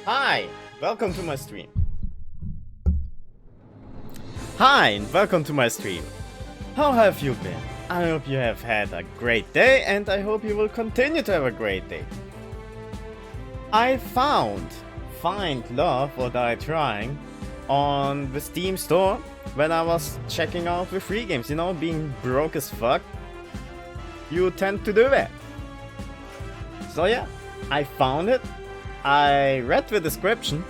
Hi, welcome to my stream. Hi, and welcome to my stream. How have you been? I hope you have had a great day, and I hope you will continue to have a great day. I found Find Love or Die Trying on the Steam store when I was checking out the free games. You know, being broke as fuck, you tend to do that. So yeah, I found it. I read the description.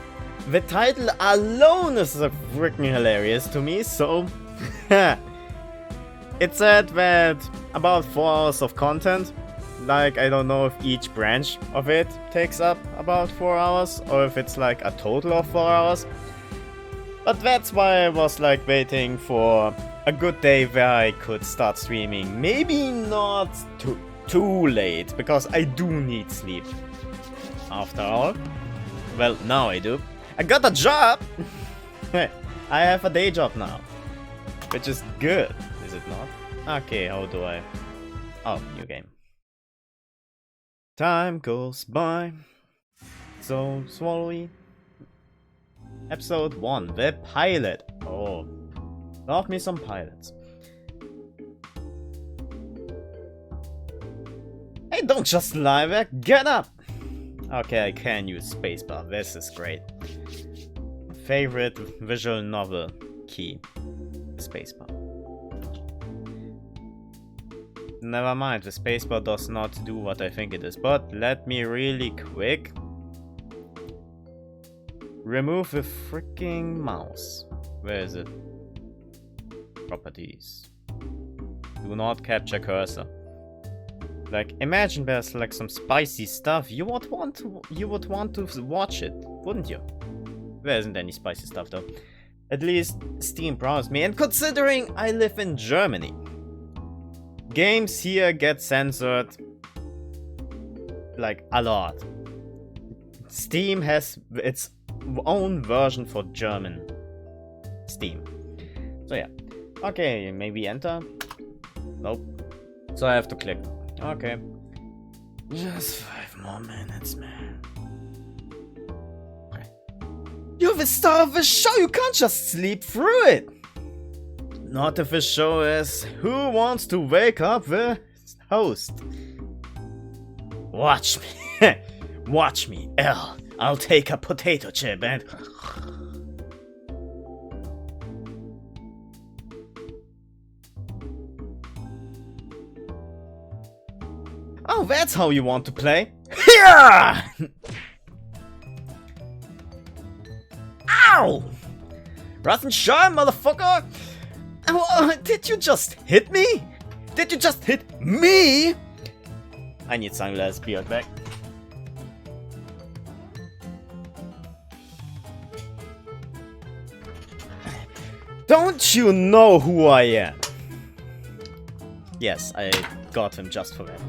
The title alone is freaking hilarious to me, so it said that about 4 hours of content. Like, I don't know if each branch of it takes up about 4 hours or if it's like a total of 4 hours. But that's why I was like waiting for a good day where I could start streaming. Maybe not too late, because I do need sleep. After all, well, now I do. I got a job! I have a day job now. Which is good, is it not? Okay, how do I... Oh, new game. Time goes by so slowly. Episode 1, the pilot. Oh, love me some pilots. Hey, don't just lie there, get up! Okay, I can use spacebar, this is great. Favorite visual novel key, spacebar. Never mind, the spacebar does not do what I think it is, but let me really quick remove the freaking mouse. Where is it? Properties. Do not capture cursor. Like, imagine there's like some spicy stuff. You would want to watch it, wouldn't you? There isn't any spicy stuff though. At least Steam promised me, and considering I live in Germany, games here get censored like a lot. Steam has its own version for German Steam. So yeah. Okay, maybe enter? Nope. So I have to click. Okay. Just 5 more minutes, man. Okay. You're the star of the show, you can't just sleep through it! Not if the show is Who Wants to Wake Up the Host? Watch me. Watch me, L. I'll take a potato chip and... Oh, that's how you want to play? Yeah! Ow! Rasenschein, motherfucker! Did you just hit me? Did you just hit me? I need sunglasses, be right back. Don't you know who I am? Yes, I got him just for that.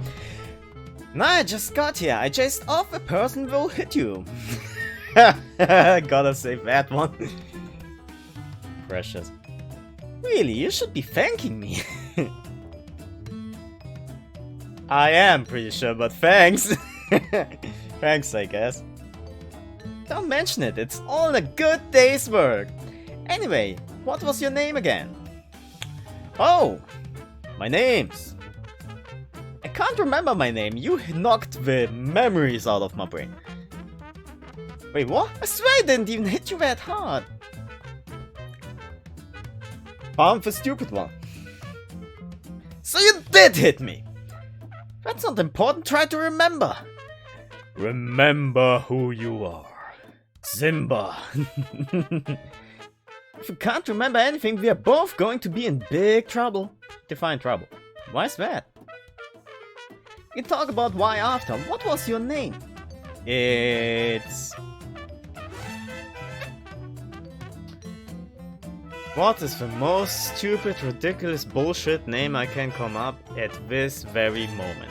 Nah, I just got here. I chased off a person will hit you. Gotta save that one. Precious. Really, you should be thanking me. I am pretty sure, but thanks. Thanks, I guess. Don't mention it, it's all a good day's work. Anyway, what was your name again? Oh, my name's... I can't remember my name, you knocked the memories out of my brain. Wait, what? I swear I didn't even hit you that hard. Found the stupid one. So you did hit me! That's not important, try to remember. Remember who you are. Simba. If you can't remember anything, we are both going to be in big trouble. Define trouble. Why is that? We can talk about why after. What was your name? It's... What is the most stupid, ridiculous bullshit name I can come up at this very moment?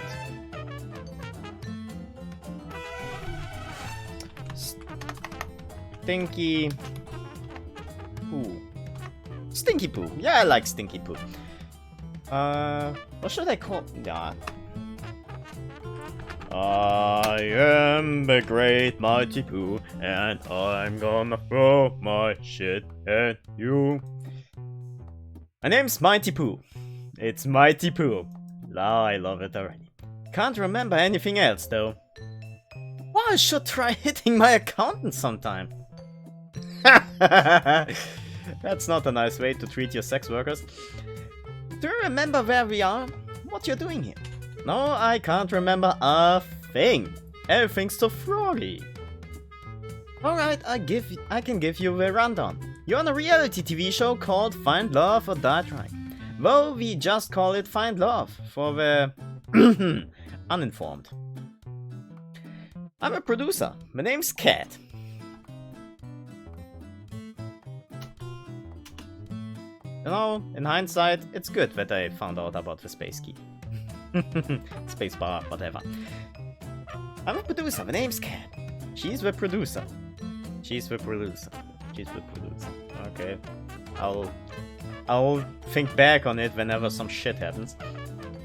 Stinky Poo. Stinky Poo. Yeah, I like Stinky Poo. What should I call... Yeah. I am the great mighty Pooh, and I'm gonna throw my shit at you. My name's Mighty Pooh. It's Mighty Pooh. Ah, I love it already. Can't remember anything else though. Well, I should try hitting my accountant sometime. That's not a nice way to treat your sex workers. Do you remember where we are? What you're doing here? No, I can't remember a thing. Everything's so froggy. Alright, I can give you a rundown. You're on a reality TV show called Find Love or Die Trying. Well, we just call it Find Love for the uninformed. I'm a producer. My name's Cat. You know, in hindsight, it's good that I found out about the space key. Space bar, whatever. I'm a producer. My name's Cat. She's the producer. She's the producer. She's the producer. Okay. I'll think back on it whenever some shit happens.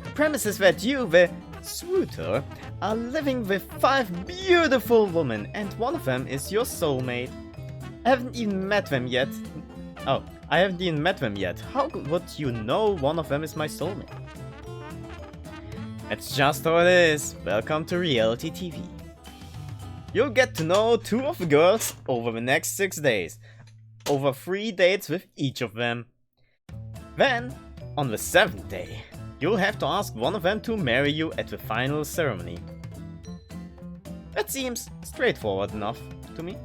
The premise is that you, the suitor, are living with 5 beautiful women, and one of them is your soulmate. I haven't even met them yet. Oh, I haven't even met them yet. How would you know one of them is my soulmate? It's just how it is. Welcome to reality TV. You'll get to know 2 of the girls over the next 6 days. Over 3 dates with each of them. Then, on the 7th day, you'll have to ask one of them to marry you at the final ceremony. That seems straightforward enough to me.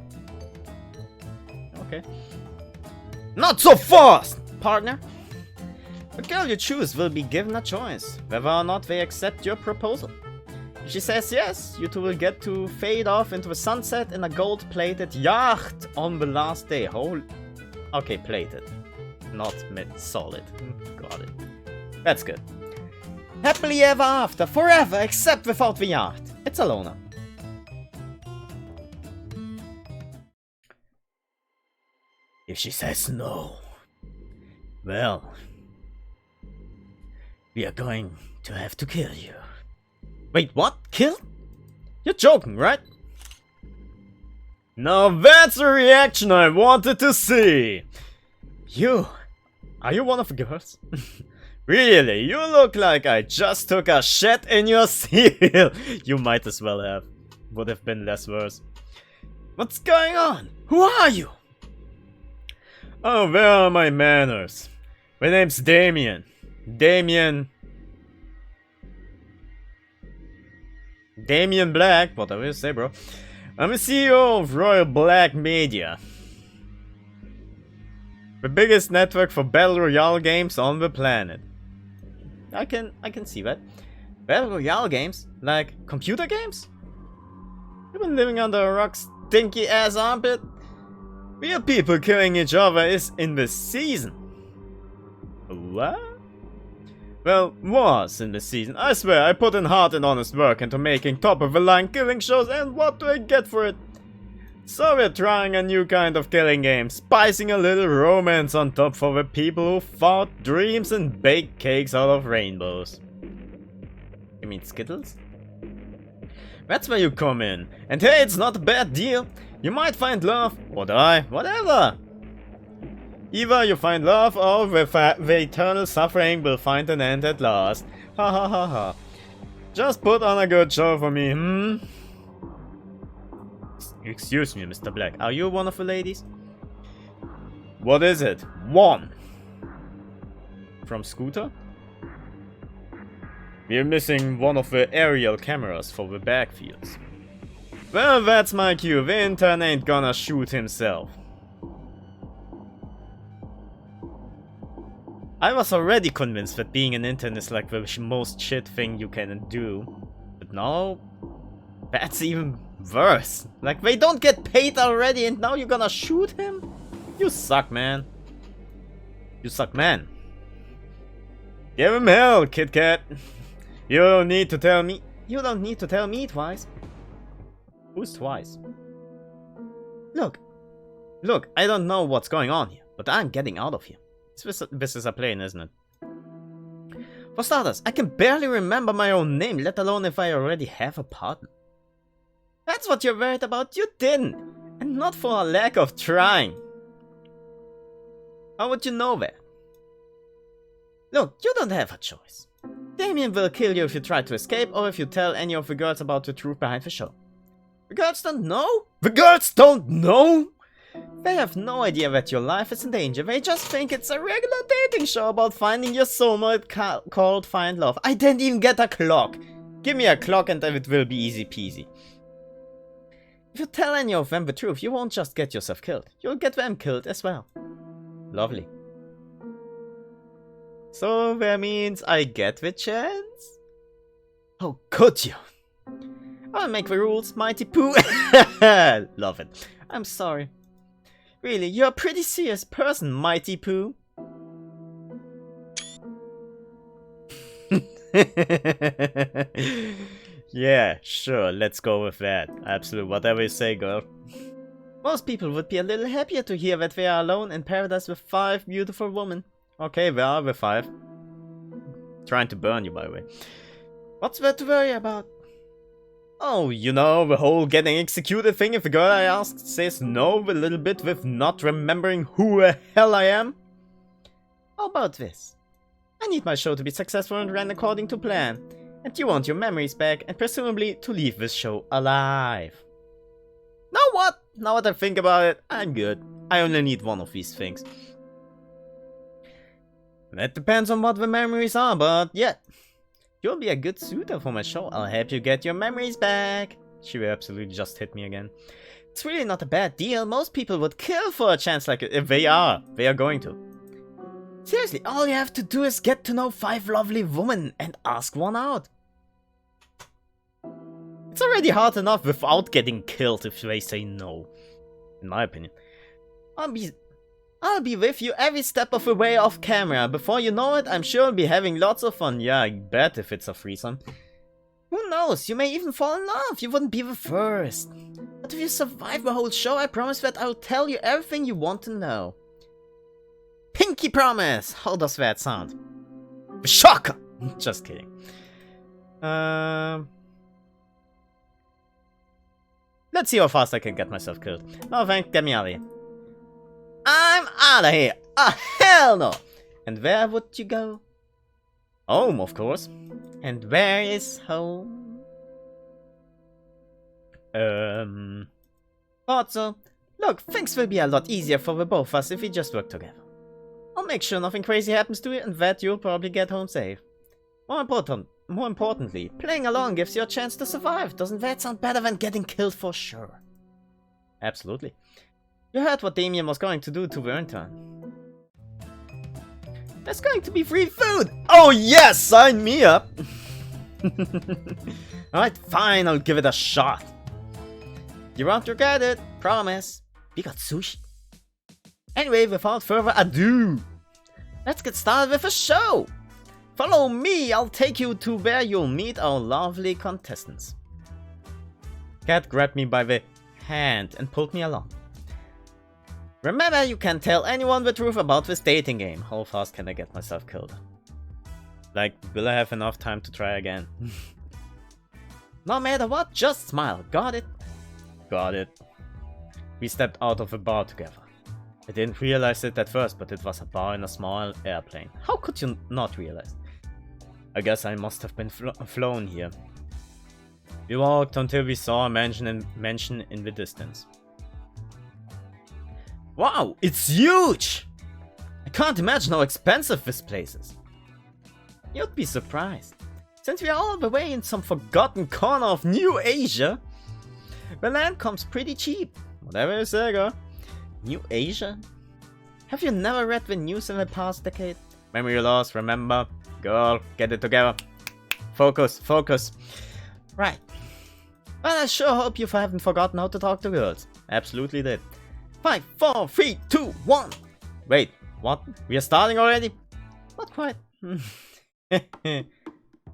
Okay. Not so fast, partner! The girl you choose will be given a choice, whether or not they accept your proposal. If she says yes, you two will get to fade off into the sunset in a gold-plated yacht on the last day. Okay, plated. Not solid. Got it. That's good. Happily ever after, forever, except without the yacht. It's a loner. If she says no, well, we are going to have to kill you. Wait, what? Kill? You're joking, right? Now that's a reaction I wanted to see. Are you one of the girls? Really, you look like I just took a shit in your cereal. You might as well have. Would have been less worse. What's going on? Who are you? Oh, where are my manners? My name's Damien. Damien Black, whatever you say, bro. I'm the CEO of Royal Black Media. The biggest network for Battle Royale games on the planet. I can see that. Battle Royale games? Like computer games? You've been living under a rock's stinky ass armpit? Real people killing each other is in the season. What? Well, was in the season. I swear, I put in hard and honest work into making top-of-the-line killing shows, and what do I get for it? So we're trying a new kind of killing game, spicing a little romance on top for the people who fought dreams and baked cakes out of rainbows. You mean Skittles? That's where you come in. And hey, it's not a bad deal. You might find love, or die, whatever. Either you find love, or the eternal suffering will find an end at last. Ha ha ha ha. Just put on a good show for me, hmm? Excuse me, Mr. Black, are you one of the ladies? What is it? 1. From Scooter? We're missing one of the aerial cameras for the backfields. Well, that's my cue. The intern ain't gonna shoot himself. I was already convinced that being an intern is like the most shit thing you can do. But now, that's even worse. Like, they don't get paid already and now you're gonna shoot him? You suck, man. You suck, man. Give him hell, Kit Kat. You don't need to tell me. You don't need to tell me twice. Who's twice? Look, I don't know what's going on here, but I'm getting out of here. This is a plane, isn't it? For starters, I can barely remember my own name, let alone if I already have a partner. That's what you're worried about, you didn't! And not for a lack of trying. How would you know that? Look, you don't have a choice. Damien will kill you if you try to escape or if you tell any of the girls about the truth behind the show. The girls don't know? The girls don't know? They have no idea that your life is in danger. They just think it's a regular dating show about finding your soulmate called Find Love. I didn't even get a clock. Give me a clock and it will be easy peasy. If you tell any of them the truth, you won't just get yourself killed. You'll get them killed as well. Lovely. So that means I get the chance? Oh, could you? I'll make the rules, Mighty Pooh. Love it. I'm sorry. Really, you're a pretty serious person, Mighty Pooh. Yeah, sure, let's go with that. Absolutely, whatever you say, girl. Most people would be a little happier to hear that they are alone in paradise with 5 beautiful women. Okay, where are the 5? Trying to burn you, by the way. What's there to worry about? Oh, you know, the whole getting executed thing if the girl I asked says no a little bit with not remembering who the hell I am? How about this? I need my show to be successful and ran according to plan. And you want your memories back and presumably to leave this show alive. Know what? Now that I think about it, I'm good. I only need one of these things. That depends on what the memories are, but yeah. You'll be a good suitor for my show. I'll help you get your memories back. She will absolutely just hit me again. It's really not a bad deal. Most people would kill for a chance like it. If they are going to. Seriously, all you have to do is get to know 5 lovely women and ask one out. It's already hard enough without getting killed if they say no. In my opinion. I'll be with you every step of the way off camera. Before you know it, I'm sure I'll be having lots of fun. Yeah, I bet if it's a threesome. Who knows, you may even fall in love. You wouldn't be the first. But if you survive the whole show, I promise that I'll tell you everything you want to know. Pinky promise! How does that sound? Shocker! Just kidding. Let's see how fast I can get myself killed. No thanks, get me out of here. I'm out of here! Ah, hell no! And where would you go? Home, of course. And where is home? Thought so. Look, things will be a lot easier for the both of us if we just work together. I'll make sure nothing crazy happens to you and that you'll probably get home safe. More importantly, playing along gives you a chance to survive. Doesn't that sound better than getting killed for sure? Absolutely. You heard what Damien was going to do to the intern. There's going to be free food! Oh yes, sign me up! Alright, fine, I'll give it a shot. You won't regret it, promise. We got sushi. Anyway, without further ado, let's get started with the show! Follow me, I'll take you to where you'll meet our lovely contestants. Cat grabbed me by the hand and pulled me along. Remember, you can tell anyone the truth about this dating game. How fast can I get myself killed? Like, will I have enough time to try again? No matter what, just smile. Got it? Got it. We stepped out of a bar together. I didn't realize it at first, but it was a bar in a small airplane. How could you not realize? I guess I must have been flown here. We walked until we saw a mansion in the distance. Wow, it's huge! I can't imagine how expensive this place is. You'd be surprised. Since we are all the way in some forgotten corner of New Asia, the land comes pretty cheap. Whatever you say, girl. New Asia? Have you never read the news in the past decade? Memory loss, remember? Girl, get it together. Focus, focus. Right. Well, I sure hope you haven't forgotten how to talk to girls. Absolutely did. 5, 4, 3, 2, 1. Wait, what? We are starting already? Not quite.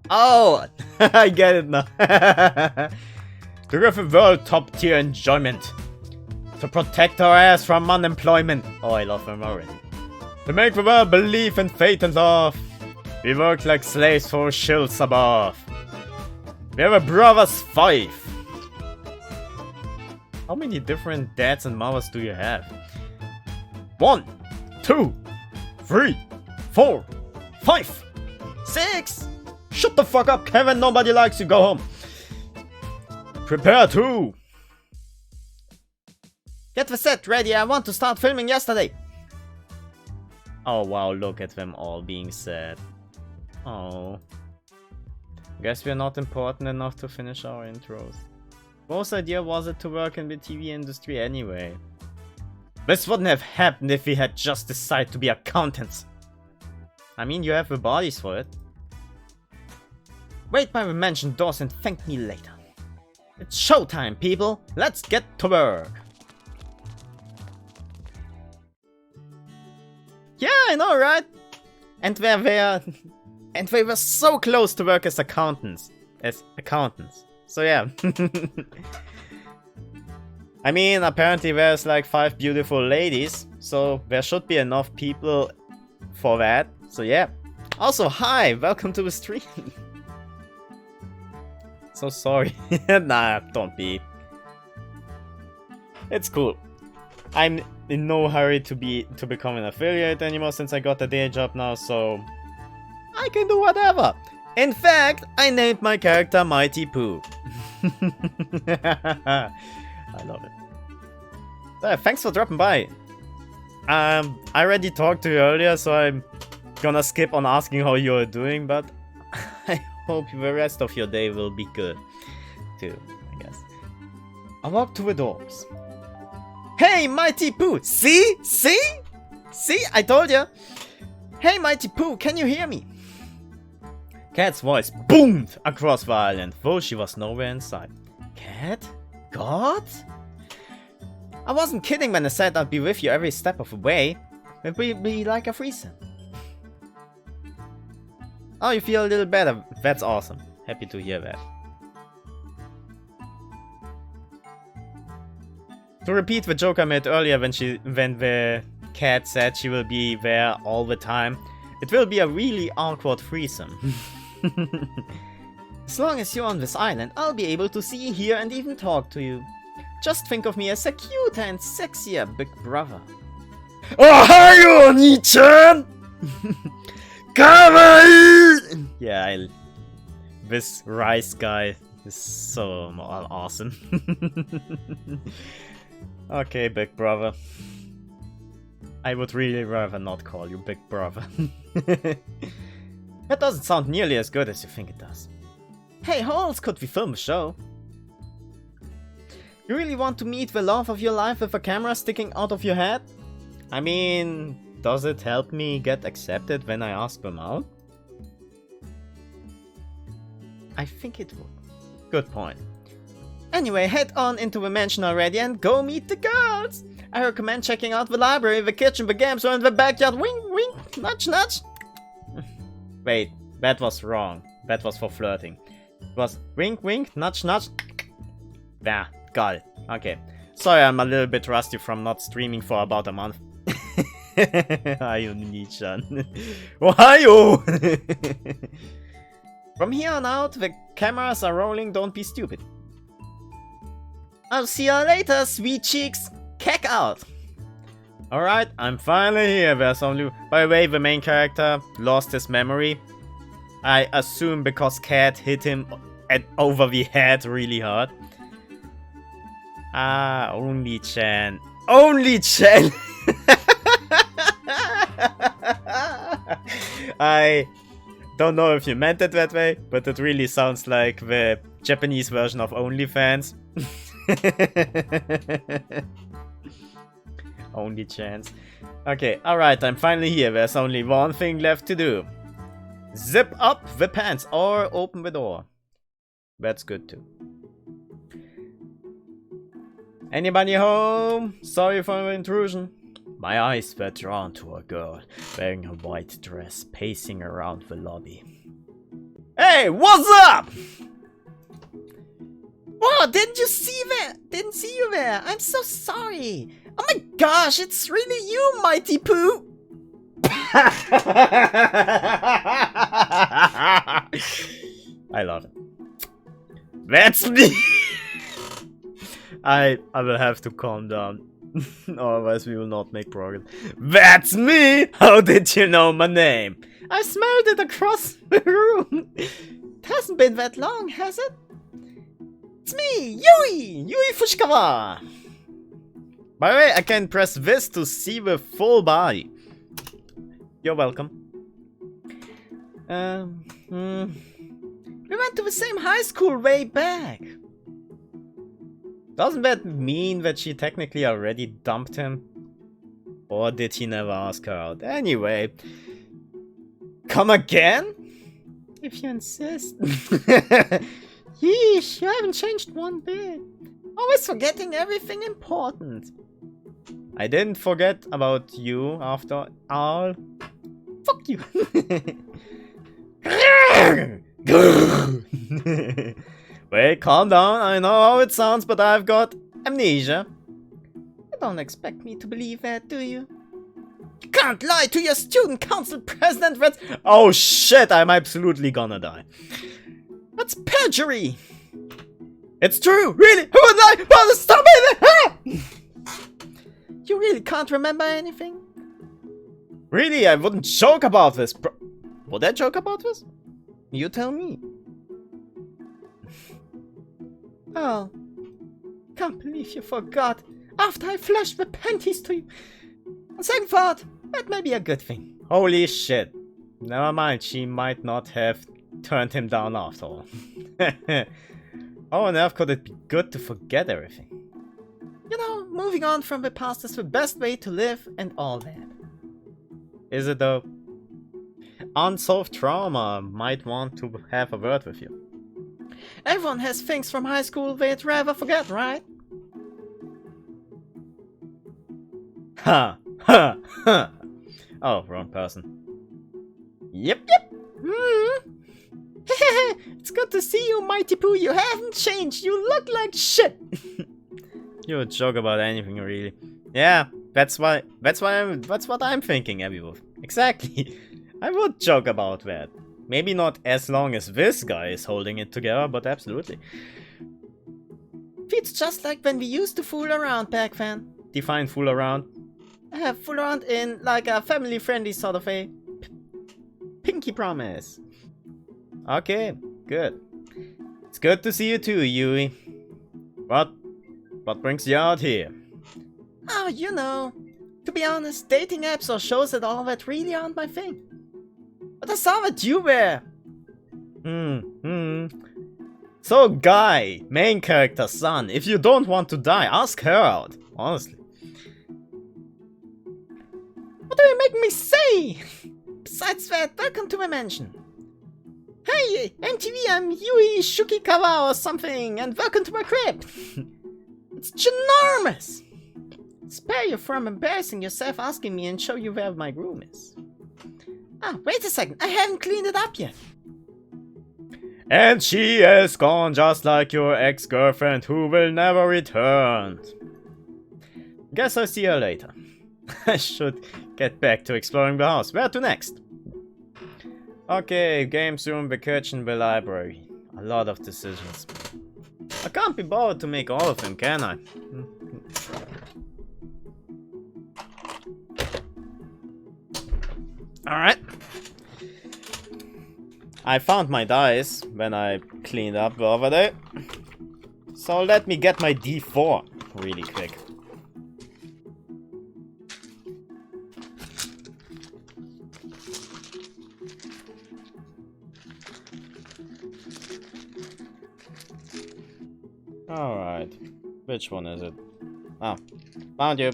Oh, I get it now. To give the world top tier enjoyment. To protect our ass from unemployment. Oh, I love them already. To make the world believe in faith and love. We work like slaves for shields above. We have a brother's 5. How many different dads and mothers do you have? 1, 2, 3, 4, 5, 6. Shut the fuck up, Kevin. Nobody likes you. Go home. Prepare to. Get the set ready. I want to start filming yesterday. Oh wow, look at them all being sad. Oh. Guess we're not important enough to finish our intros. Whose idea was it to work in the TV industry anyway? This wouldn't have happened if we had just decided to be accountants. I mean, you have the bodies for it. Wait by the mansion doors and thank me later. It's showtime, people! Let's get to work! Yeah, I know, right? And they were so close to work as accountants. So yeah. I mean, apparently there's like 5 beautiful ladies, so there should be enough people for that. So yeah. Also, hi, welcome to the stream. So sorry. Nah, don't be. It's cool. I'm in no hurry to become an affiliate anymore since I got a day job now, so I can do whatever. In fact, I named my character Mighty Pooh. I love it. So, thanks for dropping by. I already talked to you earlier, so I'm gonna skip on asking how you're doing, but I hope the rest of your day will be good too, I guess. I walk to the doors. Hey, Mighty Pooh! See? See? See? I told you! Hey, Mighty Pooh, can you hear me? Cat's voice boomed across the island, though she was nowhere in sight. Cat? God? I wasn't kidding when I said I'd be with you every step of the way. It would be like a threesome. Oh, you feel a little better. That's awesome. Happy to hear that. To repeat the joke I made earlier when the cat said she will be there all the time, it will be a really awkward threesome. As long as you're on this island, I'll be able to see, hear, and even talk to you. Just think of me as a cuter and sexier big brother. Ohio, Oni-chan! Kawaii! Yeah, this rice guy is so awesome. Okay, big brother. I would really rather not call you big brother. That doesn't sound nearly as good as you think it does. Hey, how else could we film a show? You really want to meet the love of your life with a camera sticking out of your head? I mean, does it help me get accepted when I ask them out? I think it would. Good point. Anyway, head on into the mansion already and go meet the girls! I recommend checking out the library, the kitchen, the games room, and the backyard. Wink, wink, nudge, nudge. Wait, that was wrong. That was for flirting. It was wink, wink, nudge, nudge. Yeah, got it. Okay. Sorry, I'm a little bit rusty from not streaming for about a month. Ohio, Oni-chan. Ohio! From here on out, the cameras are rolling, don't be stupid. I'll see you later, sweet cheeks. Cack out. Alright, I'm finally here. There's only... By the way, the main character lost his memory. I assume because Cat hit him over the head really hard. Ah, Oni-chan. Oni-chan! I don't know if you meant it that way, but it really sounds like the Japanese version of OnlyFans. Only chance. Okay, alright, I'm finally here. There's only one thing left to do. Zip up the pants or open the door. That's good too. Anybody home? Sorry for the intrusion. My eyes were drawn to a girl wearing a white dress pacing around the lobby. Hey, what's up? Whoa, didn't you see that? Didn't see you there. I'm so sorry. Oh my gosh, it's really you, Mighty Pooh. I love it. That's me! I will have to calm down. Otherwise we will not make progress. That's me! How did you know my name? I smelled it across the room. It hasn't been that long, has it? It's me, Yui Fushikawa! By the way, I can press this to see the full body. You're welcome. We went to the same high school way back. Doesn't that mean that she technically already dumped him? Or did he never ask her out? Anyway. Come again? If you insist. Yeesh, you haven't changed one bit. Always forgetting everything important. I didn't forget about you after all. Fuck you. Wait, calm down. I know how it sounds, but I've got amnesia. You don't expect me to believe that, do you? You can't lie to your student council president. That's... Oh shit, I'm absolutely gonna die. That's perjury. It's true, really. Who would lie? But stop it! You really can't remember anything? Really, I wouldn't joke about this. Would I joke about this? You tell me. Oh, can't believe you forgot after I flashed the panties to you. On second thought, that may be a good thing. Holy shit. Never mind, she might not have turned him down after all. How on earth could it be good to forget everything? You know, moving on from the past is the best way to live and all that. Is it though? Unsolved trauma might want to have a word with you. Everyone has things from high school they'd rather forget, right? Ha! Ha! Ha! Oh, wrong person. Yep. It's good to see you, Mighty Pooh. You haven't changed. You look like shit. You would joke about anything, really. Yeah, that's what I'm thinking, Abby. Exactly. I would joke about that. Maybe not as long as this guy is holding it together, but absolutely. Feels just like when we used to fool around back then. Define fool around. Fool around in like a family-friendly sort of a pinky promise. Okay, good. It's good to see you too, Yui. What brings you out here? Oh, you know. To be honest, dating apps or shows and all that really aren't my thing. But I saw that you were. So, Guy, main character's son, if you don't want to die, ask her out. Honestly. What are you making me say? Besides that, welcome to my mansion. Hey, MTV, I'm Yui Shukikawa or something, and welcome to my crib. It's ginormous. Spare you from embarrassing yourself asking me and show you where my room is. Ah, wait a second, I haven't cleaned it up yet. And she is gone just like your ex-girlfriend who will never return. Guess I'll see her later. I should get back to exploring the house. Where to next? Okay, games room, the kitchen, the library. A lot of decisions. I can't be bothered to make all of them, can I? Alright. I found my dice when I cleaned up the other day. So let me get my D4 really quick. Alright. Which one is it? Ah, found you.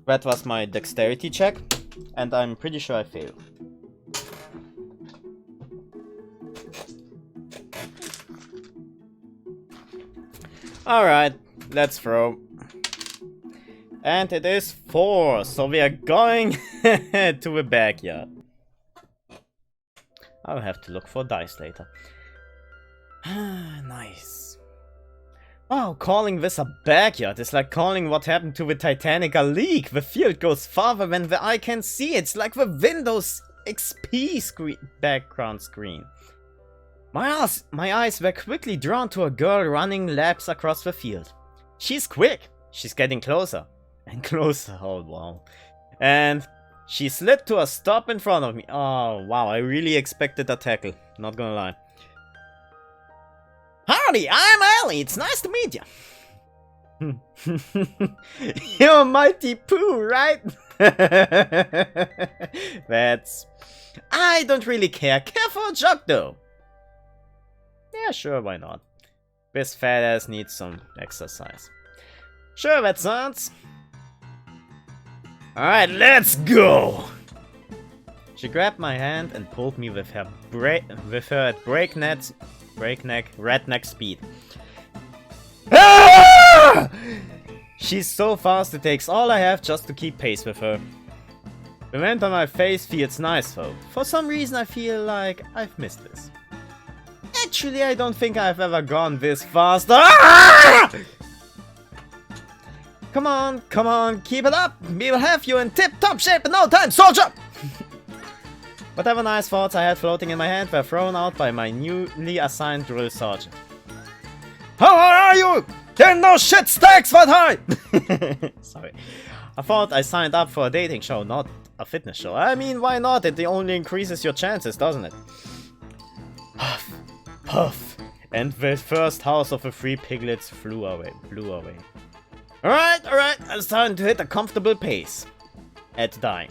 That was my dexterity check, and I'm pretty sure I failed. Alright, let's throw. And it is 4, so we are going to the backyard. I'll have to look for dice later. Nice. Oh, calling this a backyard is like calling what happened to the Titanic a leak. The field goes farther than the eye can see. It's like the Windows XP background screen. My eyes were quickly drawn to a girl running laps across the field. She's quick. She's getting closer. And closer. Oh, wow. And she slid to a stop in front of me. Oh, wow. I really expected a tackle. Not gonna lie. Howdy, I'm Ellie. It's nice to meet you. You're Mighty Pooh, right? That's... I don't really care. Care for a jog, though. Yeah, sure, why not? This fat ass needs some exercise. Sure, that sounds. Alright, let's go! She grabbed my hand and pulled me with her at breakneck redneck speed. Ah! She's so fast it takes all I have just to keep pace with her. The wind on my face feels nice though. For some reason I feel like I've missed this. Actually, I don't think I've ever gone this fast. Ah! Come on, keep it up. We will have you in tip-top shape in no time, soldier! Whatever nice thoughts I had floating in my head were thrown out by my newly assigned drill sergeant. How are you? There no shit stacks that high! Sorry. I thought I signed up for a dating show, not a fitness show. I mean, why not? It only increases your chances, doesn't it? Puff, puff. And the first house of the 3 piglets blew away. Alright, I'm starting to hit a comfortable pace. At dying.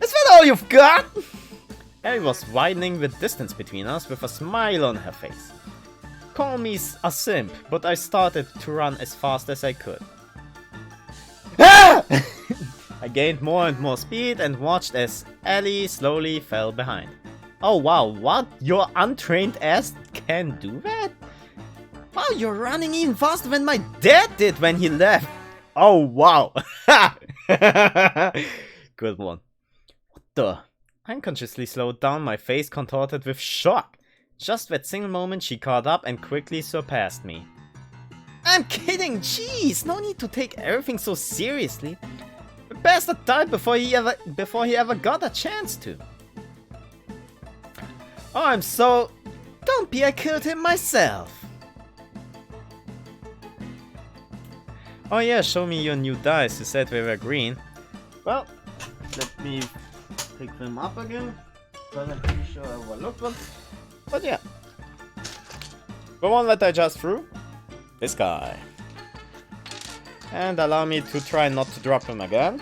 Is that all you've got? Ellie was widening the distance between us with a smile on her face. Call me a simp, but I started to run as fast as I could. Ah! I gained more and more speed and watched as Ellie slowly fell behind. Oh wow, what? Your untrained ass can do that? Wow, you're running even faster than my dad did when he left. Oh wow. Good one. What the? I unconsciously slowed down, my face contorted with shock. Just that single moment she caught up and quickly surpassed me. I'm kidding, jeez, no need to take everything so seriously. The bastard died before he ever got a chance to. Oh, I'm so... Don't be, I killed him myself. Oh yeah, show me your new dice, you said they were green. Well, let me pick them up again, because I'm pretty sure I overlooked them. But yeah. The one that I just threw, this guy. And allow me to try not to drop him again.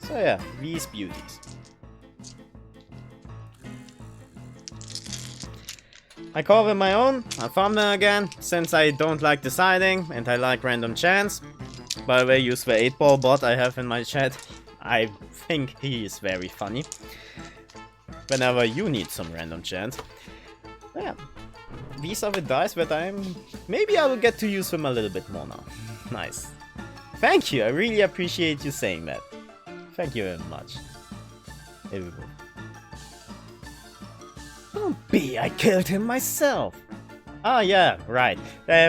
So yeah, these beauties. I call them my own, I farm them again, since I don't like deciding and I like random chance. By the way, use the 8-ball bot I have in my chat. I think he is very funny. Whenever you need some random chance. Yeah, these are the dice that maybe I will get to use them a little bit more now. Nice. Thank you, I really appreciate you saying that. Thank you very much. Here we go. Don't be, I killed him myself. Ah yeah, right.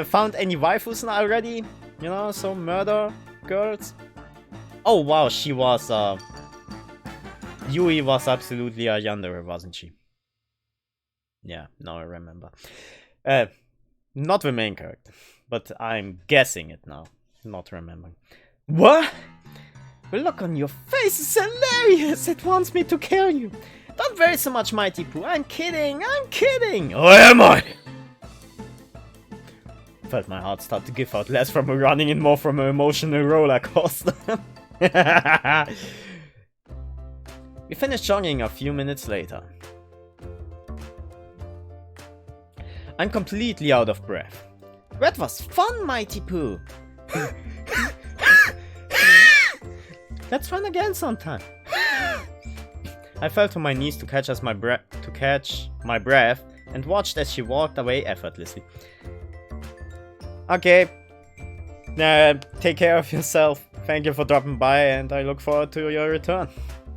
Found any waifus already? You know, some murder girls? Oh wow, she was Yui was absolutely a yandere, wasn't she? Yeah, now I remember. Not the main character, but I'm guessing it now. Not remembering. What? The look on your face is hilarious! It wants me to kill you! Don't worry so much, Mighty Pooh. I'm kidding! Or am I? Felt my heart start to give out, less from a running and more from an emotional roller coaster. We finished jogging a few minutes later. I'm completely out of breath. That was fun, Mighty Pooh! Let's run again sometime. I fell to my knees to catch my breath and watched as she walked away effortlessly. Okay. Take care of yourself. Thank you for dropping by and I look forward to your return.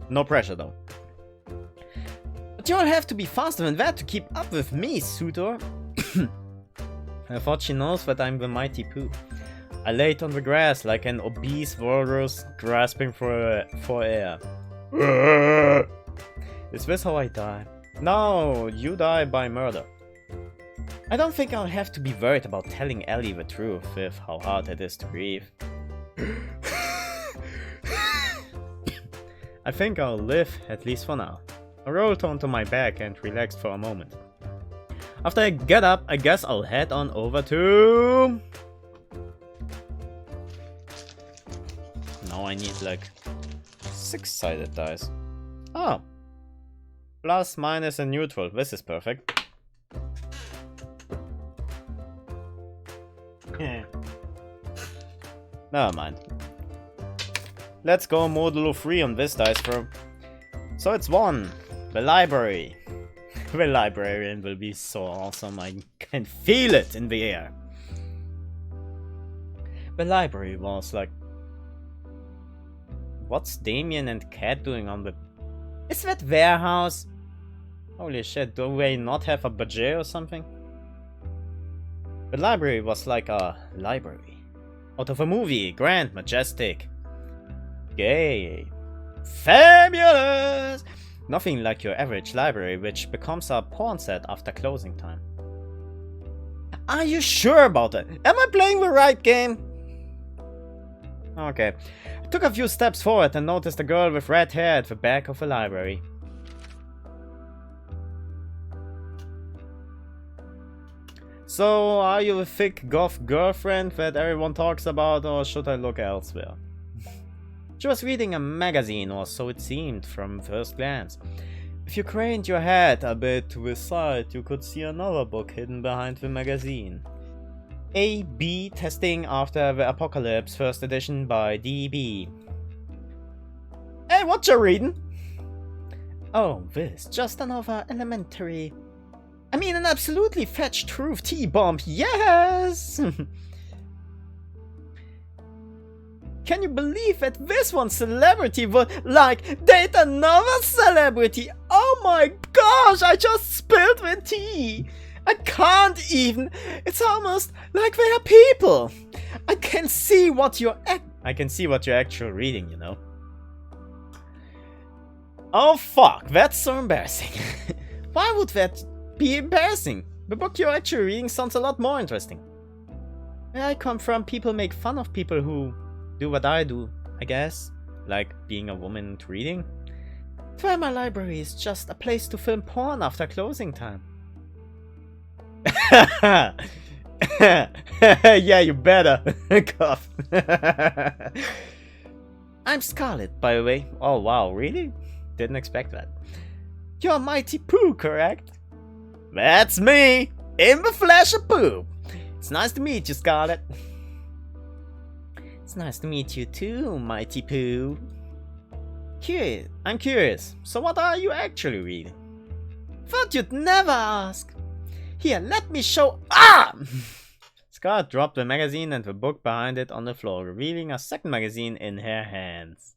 No pressure though. The But you'll have to be faster than that to keep up with me, Suitor. I thought she knows that I'm the mighty Pooh. I laid on the grass like an obese walrus grasping for air. Is this how I die? No, you die by murder. I don't think I'll have to be worried about telling Ellie the truth with how hard it is to breathe. I think I'll live, at least for now. I rolled onto my back and relaxed for a moment. After I get up, I guess I'll head on over to... Now I need like 6-sided dice. Oh. Plus, minus and neutral. This is perfect. Never mind. Let's go modulo 3 on this dice throw. So it's 1. The library. The librarian will be so awesome. I can feel it in the air. The library was like... What's Damien and Cat doing on the... Is that their house? Holy shit, do they not have a budget or something? The library was like a library. Out of a movie, grand, majestic. Gay. Fabulous! Nothing like your average library, which becomes a porn set after closing time. Are you sure about that? Am I playing the right game? Okay. I took a few steps forward and noticed a girl with red hair at the back of the library. So, are you the thick goth girlfriend that everyone talks about, or should I look elsewhere? She was reading a magazine, or so it seemed from first glance. If you craned your head a bit to the side, you could see another book hidden behind the magazine. A-B Testing After the Apocalypse, first edition by D.B. Hey, what you reading? Oh, this, just another elementary... I mean, an absolutely fetch truth T-bomb, yes! Can you believe that this one celebrity would, like, date another celebrity? Oh my gosh, I just spilled the tea! I can't even! It's almost like they are people! I can see what you're actually reading, you know? Oh fuck, that's so embarrassing. Why would that be embarrassing? The book you're actually reading sounds a lot more interesting. Where I come from, people make fun of people who do what I do, I guess. Like being a woman and reading. Why my library is just a place to film porn after closing time. Yeah, you better. Cough. I'm Scarlet, by the way. Oh wow, really? Didn't expect that. You're Mighty Pooh, correct? That's me! In the flesh of Pooh! It's nice to meet you, Scarlet. It's nice to meet you too, Mighty Pooh. I'm curious, so what are you actually reading? Thought you'd never ask. Here, let me show. Ah! Scarlet dropped the magazine and the book behind it on the floor, revealing a second magazine in her hands.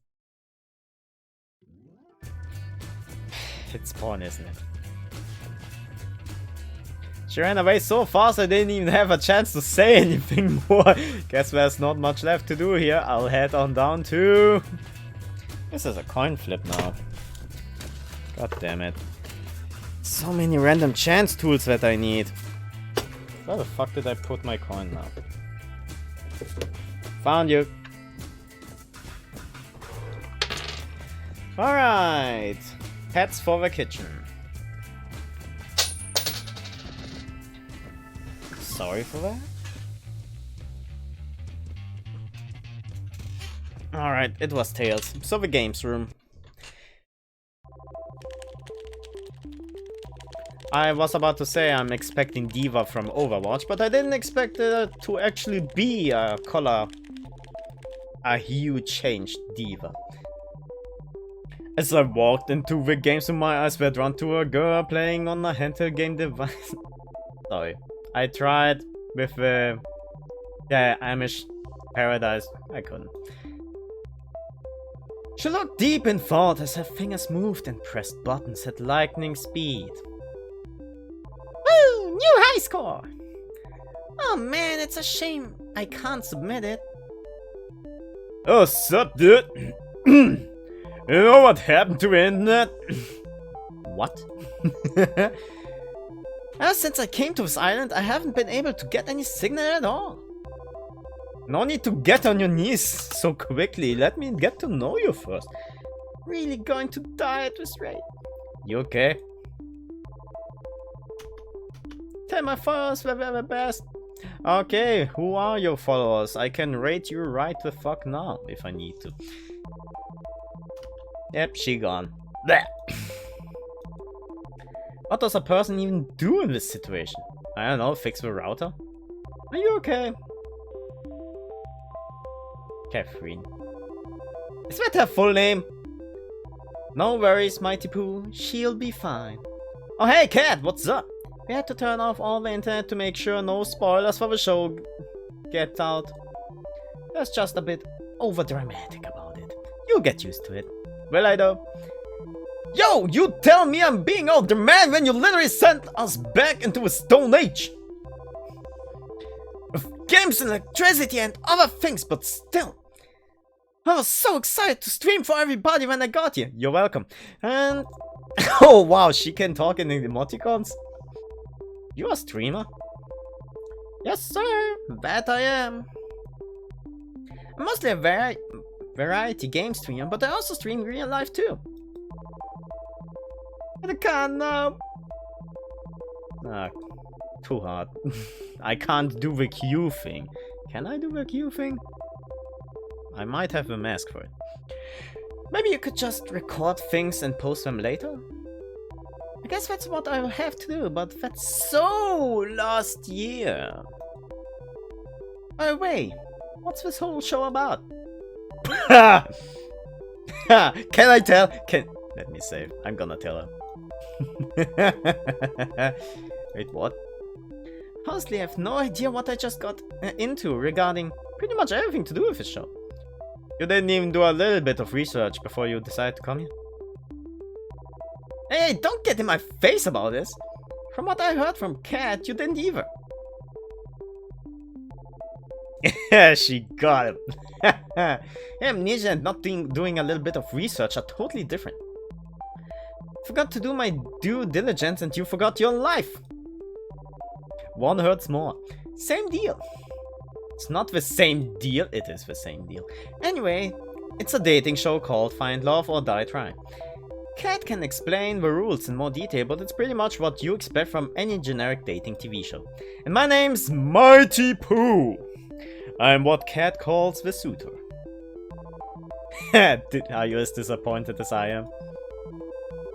It's porn, isn't it? She ran away so fast I didn't even have a chance to say anything more. Guess there's not much left to do here. I'll head on down to... This is a coin flip now. God damn it. So many random chance tools that I need. Where the fuck did I put my coin now? Found you. Alright. Pets for the kitchen. Sorry for that. Alright, it was Tails. So the games room. I was about to say I'm expecting Diva from Overwatch, but I didn't expect it to actually be a hue changed Diva. As I walked into the games room, my eyes were drawn to a girl playing on a handheld game device. Sorry. I tried with the Amish Paradise. I couldn't. She looked deep in thought as her fingers moved and pressed buttons at lightning speed. Woo! New high score! Oh man, it's a shame I can't submit it. Oh, sup, dude? You know what happened to the internet? What? Ever since I came to this island, I haven't been able to get any signal at all. No need to get on your knees so quickly. Let me get to know you first. Really going to die at this rate. You okay? Tell my followers we're the best. Okay, who are your followers? I can rate you right the fuck now if I need to. Yep, she gone. Blech. What does a person even do in this situation? I don't know, fix the router? Are you okay? Catherine. Is that her full name? No worries, Mighty Pooh. She'll be fine. Oh hey, Cat, what's up? We had to turn off all the internet to make sure no spoilers for the show get out. There's just a bit over-dramatic about it. You'll get used to it. Will I though? Yo, you tell me I'm being all dramatic when you literally sent us back into a stone age. With games and electricity and other things, but still. I was so excited to stream for everybody when I got here. You're welcome. And... oh wow, she can talk in the emoticons? You a streamer? Yes sir, that I am. I'm mostly a variety game streamer, but I also stream real life too. I can't now. Too hard. I can't do the Q thing. Can I do the Q thing? I might have a mask for it. Maybe you could just record things and post them later? I guess that's what I will have to do, but that's so last year. By the way, what's this whole show about? Can I tell? Let me save. I'm gonna tell her. Wait, what? Honestly, I have no idea what I just got into regarding pretty much everything to do with this show. You didn't even do a little bit of research before you decided to come here? Hey, don't get in my face about this! From what I heard from Kat, you didn't either. Yeah, she got him. Amnesia and not doing a little bit of research are totally different. Forgot to do my due diligence and you forgot your life. One hurts more. Same deal. It's not the same deal, it is the same deal. Anyway, it's a dating show called Find Love or Die Trying. Kat can explain the rules in more detail, but it's pretty much what you expect from any generic dating TV show. And my name's Mighty Pooh. I'm what Kat calls the suitor. Are you as disappointed as I am?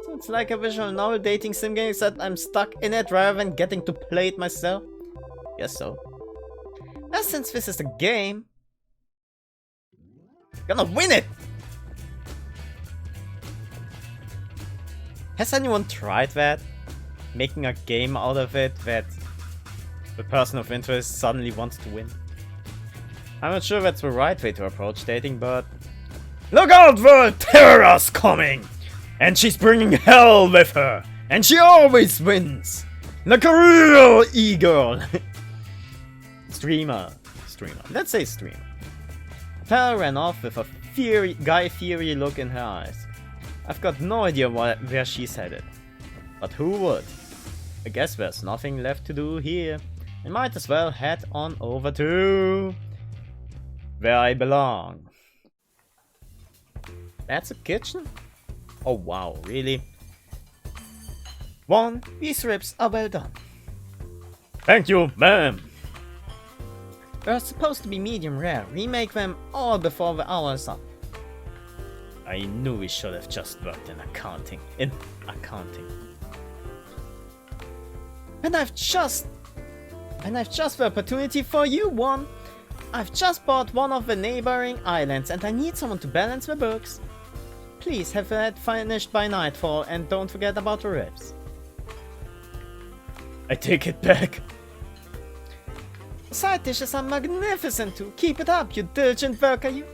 So it's like a visual novel dating sim game, except I'm stuck in it rather than getting to play it myself? Guess so. Now since this is a game, I'm gonna win it! Has anyone tried that? Making a game out of it that the person of interest suddenly wants to win? I'm not sure that's the right way to approach dating, but... Look out, world! Terror's coming! And she's bringing hell with her! And she always wins! Like a real e-girl! Streamer. Let's say streamer. Tara ran off with a Guy Fieri look in her eyes. I've got no idea where she's headed. But who would? I guess there's nothing left to do here. I might as well head on over to... where I belong. That's a kitchen? Oh wow, really? These ribs are well done. Thank you, ma'am. They're supposed to be medium rare. We make them all before the hour is up. I knew we should have just worked in accounting. And I've just the opportunity for you, one. I've just bought one of the neighboring islands and I need someone to balance the books. Please have that finished by nightfall and don't forget about the ribs. I take it back. Side dishes are magnificent too. Keep it up, you diligent worker, you.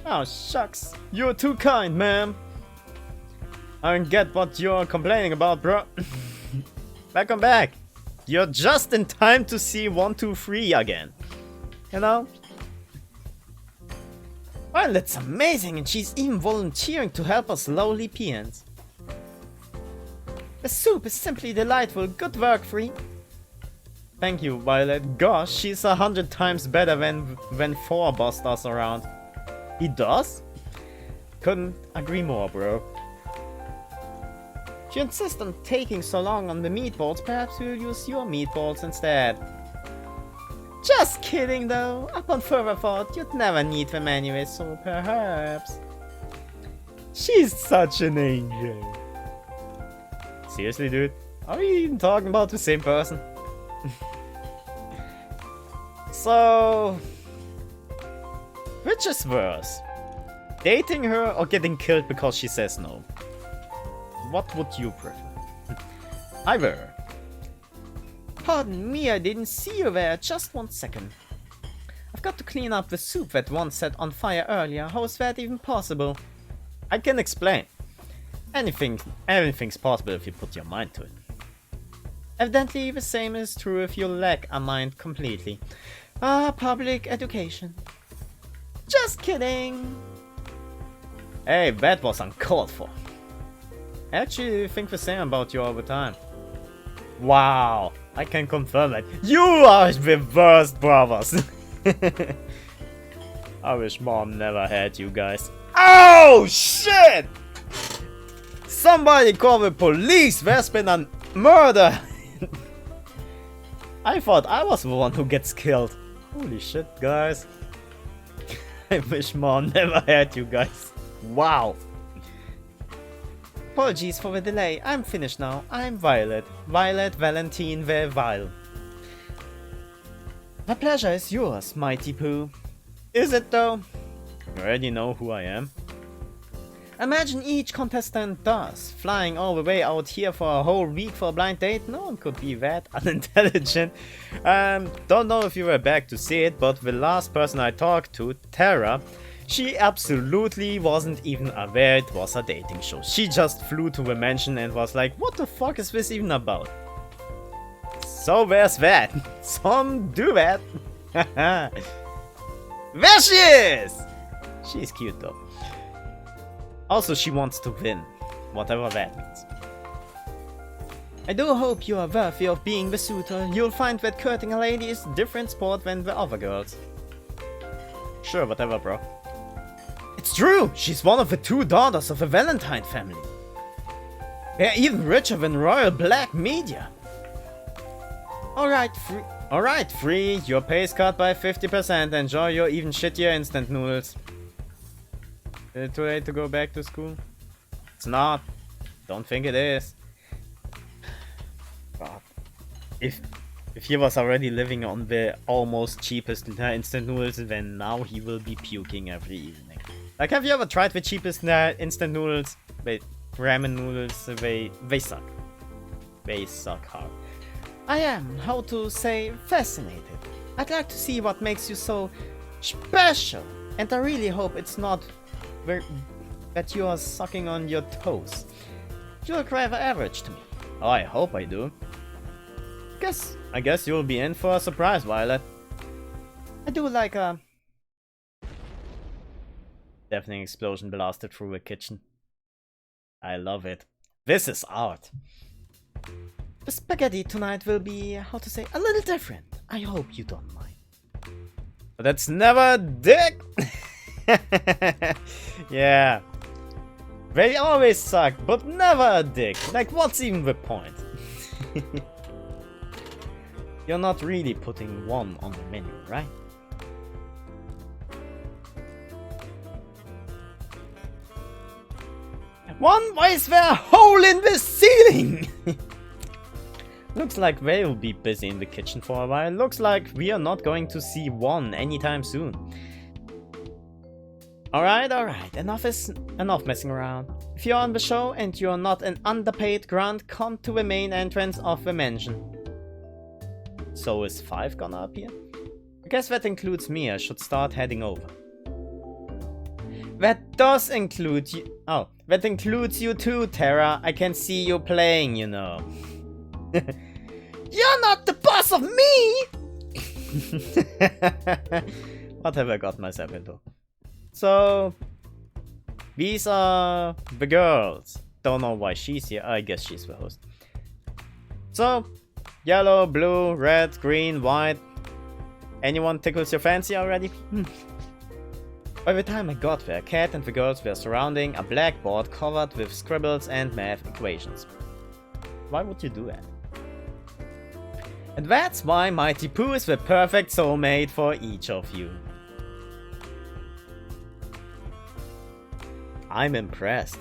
Oh, shucks. You're too kind, ma'am. I don't get what you're complaining about, bro. Welcome back. You're just in time to see 123 again. You know? Well, that's amazing, and she's even volunteering to help us lowly peons. The soup is simply delightful. Good work, Free. Thank you, Violet. Gosh, she's 100 times better when 4 boss does around. He does? Couldn't agree more, bro. If you insist on taking so long on the meatballs, perhaps we'll use your meatballs instead. Just kidding though. Upon further thought, you'd never need them anyway, so perhaps. She's such an angel. Seriously, dude? Are we even talking about the same person? So... which is worse? Dating her or getting killed because she says no? What would you prefer? Either. Pardon me, I didn't see you there. Just 1 second. I've got to clean up the soup that once set on fire earlier. How is that even possible? I can explain. Anything's possible if you put your mind to it. Evidently, the same is true if you lack a mind completely. Public education. Just kidding. Hey, that was uncalled for. I actually think the same about you all the time. Wow, I can confirm that. You are the worst brothers. I wish mom never had you guys. Oh shit! Somebody call the police, there's been a murder. I thought I was the one who gets killed. Holy shit, guys. I wish mom never had you guys. Wow. Apologies for the delay. I'm finished now. I'm Violet. Violet Valentine Vile. My pleasure is yours, Mighty Pooh. Is it though? You already know who I am. Imagine each contestant does. Flying all the way out here for a whole week for a blind date? No one could be that unintelligent. Don't know if you were back to see it, but the last person I talked to, Tara, she absolutely wasn't even aware it was a dating show. She just flew to the mansion and was like, what the fuck is this even about? So there's that. Some do that. There she is! She's cute though. Also, she wants to win, whatever that means. I do hope you are worthy of being the suitor. You'll find that courting a lady is a different sport than the other girls. Sure, whatever, bro. It's true! She's one of the 2 daughters of the Valentine family. They're even richer than royal black media. Alright, Free. Your pay is cut by 50%. Enjoy your even shittier instant noodles. Is it too late to go back to school? It's not. Don't think it is. God. If he was already living on the almost cheapest instant noodles, then now he will be puking every evening. Like, have you ever tried the cheapest instant noodles? Wait, ramen noodles, they suck. They suck hard. I am, how to say, fascinated. I'd like to see what makes you so special. And I really hope it's not that you are sucking on your toes. You look rather average to me. Oh, I hope I do. I guess you'll be in for a surprise, Violet. I do like a... Deafening explosion blasted through a kitchen. I love it. This is art. The spaghetti tonight will be, how to say, a little different. I hope you don't mind. But that's never a dick! Yeah. They always suck, but never a dick. Like, what's even the point? You're not really putting 1 on the menu, right? Why is there a hole in the ceiling? Looks like they will be busy in the kitchen for a while. Looks like we are not going to see 1 anytime soon. Alright, enough messing around. If you're on the show and you're not an underpaid grunt, come to the main entrance of the mansion. So is 5 gonna appear? I guess that includes me. I should start heading over. That does include you. Oh, that includes you too, Terra. I can see you playing, you know. You're not the boss of me! What have I got myself into? So, these are the girls. Don't know why she's here. I guess she's the host. So, yellow, blue, red, green, white. Anyone tickles your fancy already? By the time I got there, Cat and the girls were surrounding a blackboard covered with scribbles and math equations. Why would you do that? And that's why Mighty Pooh is the perfect soulmate for each of you. I'm impressed.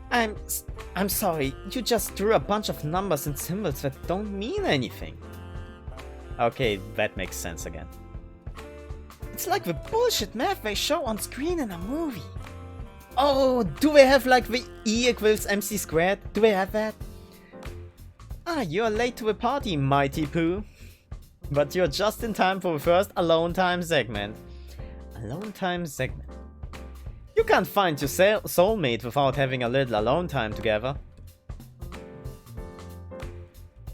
I'm sorry, you just drew a bunch of numbers and symbols that don't mean anything. Okay, that makes sense again. It's like the bullshit math they show on screen in a movie. Oh, do they have like the E equals MC squared? Do they have that? Ah, you're late to the party, Mighty Pooh. But you're just in time for the first alone time segment. Alone time segment. You can't find your soulmate without having a little alone time together.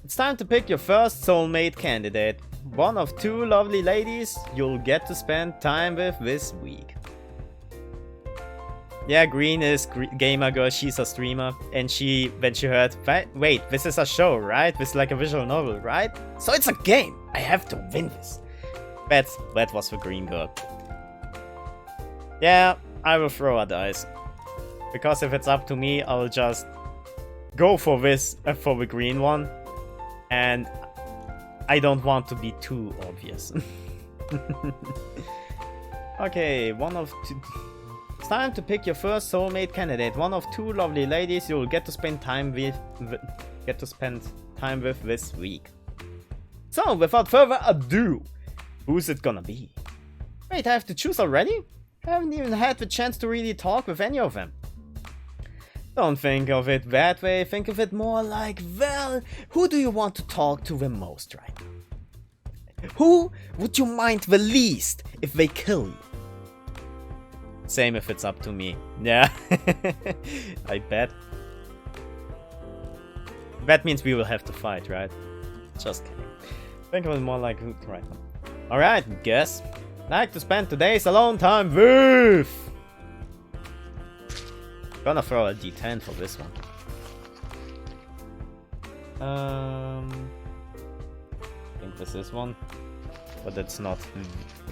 It's time to pick your first soulmate candidate. One of two lovely ladies you'll get to spend time with this week. Yeah, Green is gamer girl, she's a streamer, and when she heard, wait, this is a show, right? This is like a visual novel, right? So it's a game! I have to win this. That was the green girl. Yeah, I will throw a dice. Because if it's up to me, I'll just go for this, for the green one. And I don't want to be too obvious. Okay, one of two. It's time to pick your first soulmate candidate. One of two lovely ladies you'll get to spend time with this week. So, without further ado, who's it gonna be? Wait, I have to choose already? I haven't even had the chance to really talk with any of them. Don't think of it that way, think of it more like, well, who do you want to talk to the most right now? Who would you mind the least if they kill you? Same if it's up to me. Yeah, I bet. That means we will have to fight, right? Just kidding. Think of it more like who right now. Alright, guess. Like to spend today's alone time with... Gonna throw a d10 for this one. I think this is one. But it's not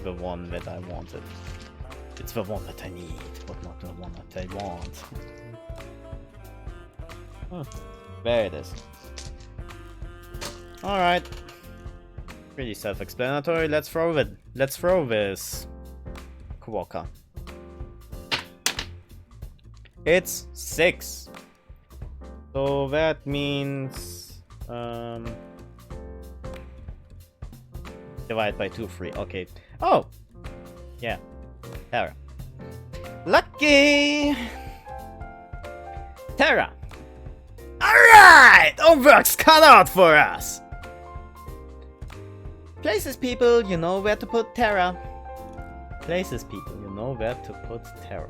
the one that I wanted. It's the one that I need, but not the one that I want. There it is. Alright. Pretty self-explanatory. Let's throw this Quokka. It's 6. So that means divide by 2, 3. Okay. Oh! Yeah. Terra. Lucky! Terra! Alright! All work's cut out for us! Places people, you know where to put Terra. Places people, you know where to put Terra.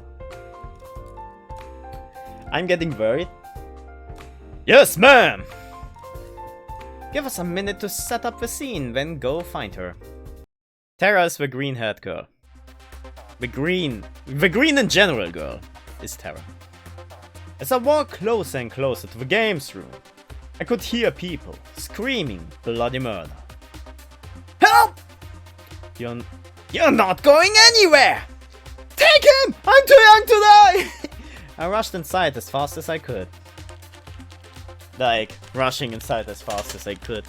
I'm getting worried. Yes, ma'am! Give us a minute to set up the scene, then go find her. Terra's the green-haired girl. The green in general girl is Terra. As I walked closer and closer to the games room, I could hear people screaming bloody murder. Help! You're not going anywhere! Take him! I'm too young to die! I rushed inside as fast as I could. Like, rushing inside as fast as I could.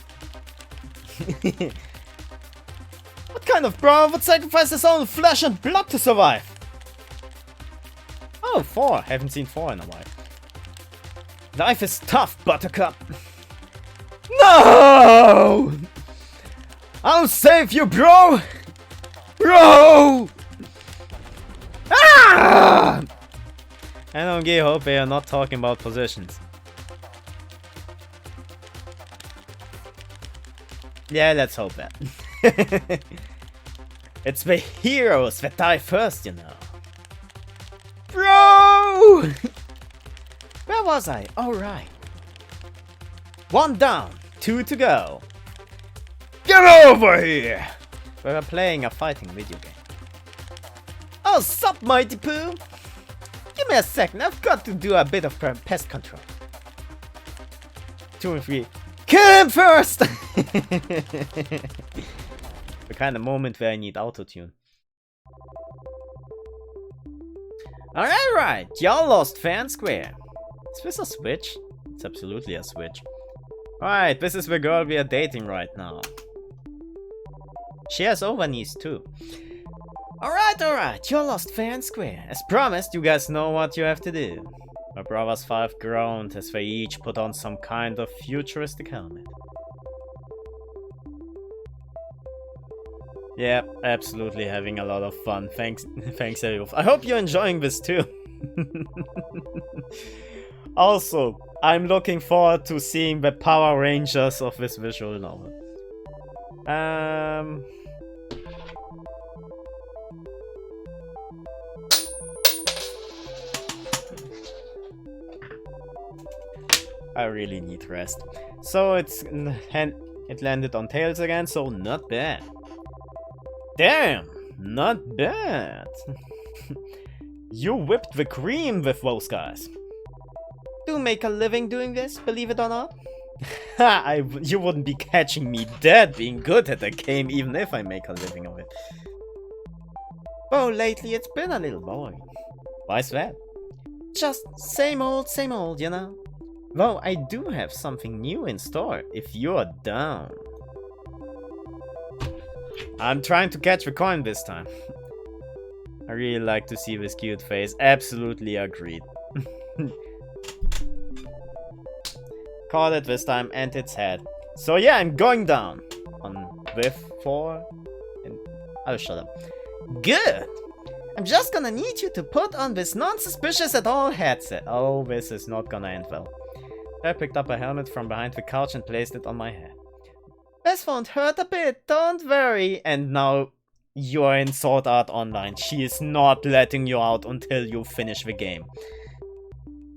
What kind of bro would sacrifice his own flesh and blood to survive? Oh, 4. Haven't seen 4 in a while. Life is tough, Buttercup. No! I'll save you, bro! Bro! Ah! I don't give hope they are not talking about positions. Yeah, let's hope that. It's the heroes that die first, you know. Bro! Where was I? Alright. 1 down, 2 to go. Get over here! We're playing a fighting video game. Oh, sup, Mighty Poo? Give me a second, I've got to do a bit of pest control. 2 and 3. Kill him first! The kind of moment where I need autotune. Alright, y'all lost fair and square. Is this a switch? It's absolutely a switch. Alright, this is the girl we are dating right now. She has overknees too. Alright, you're lost fair and square. As promised, you guys know what you have to do. My brothers 5 groaned as they each put on some kind of futuristic helmet. Yeah, absolutely having a lot of fun. Thanks Eliof. I hope you're enjoying this too. Also, I'm looking forward to seeing the Power Rangers of this visual novel. I really need rest. So it landed on tails again, so not bad. Damn, not bad. You whipped the cream with those guys. Do make a living doing this, believe it or not? You wouldn't be catching me dead being good at the game even if I make a living of it. Oh, lately it's been a little boring. Why's that? Just same old, you know? Though I do have something new in store, if you're down. I'm trying to catch the coin this time. I really like to see this cute face. Absolutely agreed. Caught it this time and its head. So yeah, I'm going down. On with 4 and... Oh, shut up. Good! I'm just gonna need you to put on this non-suspicious at all headset. Oh, this is not gonna end well. I picked up a helmet from behind the couch and placed it on my head. This won't hurt a bit, don't worry. And now you're in Sword Art Online. She is not letting you out until you finish the game.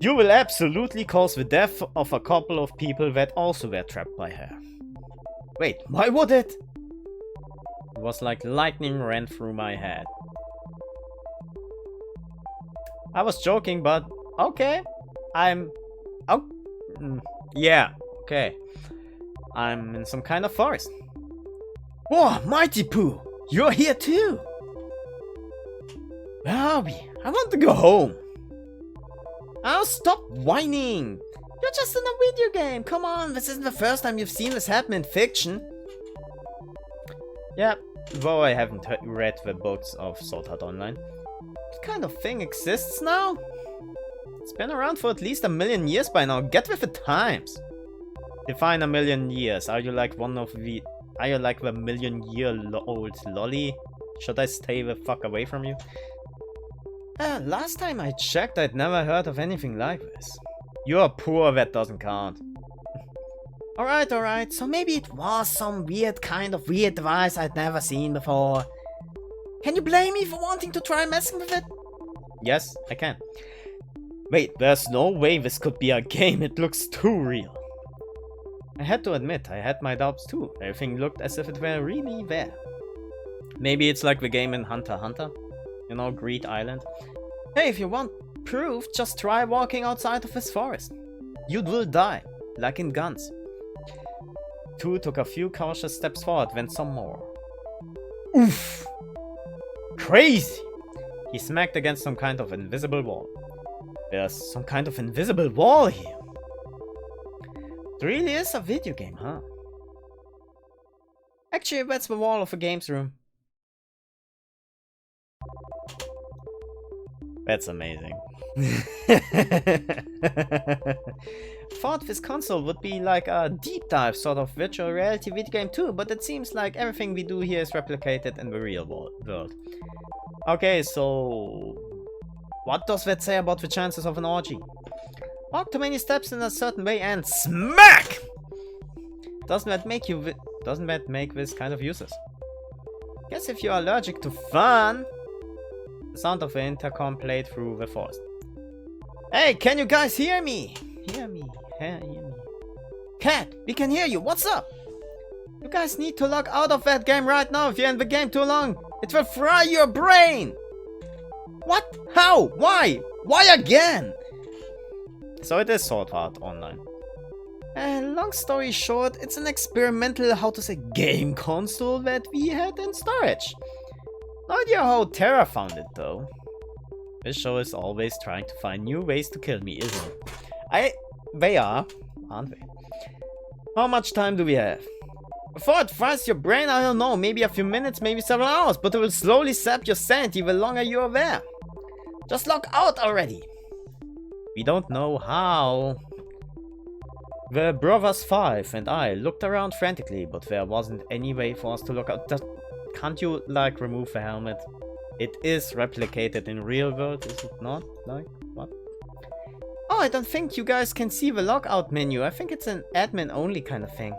You will absolutely cause the death of a couple of people that also were trapped by her. Wait, why would it? It was like lightning ran through my head. I was joking, but okay. Yeah, okay. I'm in some kind of forest. Whoa, Mighty Poo! You're here too! Where are we? I want to go home. Oh, stop whining! You're just in a video game, come on, this isn't the first time you've seen this happen in fiction. Yeah, though I haven't read the books of Sword Art Online. What kind of thing exists now? It's been around for at least 1,000,000 years by now, get with the times! Define 1,000,000 years, are you like the 1,000,000-year-old lolly? Should I stay the fuck away from you? Last time I checked, I'd never heard of anything like this. You're poor, that doesn't count. Alright, so maybe it was some weird kind of weird device I'd never seen before. Can you blame me for wanting to try messing with it? Yes, I can. Wait, there's no way this could be a game, it looks too real. I had to admit, I had my doubts too. Everything looked as if it were really there. Maybe it's like the game in Hunter x Hunter. You know, Greed Island. Hey, if you want proof, just try walking outside of this forest. You will die, like in Guns. 2 took a few cautious steps forward, then some more. Oof! Crazy! He smacked against some kind of invisible wall. There's some kind of invisible wall here. It really is a video game, huh? Actually, that's the wall of a games room. That's amazing. Thought this console would be like a deep dive sort of virtual reality video game too, but it seems like everything we do here is replicated in the real world. Okay, so what does that say about the chances of an orgy? Walk too many steps in a certain way and smack! Doesn't that make this kind of useless? Guess if you're allergic to fun, sound of the intercom played through the forest. Hey, can you guys hear me? Hear me. Cat, we can hear you. What's up? You guys need to log out of that game right now if you're in the game too long. It will fry your brain. What? How? Why? Why again? So it is Sword Art Online. Long story short, it's an experimental, how to say, game console that we had in storage. No idea how Terra found it though. This show is always trying to find new ways to kill me, isn't it? They are, aren't they? How much time do we have? Before it fries your brain, I don't know, maybe a few minutes, maybe several hours, but it will slowly sap your sanity the longer you are there. Just log out already. We don't know how. The brothers 5 and I looked around frantically, but there wasn't any way for us to log out. Can't you, like, remove the helmet? It is replicated in real world, is it not? Like, what? Oh, I don't think you guys can see the logout menu. I think it's an admin only kind of thing.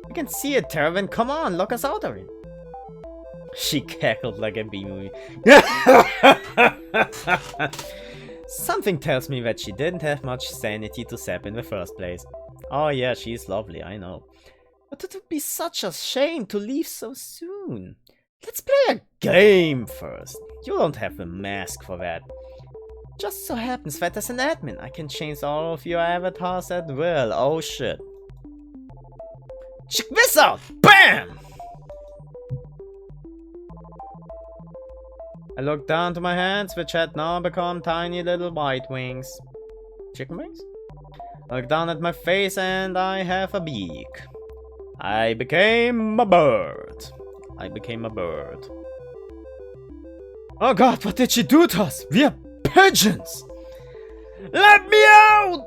You can see it, Terravan. Come on, log us out of it. She cackled like a B-movie. Something tells me that she didn't have much sanity to sap in the first place. Oh yeah, she's lovely, I know. But it would be such a shame to leave so soon. Let's play a game first. You don't have the mask for that. Just so happens that as an admin, I can change all of your avatars at will. Oh shit. Check this out! BAM! I look down to my hands, which had now become tiny little white wings. Chicken wings? I look down at my face and I have a beak. I became a bird. I became a bird. Oh god, what did she do to us? We're pigeons! Let me out!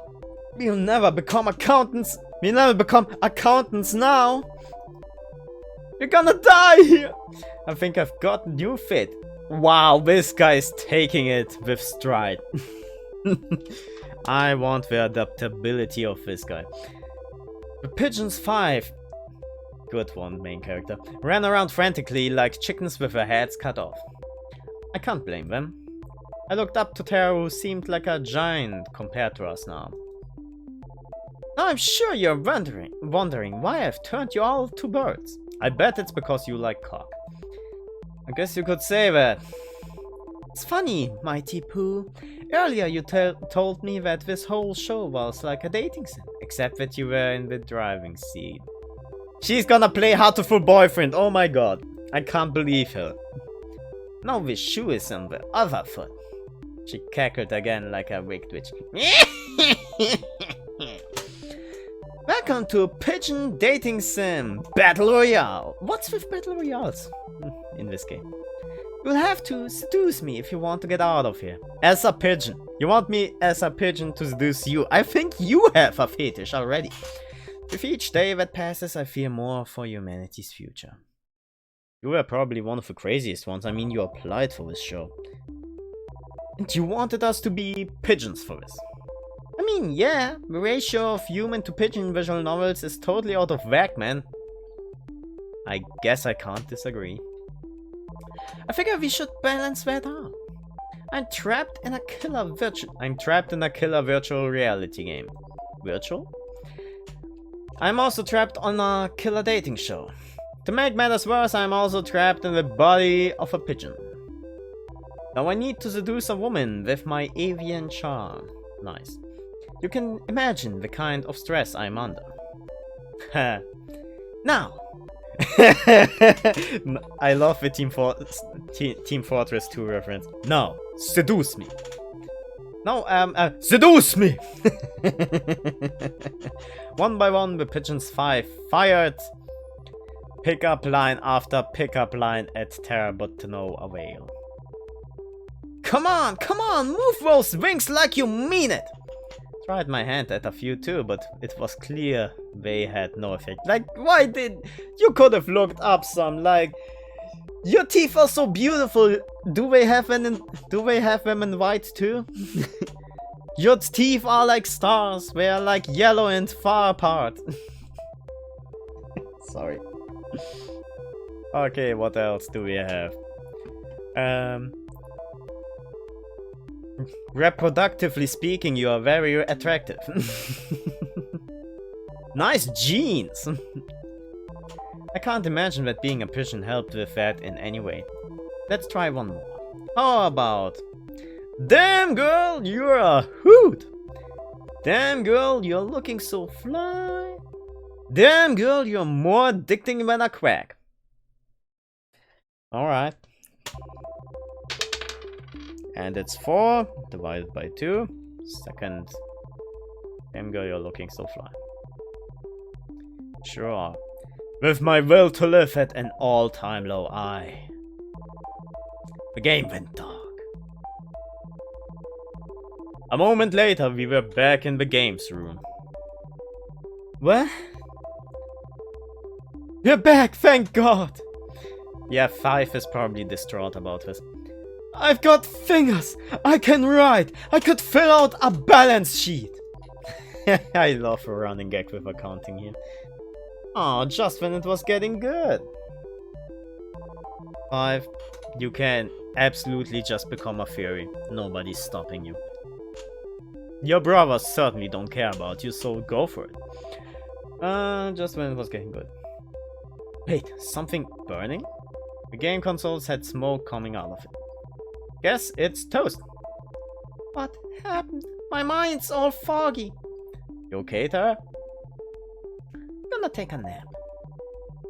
We'll never become accountants. We'll never become accountants now. We're gonna die here. I think I've got a new fit. Wow, this guy's taking it with stride. I want the adaptability of this guy. The Pigeons 5, good one, main character, ran around frantically like chickens with their heads cut off. I can't blame them. I looked up to Terra, who seemed like a giant compared to us now. Now I'm sure you're wondering why I've turned you all to birds. I bet it's because you like cock. I guess you could say that. It's funny, Mighty Pooh. Earlier you told me that this whole show was like a dating sim, except that you were in the driving seat. She's gonna play hard to full boyfriend, oh my god. I can't believe her. Now this shoe is on the other foot. She cackled again like a wicked witch. Welcome to Pigeon Dating Sim Battle Royale. What's with Battle Royales in this game? You'll have to seduce me if you want to get out of here. As a pigeon. You want me as a pigeon to seduce you? I think you have a fetish already. With each day that passes, I fear more for humanity's future. You were probably one of the craziest ones. I mean, you applied for this show. And you wanted us to be pigeons for this. I mean, yeah, the ratio of human to pigeon visual novels is totally out of whack, man. I guess I can't disagree. I figure we should balance that out. I'm trapped in a killer virtual reality game. Virtual? I'm also trapped on a killer dating show. To make matters worse, I'm also trapped in the body of a pigeon. Now I need to seduce a woman with my avian charm. Nice. You can imagine the kind of stress I'm under. Now! I love the Team Fortress 2 reference. Now, seduce me. No, seduce me! One by one, the Pigeons 5 fired pickup line after pickup line at Terra, but to no avail. Come on, move those wings like you mean it! Tried my hand at a few too, but it was clear they had no effect. Like, why did... You could have looked up some, like... Your teeth are so beautiful. Do they have them in white too? Your teeth are like stars. They are like yellow and far apart. Sorry. Okay, what else do we have? Reproductively speaking, you are very attractive. Nice jeans! I can't imagine that being a pigeon helped with that in any way. Let's try one more. How about... Damn girl, you're a hoot! Damn girl, you're looking so fly. Damn girl, you're more addicting than a quack. Alright. And it's 4 divided by 2. Second. Damn girl, you're looking so fly. Sure. With my will to live at an all-time low, the game went dark. A moment later, we were back in the games room. What? We're back, thank God! Yeah, 5 is probably distraught about this. I've got fingers! I can write! I could fill out a balance sheet! I love a running gag with accounting here. Oh, just when it was getting good. 5. You can absolutely just become a fairy. Nobody's stopping you. Your brothers certainly don't care about you, so go for it. Just when it was getting good. Wait, something burning? The game consoles had smoke coming out of it. Guess it's toast. What happened? My mind's all foggy. You okay, Tara? Gonna take a nap.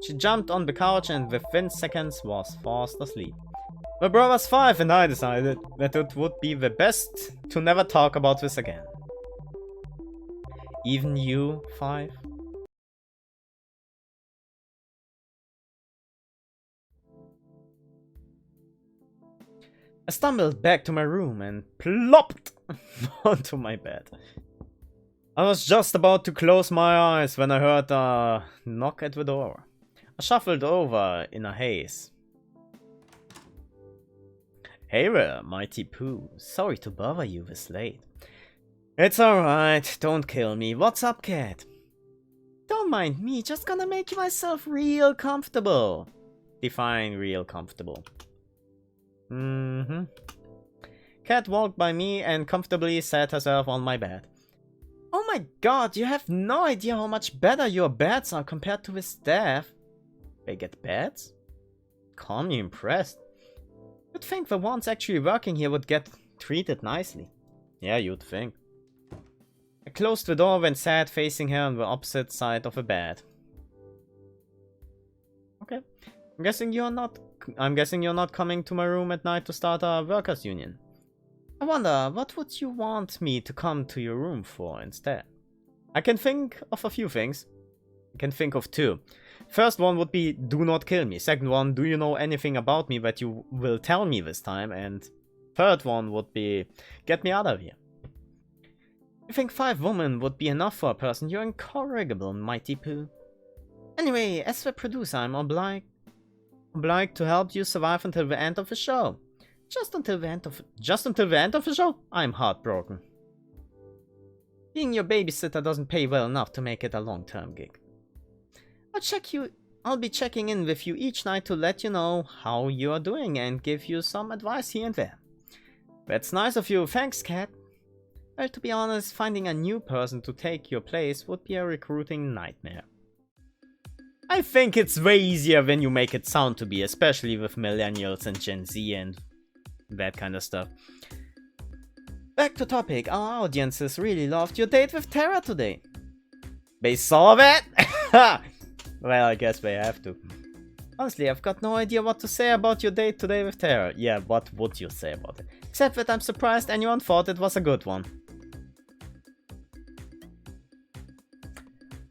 She jumped on the couch and within seconds was fast asleep. My brother's 5 and I decided that it would be the best to never talk about this again. Even you, 5? I stumbled back to my room and plopped onto my bed. I was just about to close my eyes when I heard a knock at the door. I shuffled over in a haze. Hey there, Mighty Pooh. Sorry to bother you this late. It's alright, don't kill me. What's up, cat? Don't mind me, just gonna make myself real comfortable. Define real comfortable. Cat walked by me and comfortably sat herself on my bed. Oh my god, you have no idea how much better your beds are compared to his staff. They get beds? Call me impressed. You'd think the ones actually working here would get treated nicely. Yeah, you'd think. I closed the door and sat facing her on the opposite side of the bed. Okay. I'm guessing you're not coming to my room at night to start a workers' union. I wonder, what would you want me to come to your room for instead? I can think of a few things. I can think of 2. First one would be, do not kill me. Second one, do you know anything about me that you will tell me this time? And third one would be, get me out of here. You think 5 women would be enough for a person? You're incorrigible, Mighty Pooh. Anyway, as the producer, I'm obliged to help you survive until the end of the show. Just until the end of the show? I'm heartbroken. Being your babysitter doesn't pay well enough to make it a long-term gig. I'll be checking in with you each night to let you know how you are doing and give you some advice here and there. That's nice of you, thanks, Cat. Well, to be honest, finding a new person to take your place would be a recruiting nightmare. I think it's way easier than you make it sound to be, especially with millennials and Gen Z and that kind of stuff. Back to topic, our audiences really loved your date with Tara today. They saw that? Well, I guess they have to. Honestly, I've got no idea what to say about your date today with Tara. Yeah, what would you say about it? Except that I'm surprised anyone thought it was a good one.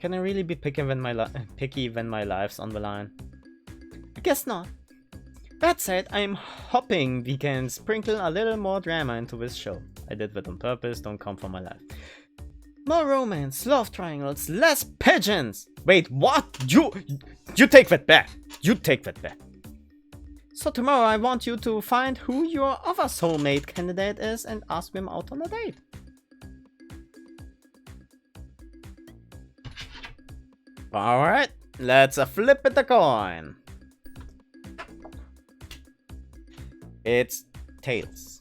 Can I really be picky when my life's on the line? I guess not. That said, I'm hoping we can sprinkle a little more drama into this show. I did that on purpose, don't come for my life. More romance, love triangles, less pigeons! Wait, what? You take that back! You take that back! So tomorrow I want you to find who your other soulmate candidate is and ask them out on a date. Alright, let's flip it a coin. It's Tails.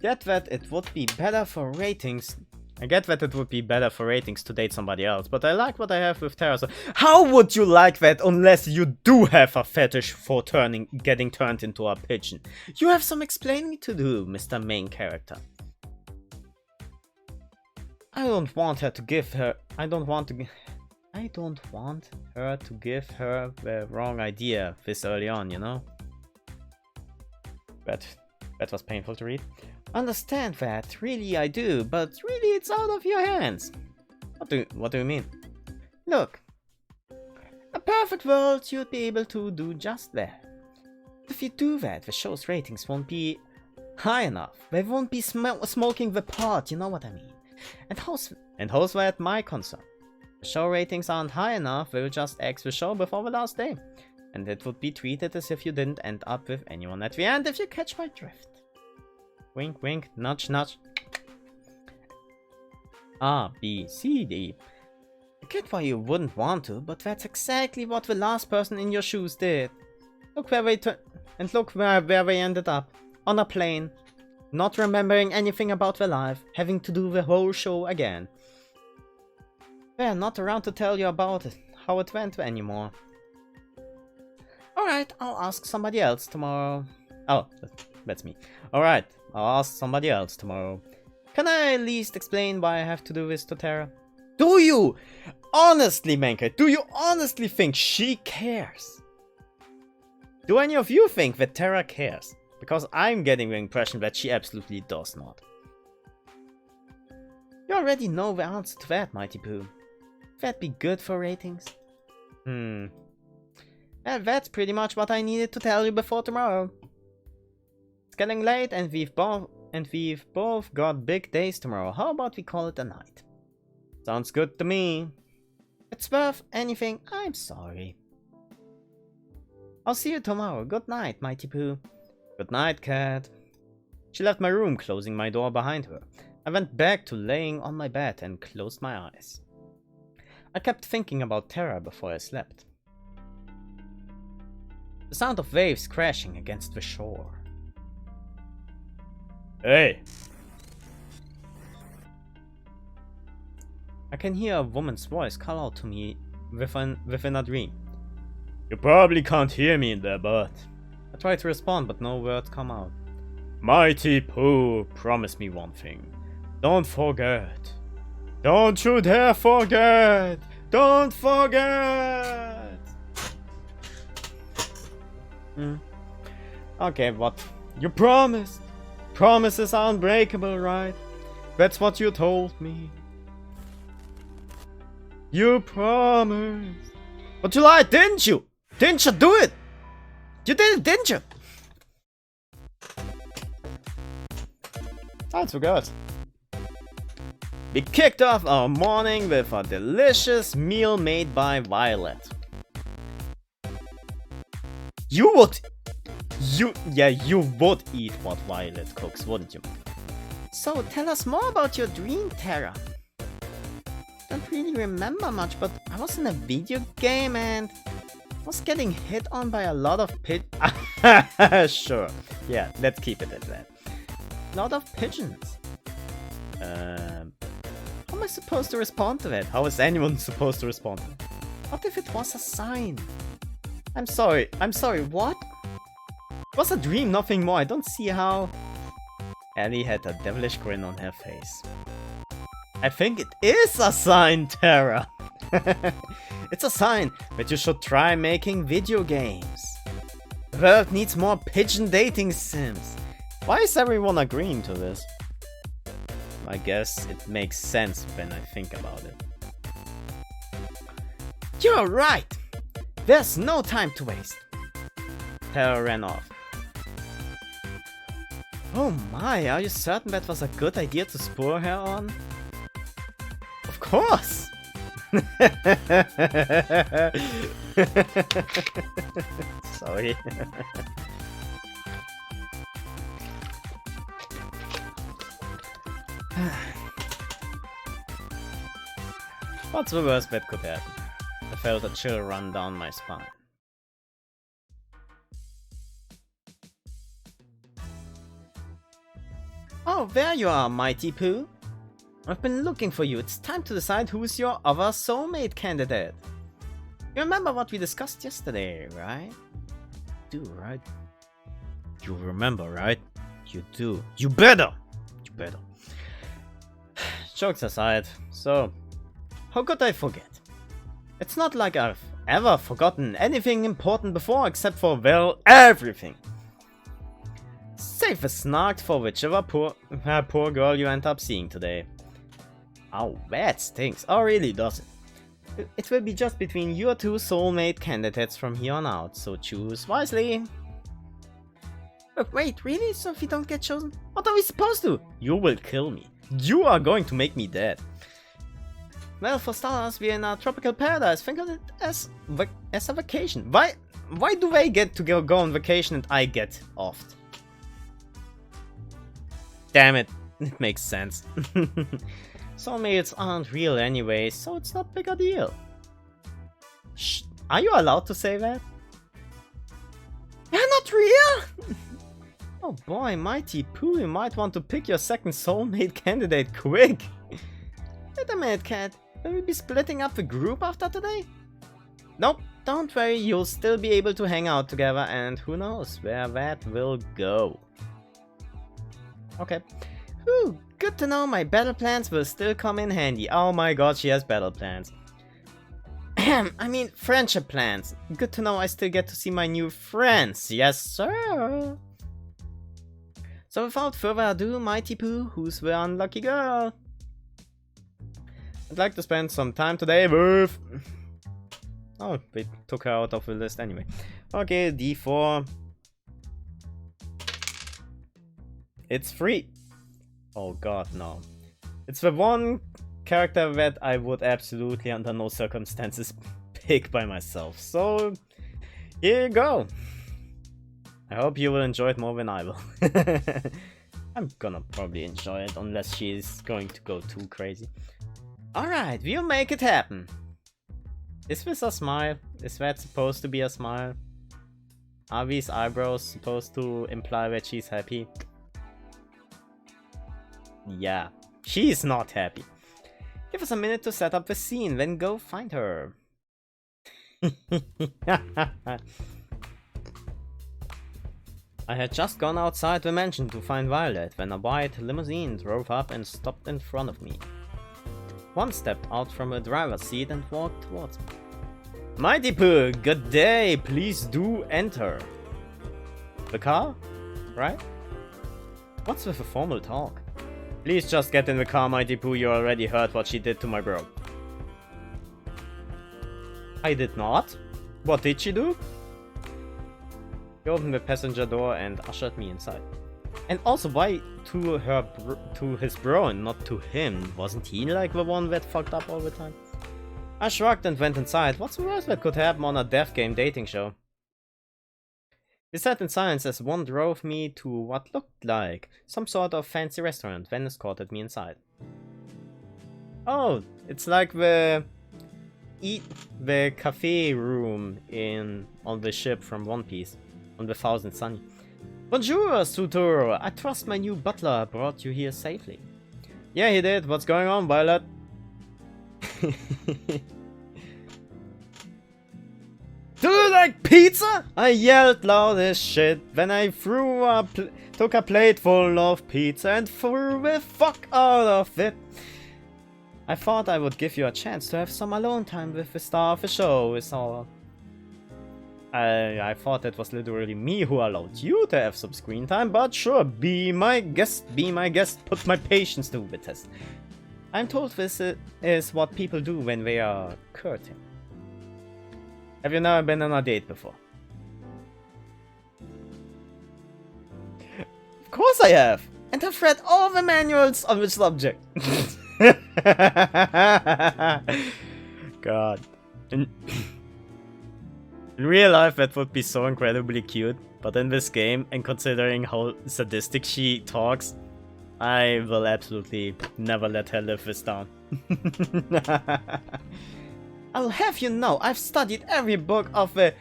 Get that it would be better for ratings. I get that it would be better for ratings to date somebody else, but I like what I have with Terra. So how would you like that unless you do have a fetish for getting turned into a pigeon? You have some explaining to do, Mr. Main Character. I don't want her to give her the wrong idea this early on, you know? That was painful to read. Understand that, really I do, but really it's out of your hands. What do you mean? Look, a perfect world you'd be able to do just that. If you do that, the show's ratings won't be high enough. They won't be smoking the pot, you know what I mean? And how's that my concern? The show ratings aren't high enough, we'll just X the show before the last day. And it would be treated as if you didn't end up with anyone at the end, if you catch my drift. Wink, wink, nudge, nudge. A, B, C, D. I get why you wouldn't want to, but that's exactly what the last person in your shoes did. Look where they ended up. On a plane. Not remembering anything about their life. Having to do the whole show again. They're not around to tell you about it, how it went anymore. Alright, I'll ask somebody else tomorrow. Oh, that's me. Alright, I'll ask somebody else tomorrow. Can I at least explain why I have to do this to Terra? Do you? Honestly, Menka, do you honestly think she cares? Do any of you think that Terra cares? Because I'm getting the impression that she absolutely does not. You already know the answer to that, Mighty Pooh. That'd be good for ratings. Well, that's pretty much what I needed to tell you before tomorrow. It's getting late and we've both got big days tomorrow. How about we call it a night? Sounds good to me. If it's worth anything, I'm sorry. I'll see you tomorrow. Good night, Mighty Pooh. Good night, Cat. She left my room, closing my door behind her. I went back to laying on my bed and closed my eyes. I kept thinking about Terra before I slept. The sound of waves crashing against the shore. Hey! I can hear a woman's voice call out to me within a dream. You probably can't hear me in there, but... I try to respond, but no words come out. Mighty Pooh, promise me one thing. Don't forget. Don't you dare forget! Don't forget! Okay, what? You promised! Promises are unbreakable, right? That's what you told me. You promised. But you lied, didn't you? Didn't you do it? You did it, didn't you? I forgot. We kicked off our morning with a delicious meal made by Violet. You would eat what Violet cooks, wouldn't you? So tell us more about your dream, Terra. Don't really remember much, but I was in a video game and was getting hit on by a lot of Sure. Yeah, let's keep it at that. Lot of pigeons. How am I supposed to respond to that? How is anyone supposed to respond to that? What if it was a sign? I'm sorry, what? It was a dream, nothing more. I don't see how... Ellie had a devilish grin on her face. I think it is a sign, Terra! It's a sign that you should try making video games. The world needs more pigeon dating sims. Why is everyone agreeing to this? I guess it makes sense when I think about it. You're right! There's no time to waste. Terra ran off. Oh my, are you certain that was a good idea to spur her on? Of course! Sorry. What's the worst that could happen? I felt a chill run down my spine. Oh, there you are, Mighty Pooh. I've been looking for you. It's time to decide who's your other soulmate candidate. You remember what we discussed yesterday, right? You do, right? You remember, right? You do. You better! You better. Jokes aside, so... how could I forget? It's not like I've ever forgotten anything important before except for, well, everything. Save a snark for whichever poor girl you end up seeing today. Oh, that stinks. Oh, really, does it? It will be just between your two soulmate candidates from here on out, so choose wisely. Wait, really? So if we don't get chosen? What are we supposed to? You will kill me. You are going to make me dead. Well, for starters, we're in a tropical paradise. Think of it as a vacation. Why do they get to go on vacation and I get off? Damn it, it makes sense. Soulmates aren't real anyway, so it's not big a deal. Shh, are you allowed to say that? They're not real? Oh boy, Mighty Pooh, you might want to pick your second soulmate candidate quick. Wait a minute, Cat. Will we be splitting up the group after today? Nope, don't worry, you'll still be able to hang out together, and who knows where that will go. Okay. Whew, good to know my battle plans will still come in handy. Oh my god, she has battle plans. I mean, friendship plans. Good to know I still get to see my new friends. Yes, sir. So without further ado, Mighty Pooh, who's the unlucky girl? I'd like to spend some time today with... oh, we took her out of the list anyway. Okay, D4. It's free. Oh god, no. It's the one character that I would absolutely under no circumstances pick by myself. So, here you go. I hope you will enjoy it more than I will. I'm gonna probably enjoy it unless she's going to go too crazy. Alright, we'll make it happen. Is this a smile? Is that supposed to be a smile? Are these eyebrows supposed to imply that she's happy? Yeah, she's not happy. Give us a minute to set up the scene, then go find her. I had just gone outside the mansion to find Violet when a white limousine drove up and stopped in front of me. One stepped out from the driver's seat and walked towards me. Mighty Pooh, good day, please do enter. The car? Right? What's with the formal talk? Please just get in the car, Mighty Pooh, you already heard what she did to my bro. I did not? What did she do? He opened the passenger door and ushered me inside. And also, why to his bro and not to him? Wasn't he like the one that fucked up all the time? I shrugged and went inside. What's the worst that could happen on a death game dating show? We sat in silence as one drove me to what looked like some sort of fancy restaurant, then escorted me inside. Oh, it's like the cafe room on the ship from One Piece, on the Thousand Sunny. Bonjour, Sutor. I trust my new butler brought you here safely. Yeah, he did. What's going on, Violet? Do you like pizza? I yelled loud as shit when I took a plate full of pizza and threw the fuck out of it. I thought I would give you a chance to have some alone time with the star of the show, is all. I thought it was literally me who allowed you to have some screen time, but sure, be my guest, put my patience to the test. I'm told this is what people do when they are courting. Have you never been on a date before? Of course I have! And I've read all the manuals on the subject. God. In real life that would be so incredibly cute, but in this game, and considering how sadistic she talks, I will absolutely never let her live this down. I'll have you know, I've studied every book of the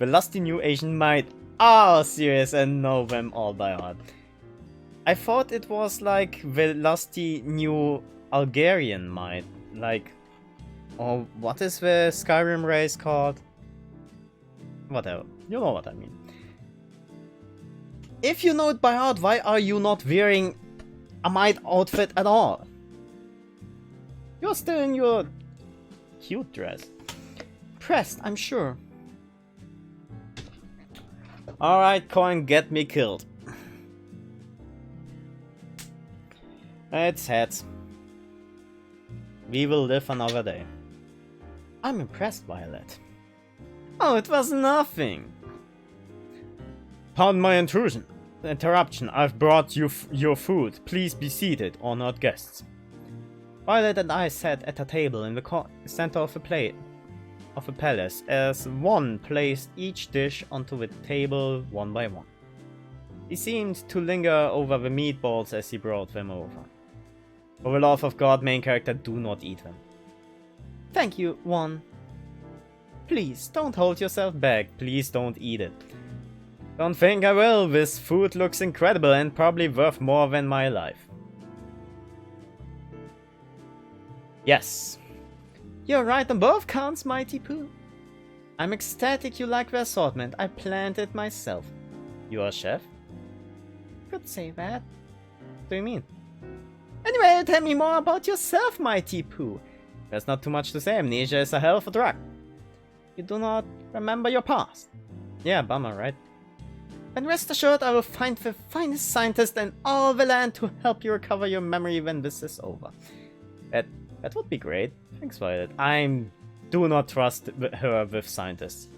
lusty new Asian might. Oh, serious, and know them all by heart. I thought it was like the lusty new Algerian might, like, or what is the Skyrim race called? Whatever, you know what I mean. If you know it by heart, why are you not wearing a might outfit at all? You're still in your cute dress. Pressed, I'm sure. Alright, coin, get me killed. It's heads. We will live another day. I'm impressed, Violet. Oh, it was nothing. Pardon my interruption. I've brought you your food. Please be seated, honored guests. Violet and I sat at a table in the center of a palace as one placed each dish onto the table one by one. He seemed to linger over the meatballs as he brought them over. For the love of God, main character, do not eat them. Thank you, one. Please, don't hold yourself back. Please don't eat it. Don't think I will. This food looks incredible and probably worth more than my life. Yes. You're right on both counts, Mighty Pooh. I'm ecstatic you like the assortment. I planned it myself. You are a chef? Could say that. What do you mean? Anyway, tell me more about yourself, Mighty Pooh. There's not too much to say. Amnesia is a hell of a drug. You do not remember your past. Yeah, bummer, right? And rest assured, I will find the finest scientist in all the land to help you recover your memory when this is over. That would be great. Thanks, Violet. I do not trust her with scientists.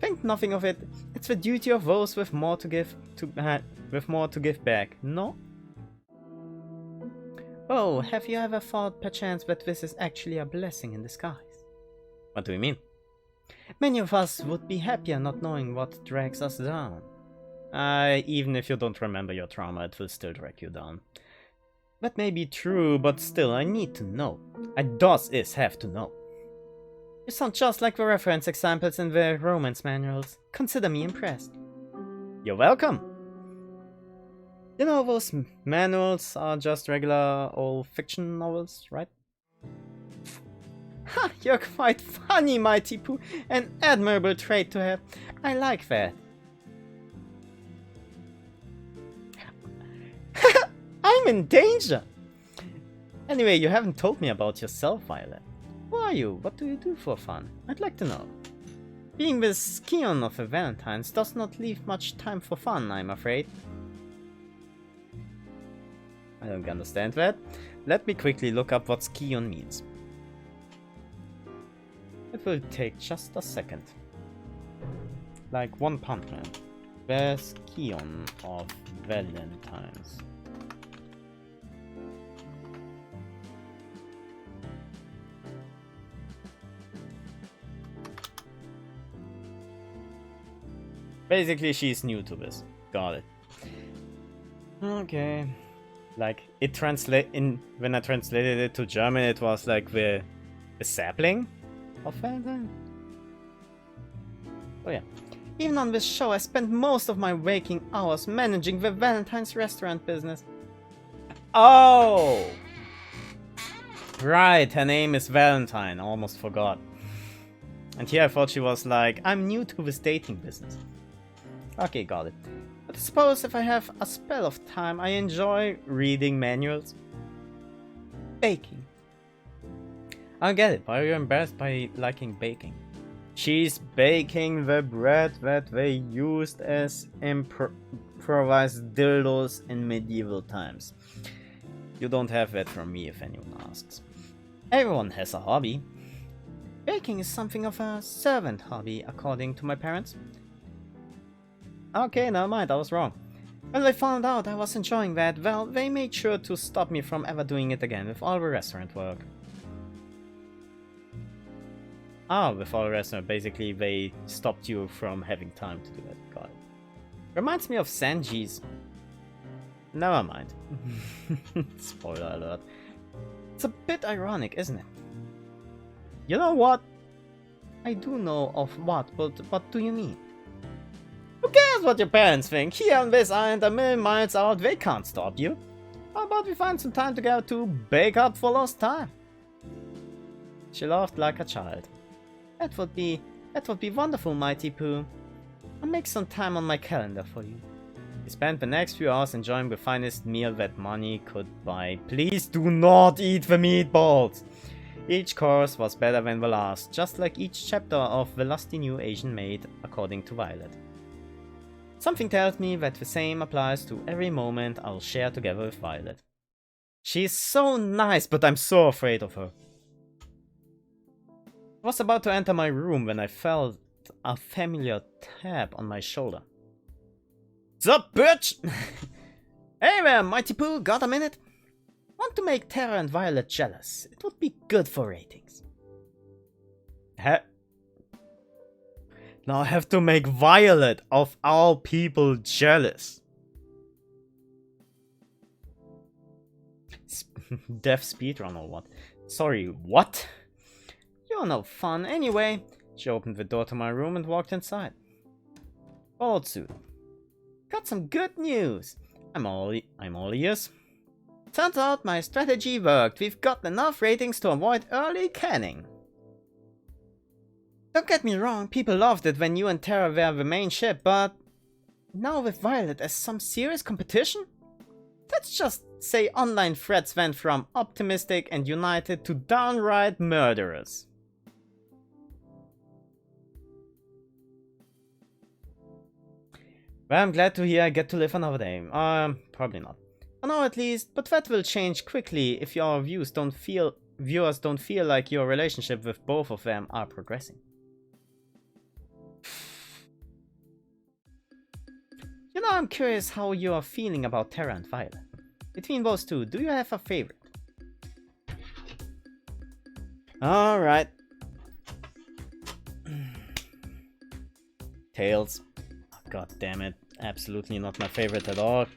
Think nothing of it. It's the duty of those with more to give back. No? Oh, have you ever thought perchance that this is actually a blessing in disguise? What do you mean? Many of us would be happier not knowing what drags us down. Even if you don't remember your trauma, it will still drag you down. That may be true, but still, I need to know. I have to know. You sound just like the reference examples in the romance manuals. Consider me impressed. You're welcome! You know, those manuals are just regular old fiction novels, right? Ha! You're quite funny, Mighty Pooh. An admirable trait to have. I like that. I'm in danger! Anyway, you haven't told me about yourself, Violet. Who are you? What do you do for fun? I'd like to know. Being the scion of the Valentines does not leave much time for fun, I'm afraid. I don't understand that. Let me quickly look up what scion means. It will take just a second. Like One Punch Man. The scion of Valentines. Basically, she's new to this. Got it. Okay. Like, when I translated it to German, it was like the sapling of Valentine. Oh yeah. Even on this show, I spent most of my waking hours managing the Valentine's restaurant business. Oh! Right, her name is Valentine. I almost forgot. And here I thought she was like, I'm new to this dating business. Okay, got it. But I suppose if I have a spell of time, I enjoy reading manuals. Baking. I get it. Why are you embarrassed by liking baking? She's baking the bread that they used as improvised dildos in medieval times. You don't have that from me if anyone asks. Everyone has a hobby. Baking is something of a servant hobby, according to my parents. Okay, never mind, I was wrong. When they found out I was enjoying that, well, they made sure to stop me from ever doing it again with all the restaurant work. With all the restaurant, basically they stopped you from having time to do that. Got it. Reminds me of Sanji's. Never mind. Spoiler alert. It's a bit ironic, isn't it? You know what? I do know of what, but what do you mean? Who cares what your parents think? Here on this island a million miles out, they can't stop you. How about we find some time together to bake up for lost time? She laughed like a child. That would be wonderful, Mighty Pooh. I'll make some time on my calendar for you. We spent the next few hours enjoying the finest meal that money could buy. Please do not eat the meatballs! Each course was better than the last, just like each chapter of The Lusty New Asian Maid, according to Violet. Something tells me that the same applies to every moment I'll share together with Violet. She's so nice, but I'm so afraid of her. I was about to enter my room when I felt a familiar tap on my shoulder. Sup, bitch? Hey there, Mighty Pooh, got a minute? Want to make Terra and Violet jealous. It would be good for ratings. Now I have to make Violet, of all people, jealous. Death speedrun or what? Sorry, what? You're no fun anyway. She opened the door to my room and walked inside. Followed suit. Got some good news. I'm all ears. Turns out my strategy worked. We've got enough ratings to avoid early canning. Don't get me wrong, people loved it when you and Terra were the main ship, but now with Violet as some serious competition? Let's just say online threats went from optimistic and united to downright murderous. Well, I'm glad to hear I get to live another day. Probably not. For now at least, but that will change quickly if your viewers don't feel like your relationship with both of them are progressing. You know, I'm curious how you are feeling about Terra and Violet. Between those two, do you have a favorite? Alright. Tails. God damn it. Absolutely not my favorite at all.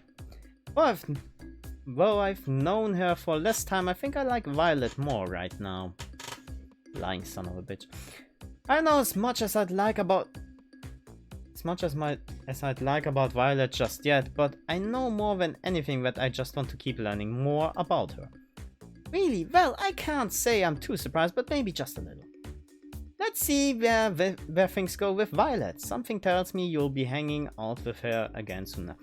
Though I've known her for less time, I think I like Violet more right now. Lying son of a bitch. I know as much as I'd like about Violet just yet, but I know more than anything that I just want to keep learning more about her. Really? Well, I can't say I'm too surprised, but maybe just a little. Let's see where things go with Violet. Something tells me you'll be hanging out with her again soon.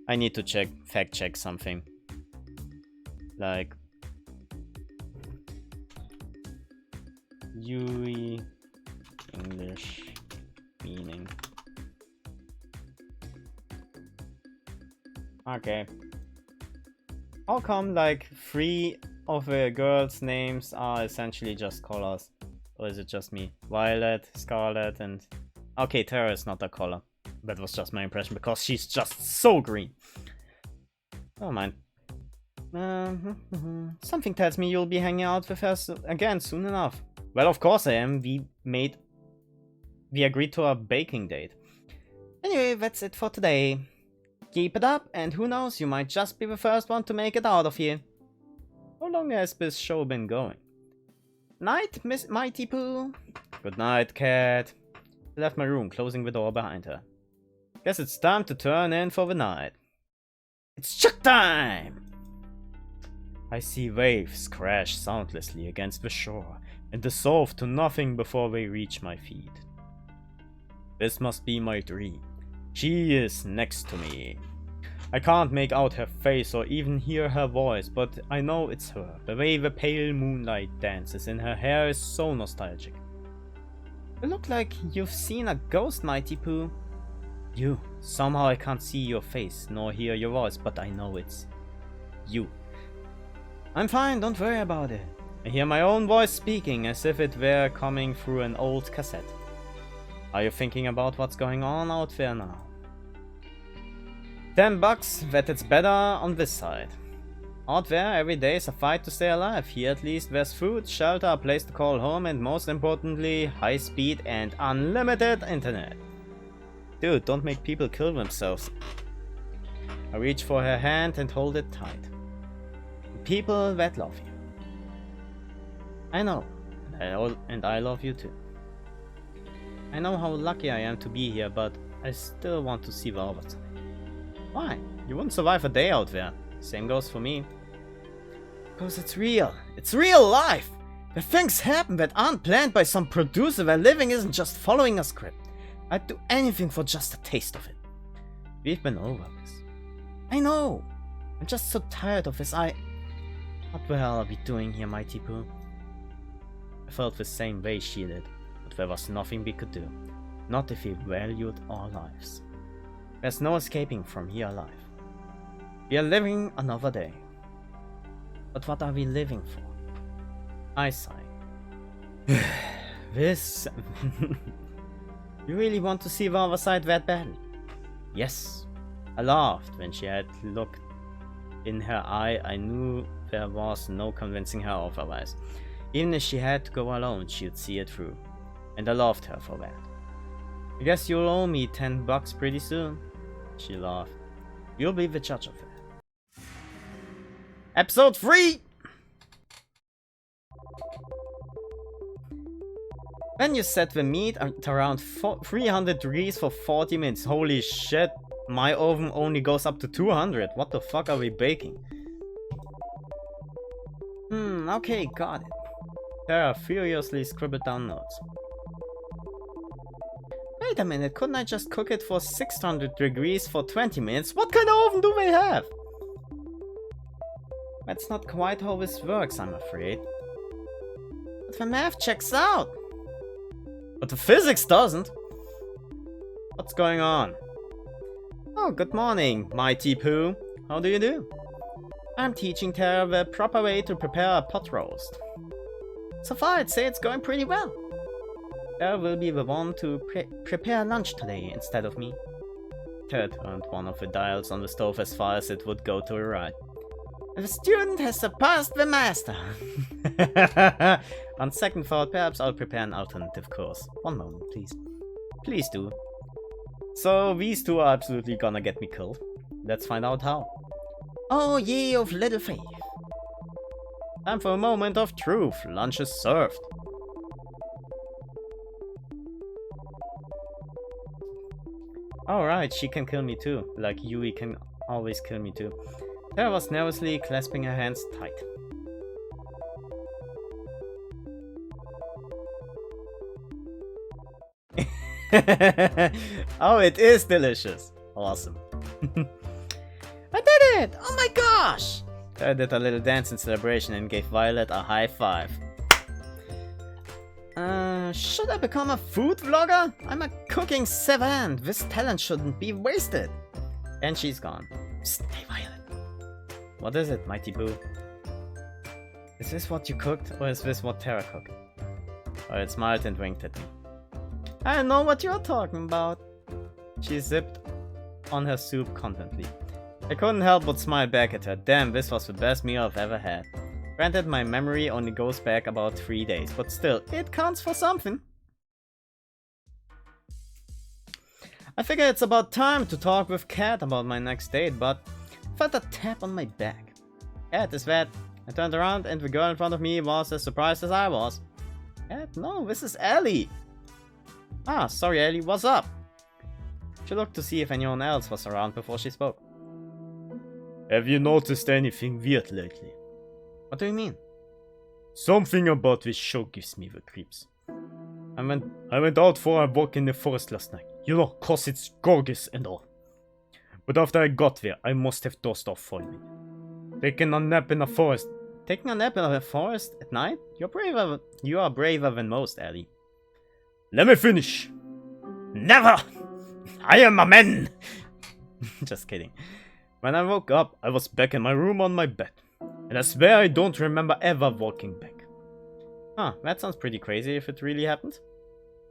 I need to fact check something. Like Yui English meaning. Okay. How come like 3 of the girls' names are essentially just colors? Or is it just me? Violet, Scarlet, and... Okay, Terra is not a color. That was just my impression, because she's just so green. Never mind. Something tells me you'll be hanging out with her again soon enough. Well, of course I am. We agreed to a baking date. Anyway, that's it for today. Keep it up, and who knows, you might just be the first one to make it out of here. How long has this show been going? Night, Miss Mighty Pooh. Good night, cat. I left my room, closing the door behind her. Guess it's time to turn in for the night. It's chuck time! I see waves crash soundlessly against the shore and dissolve to nothing before they reach my feet. This must be my dream. She is next to me. I can't make out her face or even hear her voice, but I know it's her. The way the pale moonlight dances in her hair is so nostalgic. You look like you've seen a ghost, Mighty Pooh. You. Somehow I can't see your face nor hear your voice, but I know it's you. I'm fine, don't worry about it. I hear my own voice speaking as if it were coming through an old cassette. Are you thinking about what's going on out there now? $10 that it's better on this side. Out there every day is a fight to stay alive. Here at least there's food, shelter, a place to call home, and most importantly, high speed and unlimited internet. Dude, don't make people kill themselves. I reach for her hand and hold it tight. People that love you. I know, and I love you too. I know how lucky I am to be here, but I still want to see the other side. Why? You wouldn't survive a day out there. Same goes for me. Because it's real. It's real life! Where things happen that aren't planned by some producer, where living isn't just following a script. I'd do anything for just a taste of it. We've been over this. I know! I'm just so tired of this. What the hell are we doing here, Mighty Pooh? I felt the same way she did, but there was nothing we could do. Not if we valued our lives. There's no escaping from here alive. We are living another day. But what are we living for? I sigh. This... You really want to see the other side that badly? Yes. I laughed when she had looked in her eye. I knew there was no convincing her otherwise. Even if she had to go alone, she'd see it through. And I loved her for that. I guess you'll owe me $10 pretty soon. She laughed. You'll be the judge of that. Episode 3! When you set the meat at around 300 degrees for 40 minutes. Holy shit, my oven only goes up to 200. What the fuck are we baking? Okay, got it. Tara furiously scribbled down notes. Wait a minute, couldn't I just cook it for 600 degrees for 20 minutes? What kind of oven do they have? That's not quite how this works, I'm afraid. But the math checks out. But the physics doesn't. What's going on? Oh, good morning, Mighty Pooh. How do you do? I'm teaching Tara the proper way to prepare a pot roast. So far, I'd say it's going pretty well. Tara will be the one to prepare lunch today instead of me. Tara turned one of the dials on the stove as far as it would go to her right. The student has surpassed the master. On second thought, perhaps I'll prepare an alternative course. One moment, please. Please do. So these two are absolutely gonna get me killed. Let's find out how. Oh, ye of little faith. Time for a moment of truth. Lunch is served. Alright, she can kill me too. Like Yui can always kill me too. Tara was nervously clasping her hands tight. Oh, it is delicious. Awesome. I did it! Oh my gosh! Tara did a little dance in celebration and gave Violet a high five. Should I become a food vlogger? I'm a cooking savant. This talent shouldn't be wasted. And she's gone. Psst, hey Violet. What is it, Mighty Pooh? Is this what you cooked, or is this what Tara cooked? Violet smiled and winked at me. I know what you're talking about. She zipped on her soup contently. I couldn't help but smile back at her. Damn, this was the best meal I've ever had. Granted, my memory only goes back about 3 days, but still, it counts for something. I figure it's about time to talk with Kat about my next date, but I felt a tap on my back. Kat, is that? I turned around and the girl in front of me was as surprised as I was. Kat, no, this is Ellie. Ah, sorry Ellie, what's up? She looked to see if anyone else was around before she spoke. Have you noticed anything weird lately? What do you mean? Something about this show gives me the creeps. I went out for a walk in the forest last night. You know, cause it's gorgeous and all. But after I got there, I must have dozed off for a minute. Taking a nap in the forest. Taking a nap in a forest at night? You are braver than most, Ellie. Let me finish. Never! I am a man! Just kidding. When I woke up, I was back in my room on my bed. And I swear I don't remember ever walking back. Huh, that sounds pretty crazy if it really happened.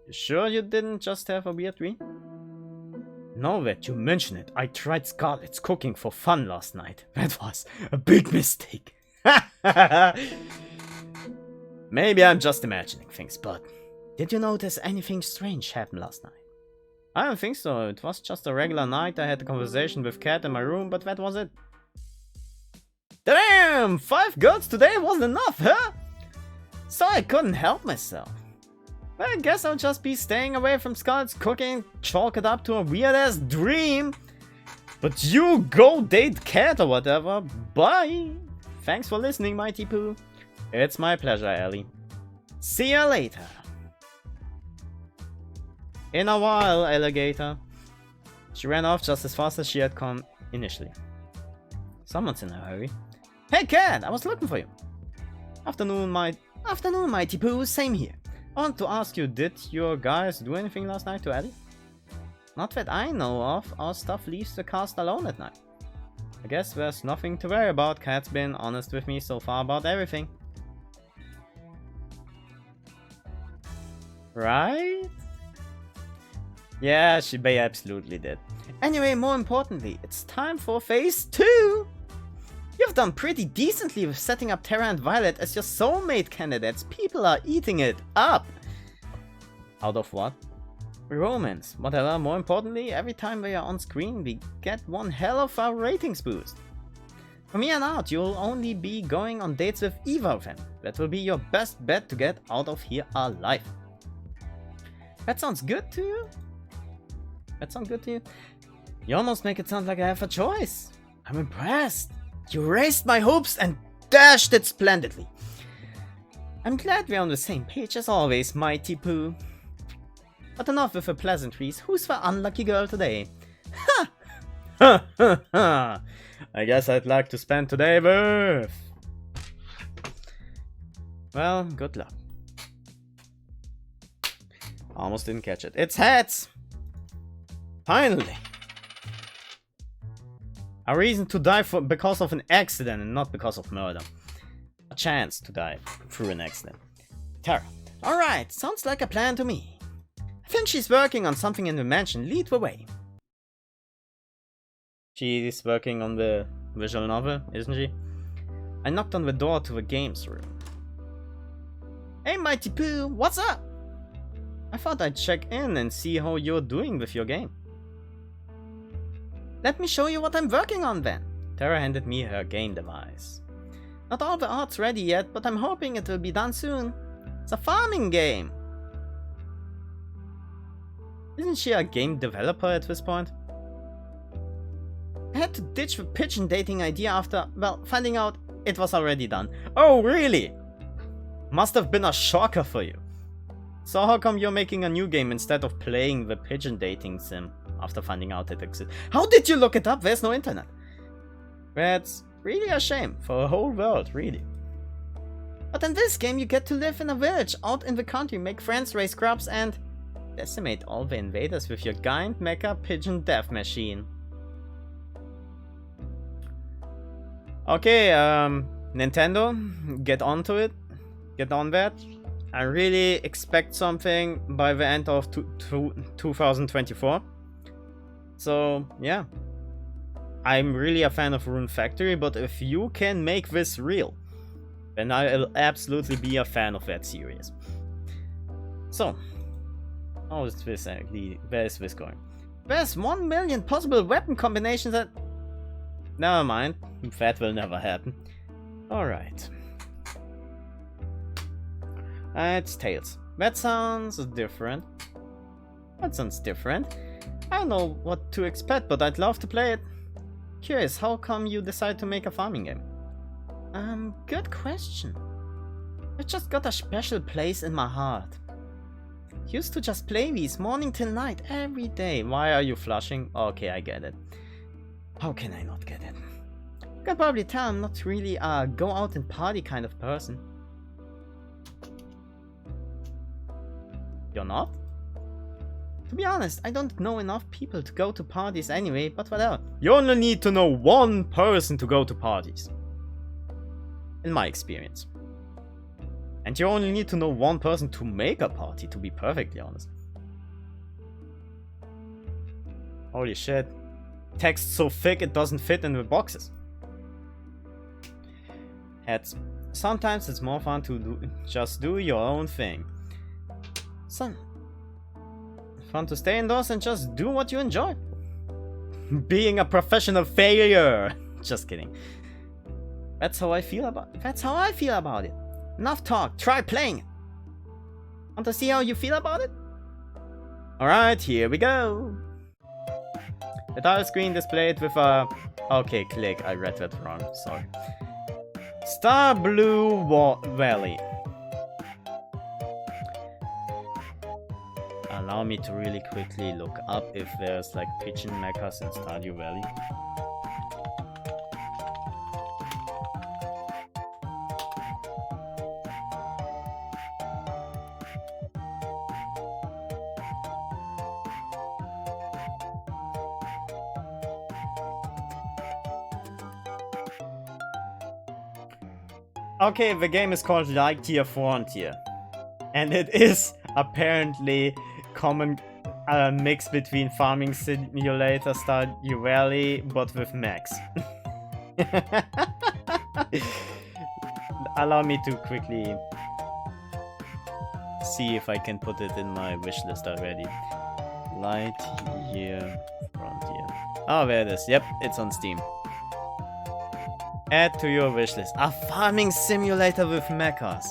You sure you didn't just have a weird dream? Now that you mention it, I tried Scarlett's cooking for fun last night. That was a big mistake. Maybe I'm just imagining things, but did you notice anything strange happen last night? I don't think so. It was just a regular night. I had a conversation with Kat in my room, but that was it. Damn! 5 girls today wasn't enough, huh? So I couldn't help myself. Well, I guess I'll just be staying away from Scott's cooking, chalk it up to a weird-ass dream. But you go date Cat or whatever. Bye! Thanks for listening, Mighty Pooh. It's my pleasure, Ellie. See ya later. In a while, alligator. She ran off just as fast as she had come initially. Someone's in a hurry. Hey, Cat! I was looking for you. Afternoon, Mighty Pooh. Same here. I want to ask you, did your guys do anything last night to Ellie? Not that I know of. Our stuff leaves the cast alone at night. I guess there's nothing to worry about. Cat's been honest with me so far about everything. Right? Yeah, they absolutely did. Anyway, more importantly, it's time for phase 2! You've done pretty decently with setting up Terra and Violet as your soulmate candidates. People are eating it up! Out of what? Romance. Whatever, more importantly, every time we are on screen, we get one hell of a ratings boost. From here on out, you'll only be going on dates with either of them. That will be your best bet to get out of here alive. That sounds good to you? That sounds good to you? You almost make it sound like I have a choice. I'm impressed. You raised my hopes and dashed it splendidly. I'm glad we're on the same page as always, Mighty Pooh. But enough with the pleasantries. Who's the unlucky girl today? Ha! Ha ha ha! I guess I'd like to spend today with... Well, good luck. Almost didn't catch it. It's heads! Finally! A reason to die because of an accident and not because of murder. A chance to die through an accident. Terra. Alright, sounds like a plan to me. I think she's working on something in the mansion. Lead the way. She's working on the visual novel, isn't she? I knocked on the door to the games room. Hey Mighty Pooh, what's up? I thought I'd check in and see how you're doing with your game. Let me show you what I'm working on then. Terra handed me her game device. Not all the art's ready yet, but I'm hoping it will be done soon. It's a farming game. Isn't she a game developer at this point? I had to ditch the pigeon dating idea after, well, finding out it was already done. Oh, really? Must have been a shocker for you. So how come you're making a new game instead of playing the pigeon dating sim after finding out it exists? How did you look it up? There's no internet. That's really a shame for a whole world, really. But in this game you get to live in a village out in the country, make friends, raise crops, and decimate all the invaders with your giant mecha pigeon death machine. Okay, Nintendo, get onto it. Get on that. I really expect something by the end of 2024. So, yeah. I'm really a fan of Rune Factory, but if you can make this real, then I'll absolutely be a fan of that series. So, how is this actually? Where is this going? There's 1 million possible weapon combinations that... Never mind, that will never happen. Alright. It's Tails. That sounds different. That sounds different. I don't know what to expect, but I'd love to play it. Curious, how come you decide to make a farming game? Good question. I just got a special place in my heart. Used to just play these morning till night every day. Why are you flushing? Okay, I get it. How can I not get it? You can probably tell I'm not really a go out and party kind of person. You're not? To be honest, I don't know enough people to go to parties anyway, but whatever. You only need to know one person to go to parties. In my experience. And you only need to know one person to make a party, to be perfectly honest. Holy shit. Text so thick it doesn't fit in the boxes. Heads. Sometimes it's more fun to just do your own thing. Fun to stay indoors and just do what you enjoy. Being a professional failure. Just kidding. That's how I feel about it. Enough talk. Try playing it. Want to see how you feel about it? Alright, here we go. The title screen displayed with a... Okay, click. I read that wrong. Sorry. Star Blue Valley. Allow me to really quickly look up if there's like pigeon mechas in Stardew Valley. Okay, the game is called Lightyear Frontier. And it is apparently common mix between Farming Simulator Stardew Valley, but with mechs. Allow me to quickly see if I can put it in my wishlist already. Lightyear Frontier. Oh, there it is. Yep, it's on Steam. Add to your wishlist. A farming simulator with mechas.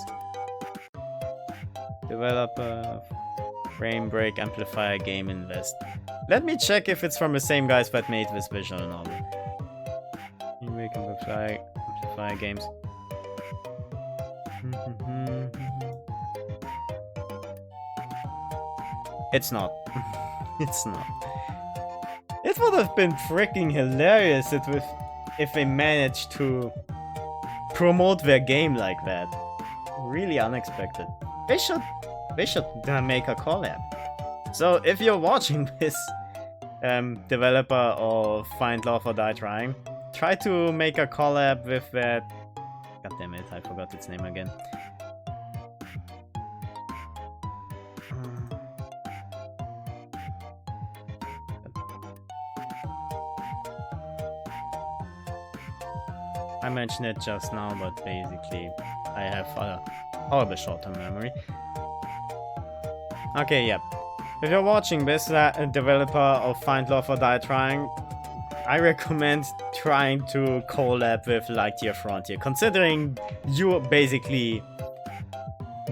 Developer, Frame Break, Amplifier, Game Invest. Let me check if it's from the same guys that made this visual novel. Frame Break, Amplifier Games. It's not. It's not. It would have been freaking hilarious if they managed to promote their game like that. Really unexpected. They should make a collab. So if you're watching this, developer of Find Love or Die Trying, try to make a collab with that. God damn it, I forgot its name again. I mentioned it just now, but basically I have a horrible short-term memory. Okay, yeah. If you're watching this, developer of Find Love or Die Trying, I recommend trying to collab with Lightyear Frontier, considering you basically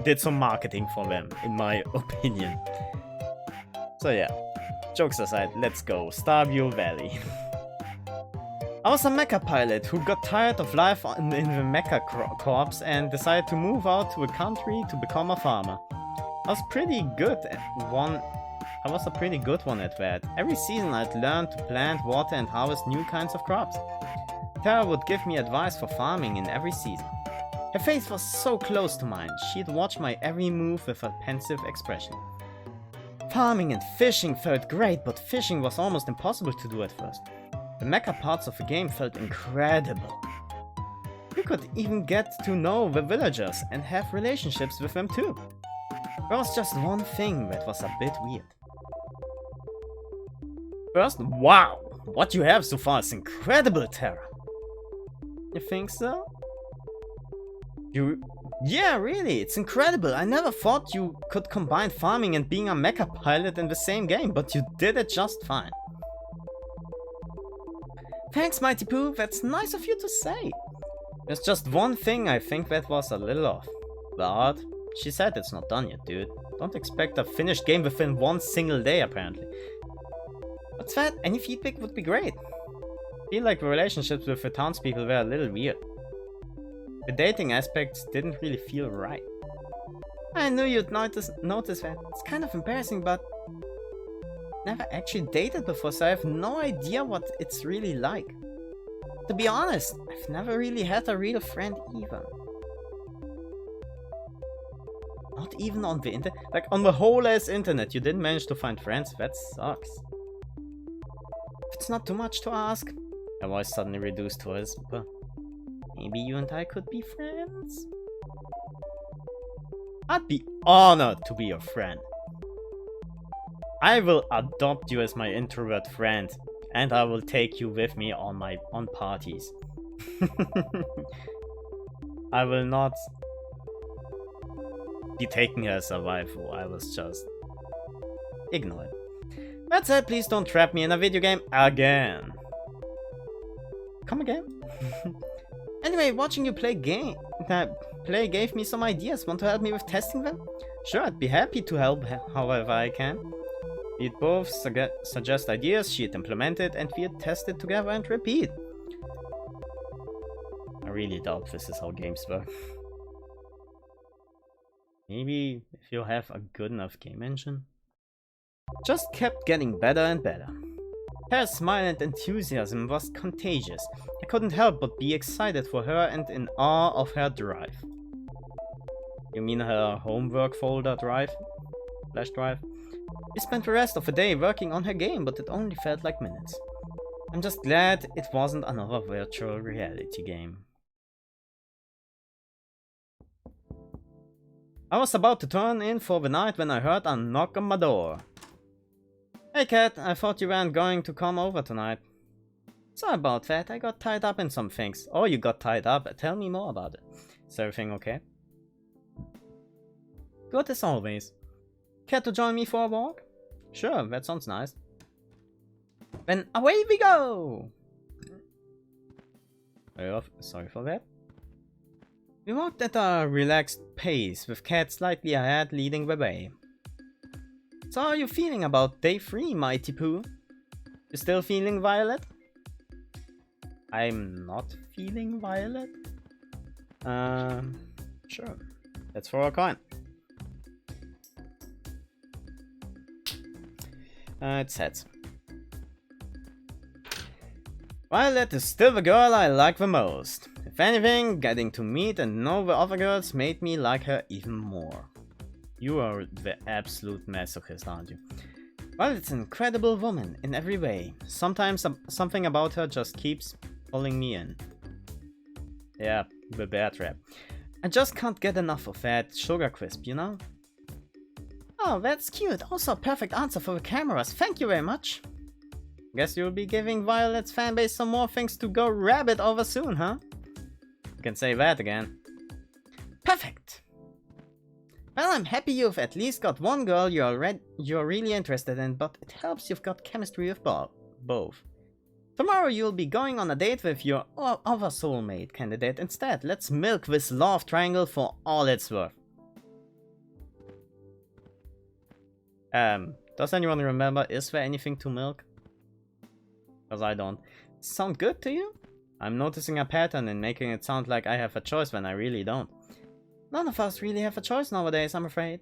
did some marketing for them, in my opinion. So yeah, jokes aside, let's go. Stardew Valley. I was a mecha pilot who got tired of life in the mecha corps and decided to move out to a country to become a farmer. I was a pretty good one at that. Every season I'd learn to plant, water and harvest new kinds of crops. Tara would give me advice for farming in every season. Her face was so close to mine, she'd watch my every move with a pensive expression. Farming and fishing felt great, but fishing was almost impossible to do at first. The mecha parts of the game felt incredible. You could even get to know the villagers and have relationships with them too. There was just one thing that was a bit weird. First, wow! What you have so far is incredible, Tara. You think so? Yeah, really, it's incredible. I never thought you could combine farming and being a mecha pilot in the same game, but you did it just fine. Thanks, Mighty Pooh, that's nice of you to say. There's just one thing I think that was a little off. But she said it's not done yet, dude. Don't expect a finished game within one single day, apparently. What's that? Any feedback would be great. I feel like the relationships with the townspeople were a little weird. The dating aspects didn't really feel right. I knew you'd notice that. It's kind of embarrassing, but never actually dated before, so I have no idea what it's really like. To be honest, I've never really had a real friend either. Not even on the internet? Like on the whole ass internet, you didn't manage to find friends? That sucks. If it's not too much to ask. Her voice suddenly reduced to a whisper. Maybe you and I could be friends? I'd be honored to be your friend. I will adopt you as my introvert friend, and I will take you with me on parties. I will not be taking her as a waifu. I was just ignore it. That said, please don't trap me in a video game again. Come again? Anyway, watching you play gave me some ideas. Want to help me with testing them? Sure, I'd be happy to help however I can. We'd both suggest ideas, she'd implement it, and we'd test it together and repeat. I really doubt this is how games work. Maybe if you have a good enough game engine? Just kept getting better and better. Her smile and enthusiasm was contagious. I couldn't help but be excited for her and in awe of her drive. You mean her homework folder drive? Flash drive? We spent the rest of the day working on her game, but it only felt like minutes. I'm just glad it wasn't another virtual reality game. I was about to turn in for the night when I heard a knock on my door. Hey Kat, I thought you weren't going to come over tonight. Sorry about that, I got tied up in some things. Oh, you got tied up? Tell me more about it. Is everything okay? Good as always. Care to join me for a walk? Sure, that sounds nice. Then away we go! Sorry for that. We walked at a relaxed pace, with Kat slightly ahead leading the way. So how are you feeling about day 3, Mighty Pooh? You still feeling violet? I'm not feeling violet? Sure. Let's throw a coin. It's heads. Violet is still the girl I like the most. If anything, getting to meet and know the other girls made me like her even more. You are the absolute masochist, aren't you? Violet's an incredible woman in every way. Sometimes something about her just keeps pulling me in. Yeah, the bear trap. I just can't get enough of that sugar crisp, you know? Oh, that's cute. Also a perfect answer for the cameras. Thank you very much. Guess you'll be giving Violet's fanbase some more things to go rabbit over soon, huh? You can say that again. Perfect. Well, I'm happy you've at least got one girl you're really interested in, but it helps you've got chemistry with both. Tomorrow you'll be going on a date with your other soulmate candidate instead. Let's milk this love triangle for all it's worth. Does anyone remember, is there anything to milk? Because I don't. Sound good to you? I'm noticing a pattern in making it sound like I have a choice when I really don't. None of us really have a choice nowadays, I'm afraid.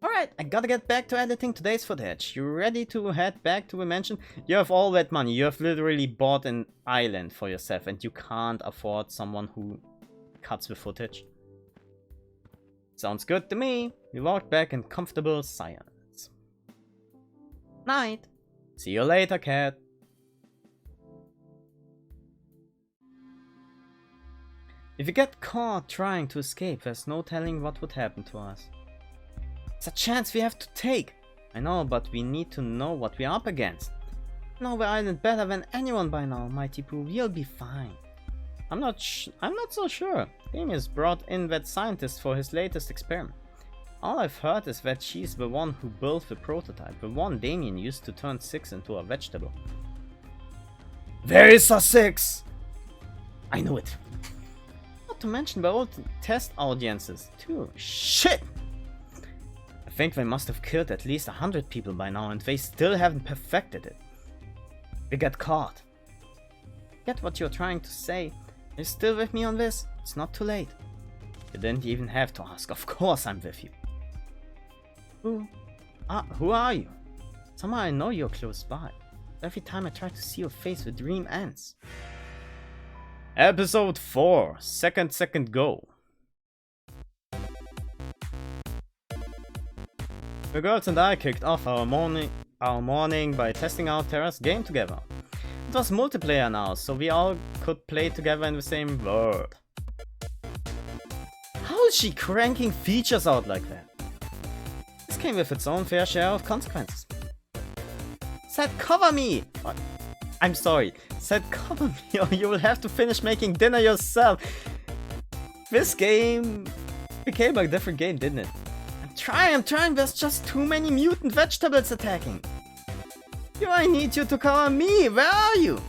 Alright, I gotta get back to editing today's footage. You ready to head back to the mansion? You have all that money. You have literally bought an island for yourself and you can't afford someone who cuts the footage. Sounds good to me. We walked back in comfortable silence. Night. See you later, Cat. If we get caught trying to escape, there's no telling what would happen to us. It's a chance we have to take. I know, but we need to know what we're up against. Know the island better than anyone by now, Mighty Pooh. We'll be fine. I'm not so sure. Damien's brought in that scientist for his latest experiment. All I've heard is that she's the one who built the prototype, the one Damien used to turn 6 into a vegetable. There is a 6! I knew it. Not to mention the old test audiences, too. Shit! I think they must have killed at least 100 people by now and they still haven't perfected it. We get caught. Get what you're trying to say. Are you still with me on this? It's not too late. You didn't even have to ask. Of course I'm with you. Who are you? Somehow I know you're close by. Every time I try to see your face, the dream ends. Episode 4, second go. The girls and I kicked off our morning by testing out Terra's game together. It was multiplayer now, so we all could play together in the same world. How is she cranking features out like that? This came with its own fair share of consequences. Said cover me! What? I'm sorry. Said cover me or you will have to finish making dinner yourself. This game became a different game, didn't it? I'm trying, there's just too many mutant vegetables attacking. I need you to cover me, where are you?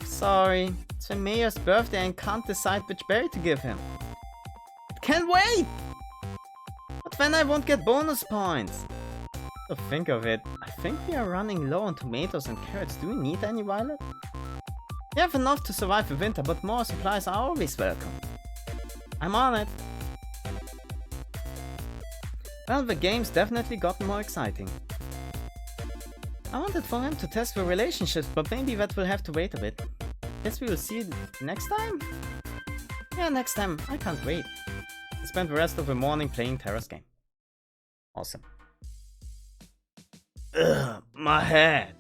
Sorry, it's the mayor's birthday and can't decide which berry to give him. It can't wait! What then I won't get bonus points! To think of it, I think we are running low on tomatoes and carrots. Do we need any, Violet? We have enough to survive the winter, but more supplies are always welcome. I'm on it. Well, the game's definitely gotten more exciting. I wanted for him to test the relationships, but maybe that will have to wait a bit. Guess we will see it next time? Yeah, next time. I can't wait. I spent the rest of the morning playing Terra's game. Awesome. Ugh, my head.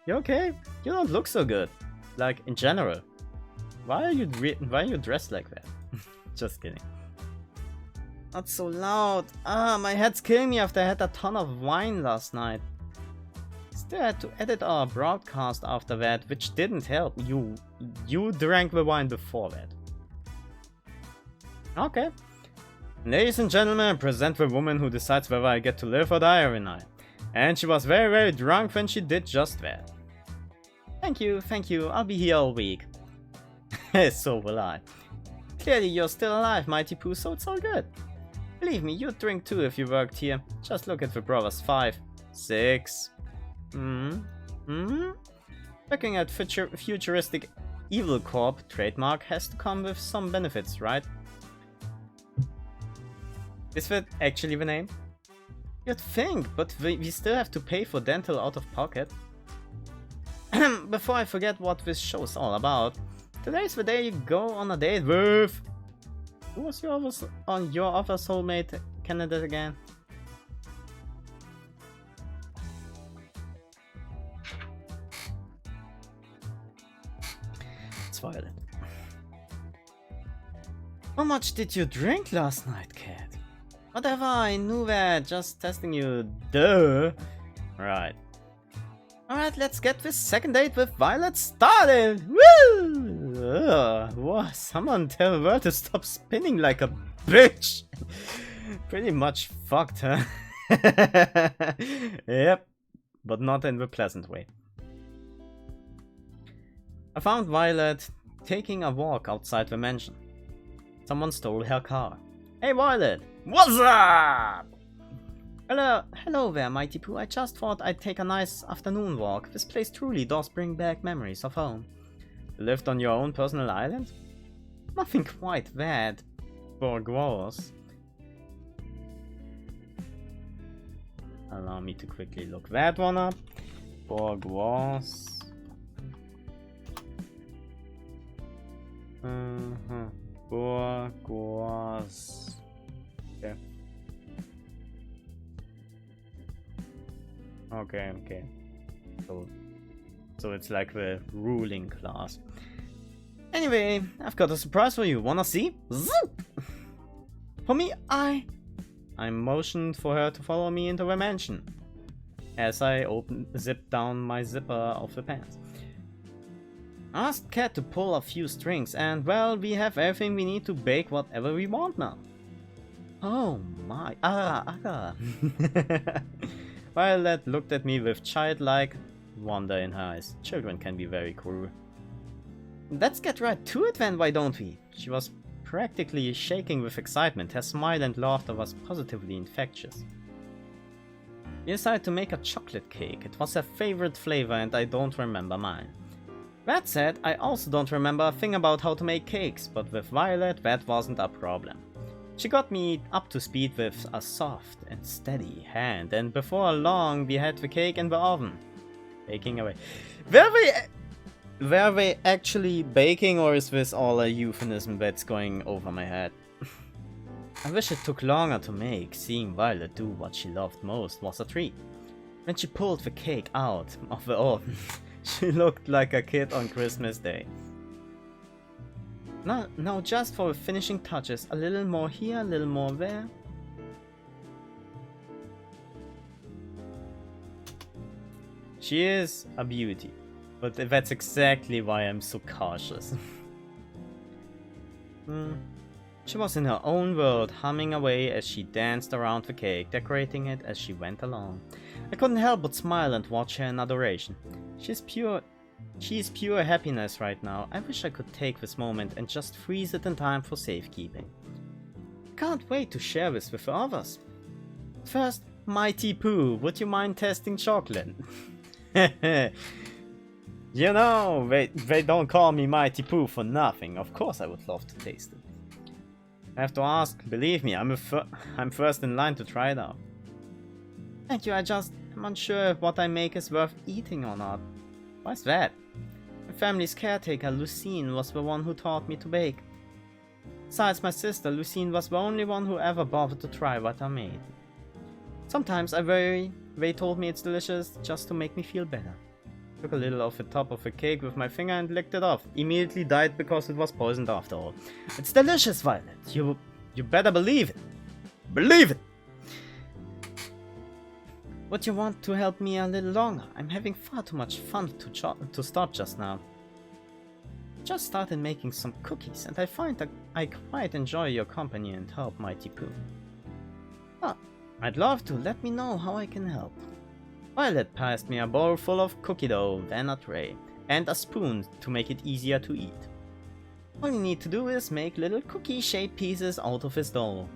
You okay? You don't look so good. Like, in general. Why are you dressed like that? Just kidding. Not so loud. Ah, my head's killing me after I had a ton of wine last night. Still had to edit our broadcast after that, which didn't help. You drank the wine before that. Okay. Ladies and gentlemen, present the woman who decides whether I get to live or die every night. And she was very, very drunk when she did just that. Thank you, I'll be here all week. So will I. Clearly you're still alive, Mighty Pooh, so it's all good. Believe me, you'd drink too if you worked here. Just look at the brothers 5, 6. Looking at futuristic Evil Corp trademark has to come with some benefits, right? Is that actually the name? You'd think, but we still have to pay for dental out of pocket. Before I forget what this show's all about, today's the day you go on a date with... Who was your other soulmate candidate again? It's Violet. How much did you drink last night, Cat? Whatever, I knew that. Just testing you. Duh. Right. Alright, let's get this second date with Violet started! Woo! Whoa, someone tell the world to stop spinning like a bitch! Pretty much fucked, huh? Yep, but not in the pleasant way. I found Violet taking a walk outside the mansion. Someone stole her car. Hey Violet! What's up? Hello there, Mighty Pooh. I just thought I'd take a nice afternoon walk. This place truly does bring back memories of home. You lived on your own personal island? Nothing quite that. Bourgeois. Allow me to quickly look that one up. Bourgeois. Bourgeois. Okay. Okay. So it's like the ruling class. Anyway, I've got a surprise for you. Wanna see? Zoop! For me, I motioned for her to follow me into the mansion as I zipped down my zipper of the pants. I asked Cat to pull a few strings, and well, we have everything we need to bake whatever we want now. Oh my, Violet looked at me with childlike wonder in her eyes. Children can be very cruel. Let's get right to it then, why don't we? She was practically shaking with excitement. Her smile and laughter was positively infectious. We decided to make a chocolate cake. It was her favorite flavor and I don't remember mine. That said, I also don't remember a thing about how to make cakes, but with Violet that wasn't a problem. She got me up to speed with a soft and steady hand, and before long we had the cake in the oven. Baking away. Were they actually baking, or is this all a euphemism that's going over my head? I wish it took longer to make. Seeing Violet do what she loved most was a treat. When she pulled the cake out of the oven, she looked like a kid on Christmas Day. Now just for the finishing touches, a little more here, a little more there. She is a beauty, but that's exactly why I'm so cautious. She was in her own world, humming away as she danced around the cake, decorating it as she went along. I couldn't help but smile and watch her in adoration. She's pure happiness right now. I wish I could take this moment and just freeze it in time for safekeeping. I can't wait to share this with others. First, Mighty Pooh, would you mind testing chocolate? You know, they don't call me Mighty Pooh for nothing. Of course I would love to taste it. I have to ask, believe me, I'm first in line to try it out. Thank you, I'm unsure if what I make is worth eating or not. Why's that? My family's caretaker, Lucine, was the one who taught me to bake. Besides my sister, Lucine was the only one who ever bothered to try what I made. Sometimes I worry they told me it's delicious just to make me feel better. Took a little off the top of the cake with my finger and licked it off. Immediately died because it was poisoned after all. It's delicious, Violet. You better believe it. Believe it! Would you want to help me a little longer? I'm having far too much fun to stop just now. Just started making some cookies and I find that I quite enjoy your company and help Mighty Pooh. Oh, I'd love to. Let me know how I can help. Violet passed me a bowl full of cookie dough, then a tray, and a spoon to make it easier to eat. All you need to do is make little cookie-shaped pieces out of this dough,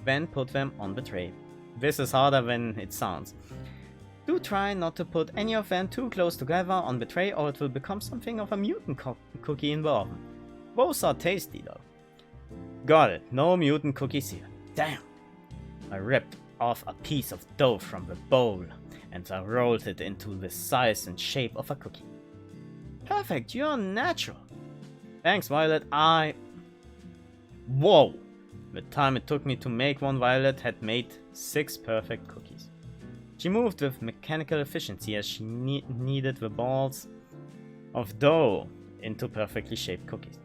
then put them on the tray. This is harder than it sounds. Do try not to put any of them too close together on the tray or it will become something of a mutant cookie in the oven. Both are tasty though. Got it, no mutant cookies here. Damn! I ripped off a piece of dough from the bowl and I rolled it into the size and shape of a cookie. Perfect, you're natural. Thanks, Violet. Whoa! The time it took me to make one, Violet had made 6 perfect cookies. She moved with mechanical efficiency as she kneaded the balls of dough into perfectly shaped cookies.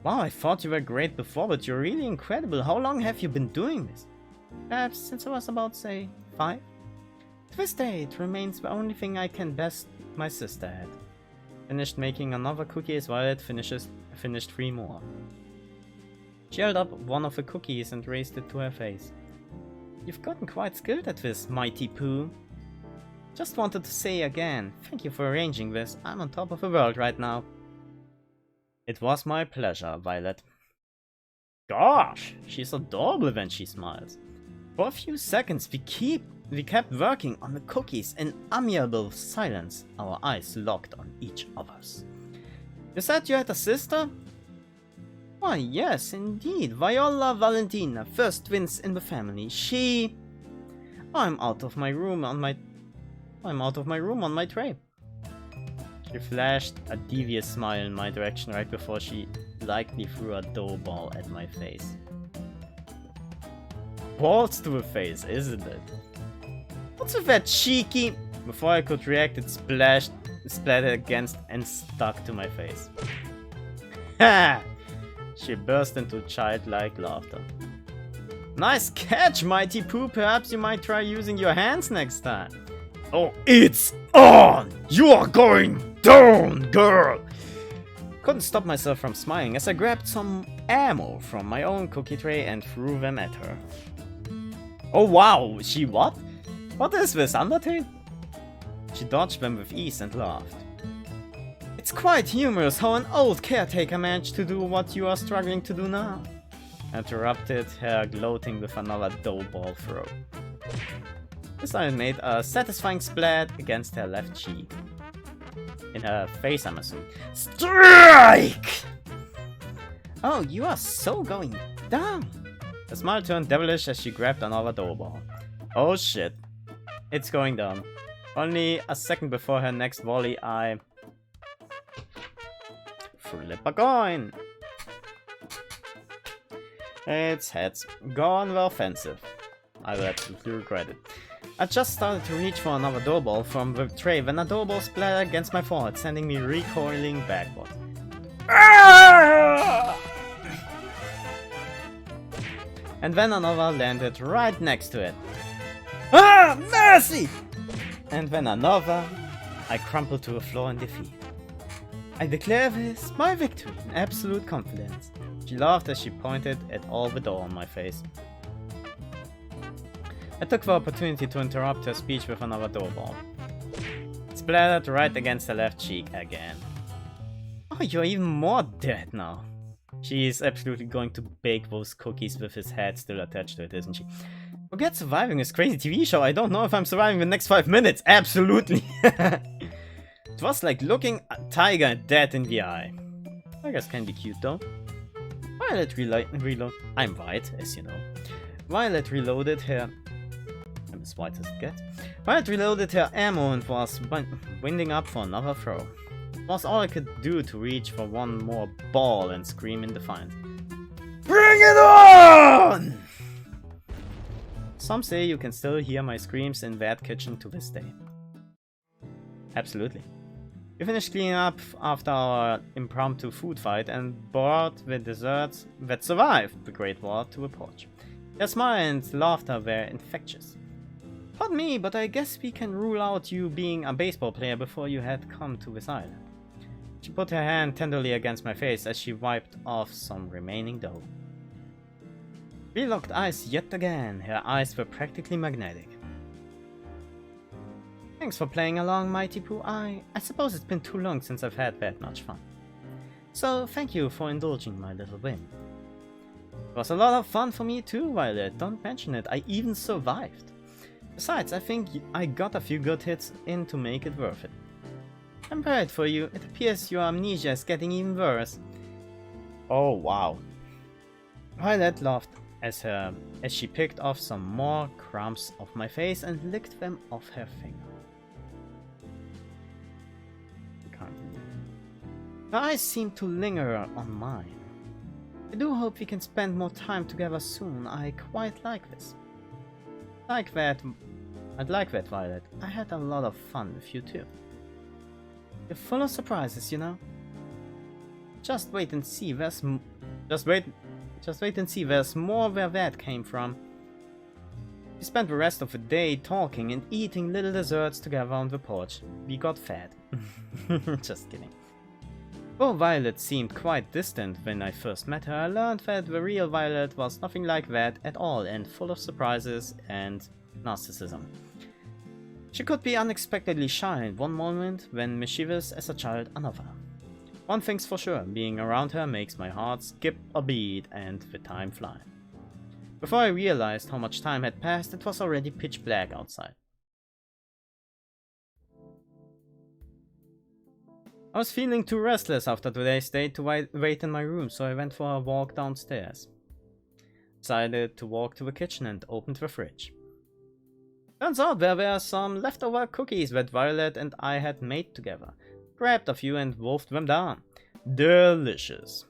Wow, I thought you were great before, but you're really incredible. How long have you been doing this? Perhaps since I was about, say, 5? To this day, it remains the only thing I can best my sister at. Finished making another cookie as Violet finished 3 more. She held up one of the cookies and raised it to her face. You've gotten quite skilled at this, Mighty Pooh. Just wanted to say again, thank you for arranging this. I'm on top of the world right now. It was my pleasure, Violet. Gosh, she's adorable when she smiles. For a few seconds we kept working on the cookies in amiable silence, our eyes locked on each other's. You said you had a sister? Why, yes, indeed. Viola Valentina, first twins in the family. I'm out of my room on my tray. She flashed a devious smile in my direction right before she likely threw a dough ball at my face. Balls to the face, isn't it? What's with that cheeky? Before I could react, it splattered against and stuck to my face. Ha! She burst into childlike laughter. Nice catch, Mighty Pooh. Perhaps you might try using your hands next time. Oh, it's on! You are going down, girl! Couldn't stop myself from smiling as I grabbed some ammo from my own cookie tray and threw them at her. Oh wow, she what? What is this, Undertale? She dodged them with ease and laughed. It's quite humorous how an old caretaker managed to do what you are struggling to do now. Interrupted her, gloating with another dough ball throw. This time it made a satisfying splat against her left cheek. In her face, I'm assuming. Strike! Oh, you are so going down. The smile turned devilish as she grabbed another dough ball. Oh shit. It's going down. Only a second before her next volley, I flip a coin. It's heads. Gone the offensive. I will absolutely regret it. I just started to reach for another dough ball from the tray when a dough ball splattered against my forehead, sending me recoiling backward. And then another landed right next to it. Ah, mercy! And then another. I crumpled to the floor in defeat. I declare this my victory in absolute confidence. She laughed as she pointed at all the dough on my face. I took the opportunity to interrupt her speech with another dough ball. It splattered right against her left cheek again. Oh, you're even more dead now. She is absolutely going to bake those cookies with his head still attached to it, isn't she? Forget surviving this crazy TV show. I don't know if I'm surviving the next 5 minutes. Absolutely. It was like looking a tiger dead in the eye. Tigers can be cute though. Violet reload. I'm white, as you know. Violet reloaded her. I'm as white as it gets. Violet reloaded her ammo and was winding up for another throw. It was all I could do to reach for one more ball and scream in defiance. Bring it on! Some say you can still hear my screams in that kitchen to this day. Absolutely. We finished cleaning up after our impromptu food fight and brought the desserts that survived the Great War to the porch. Their smile and laughter were infectious. Pardon me, but I guess we can rule out you being a baseball player before you had come to this island. She put her hand tenderly against my face as she wiped off some remaining dough. We locked eyes yet again. Her eyes were practically magnetic. Thanks for playing along, Mighty Pooh. I suppose it's been too long since I've had that much fun. So thank you for indulging my little whim. It was a lot of fun for me too, Violet. Don't mention it. I even survived. Besides, I think I got a few good hits in to make it worth it. I'm worried for you. It appears your amnesia is getting even worse. Oh wow. Violet laughed as she picked off some more crumbs off my face and licked them off her finger. Her eyes seem to linger on mine. I do hope we can spend more time together soon. I quite like this. I'd like that, Violet. I had a lot of fun with you too. You're full of surprises, you know. Just wait and see. Just wait and see. There's more where that came from. We spent the rest of the day talking and eating little desserts together on the porch. We got fat. Just kidding. Though Violet seemed quite distant when I first met her, I learned that the real Violet was nothing like that at all and full of surprises and narcissism. She could be unexpectedly shy in one moment, when mischievous as a child another. One thing's for sure, being around her makes my heart skip a beat and the time fly. Before I realized how much time had passed, it was already pitch black outside. I was feeling too restless after today's day to wait in my room, so I went for a walk downstairs. Decided to walk to the kitchen and opened the fridge. Turns out there were some leftover cookies that Violet and I had made together. Grabbed a few and wolfed them down. Delicious.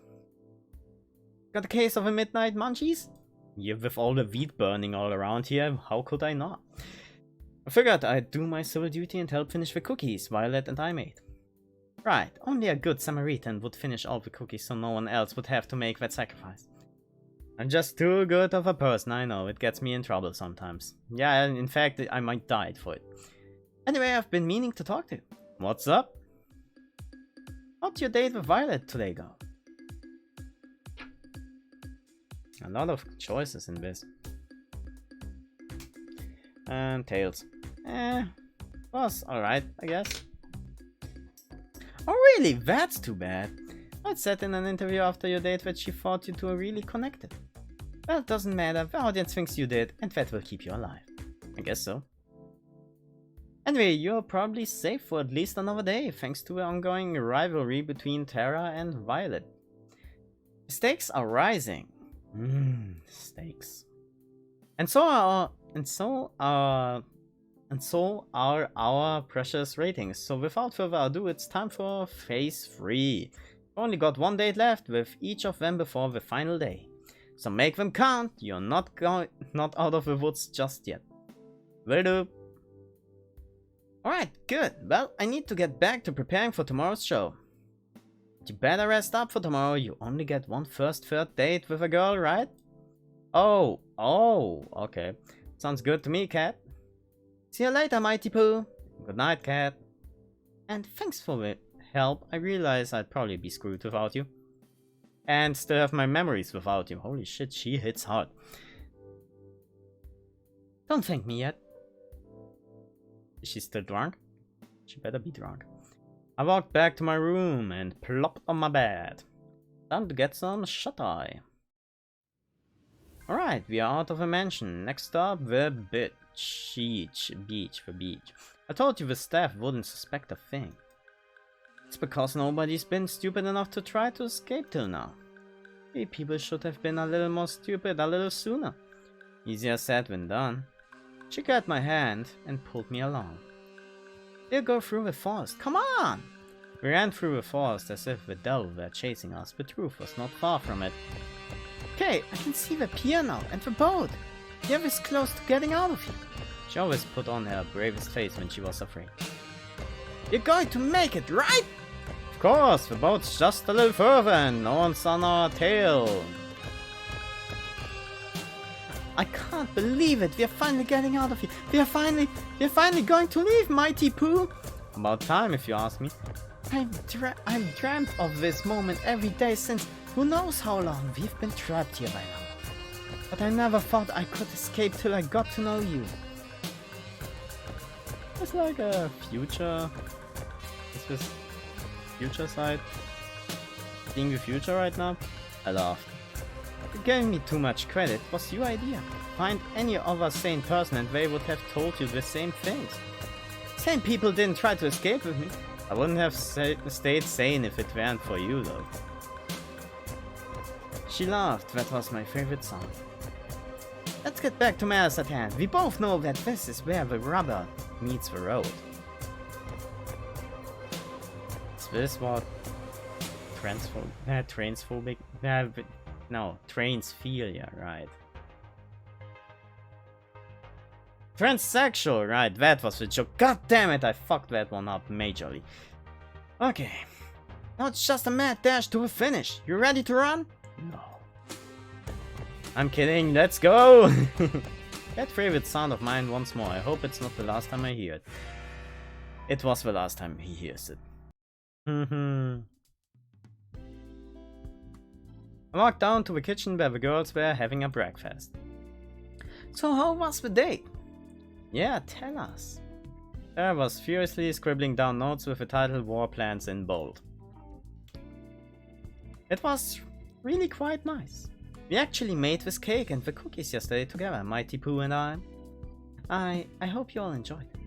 Got a case of the midnight munchies? Yeah, with all the wheat burning all around here, how could I not? I figured I'd do my civil duty and help finish the cookies Violet and I made. Right, only a good Samaritan would finish all the cookies so no one else would have to make that sacrifice. I'm just too good of a person, I know, it gets me in trouble sometimes. Yeah, in fact, I might die for it. Anyway, I've been meaning to talk to you. What's up? How'd your date with Violet today go? A lot of choices in this. And Tails. Was alright, I guess. Oh really? That's too bad. I said in an interview after your date that she thought you two were really connected. Well, it doesn't matter. The audience thinks you did, and that will keep you alive. I guess so. Anyway, you're probably safe for at least another day, thanks to the ongoing rivalry between Terra and Violet. The stakes are rising. Stakes. And so are our precious ratings. So without further ado, it's time for phase 3. We've only got one date left, with each of them before the final day. So make them count. You're not out of the woods just yet. Will do. Alright, good. Well, I need to get back to preparing for tomorrow's show. You better rest up for tomorrow. You only get one third date with a girl, right? Oh, okay. Sounds good to me, Cat. See you later, Mighty Pooh. Good night, Cat. And thanks for the help. I realize I'd probably be screwed without you. And still have my memories without you. Holy shit, she hits hard. Don't thank me yet. Is she still drunk? She better be drunk. I walked back to my room and plopped on my bed. Time to get some shut-eye. Alright, we are out of a mansion. Next stop, the beach. The beach. I told you the staff wouldn't suspect a thing. It's because nobody's been stupid enough to try to escape till now. We people should have been a little more stupid a little sooner. Easier said than done. She grabbed my hand and pulled me along. We'll go through the forest, come on! We ran through the forest as if the devil were chasing us, but truth was not far from it. Okay, I can see the pier now, and the boat. You're this close to getting out of here. She always put on her bravest face when she was afraid. You're going to make it, right? Of course, the boat's just a little further and no one's on our tail. I can't believe it, we are finally getting out of here. We are finally going to leave, Mighty Pooh. About time, if you ask me. I've dreamt of this moment every day since who knows how long we've been trapped here by now. But I never thought I could escape till I got to know you. It's like a future. Is this future side? Seeing the future right now? I laughed. You gave me too much credit. It was your idea. Find any other sane person and they would have told you the same things. Same people didn't try to escape with me. I wouldn't have stayed sane if it weren't for you though. She laughed. That was my favorite song. Let's get back to matters at hand. We both know that this is where the rubber meets the road. Is this what transphobic? No, transphilia, right. Transsexual, right, that was the joke. God damn it, I fucked that one up majorly. Okay. Now it's just a mad dash to a finish. You ready to run? No. I'm kidding, let's go! That favorite sound of mine once more. I hope it's not the last time I hear it. It was the last time he hears it. I walked down to the kitchen where the girls were having a breakfast. So how was the day? Yeah, tell us. Sarah was furiously scribbling down notes with the title War Plans in bold. It was really quite nice. We actually made this cake and the cookies yesterday together, Mighty Pooh and I. I hope you all enjoyed it.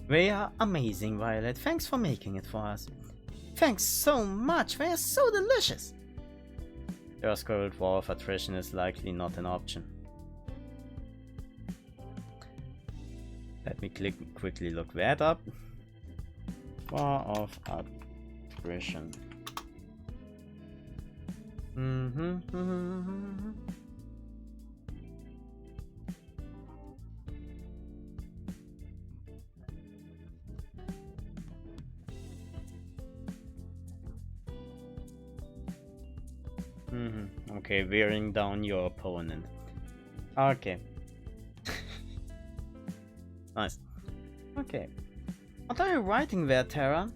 They are amazing, Violet. Thanks for making it for us. Thanks so much. They are so delicious. Your scribbled wall of attrition is likely not an option. Let me quickly look that up. War of attrition. Okay, wearing down your opponent. Okay. Nice. Okay. What are you writing there, Tara?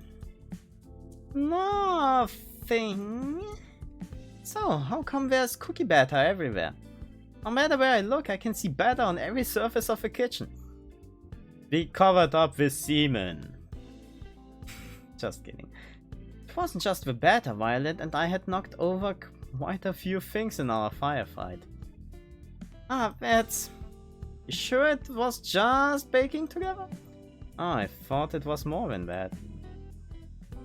Nothing. So, how come there's cookie batter everywhere? No matter where I look, I can see batter on every surface of the kitchen. We covered up with semen. Just kidding. It wasn't just the batter, Violet, and I had knocked over quite a few things in our firefight. Ah, that's... You sure it was just baking together? Oh, I thought it was more than that.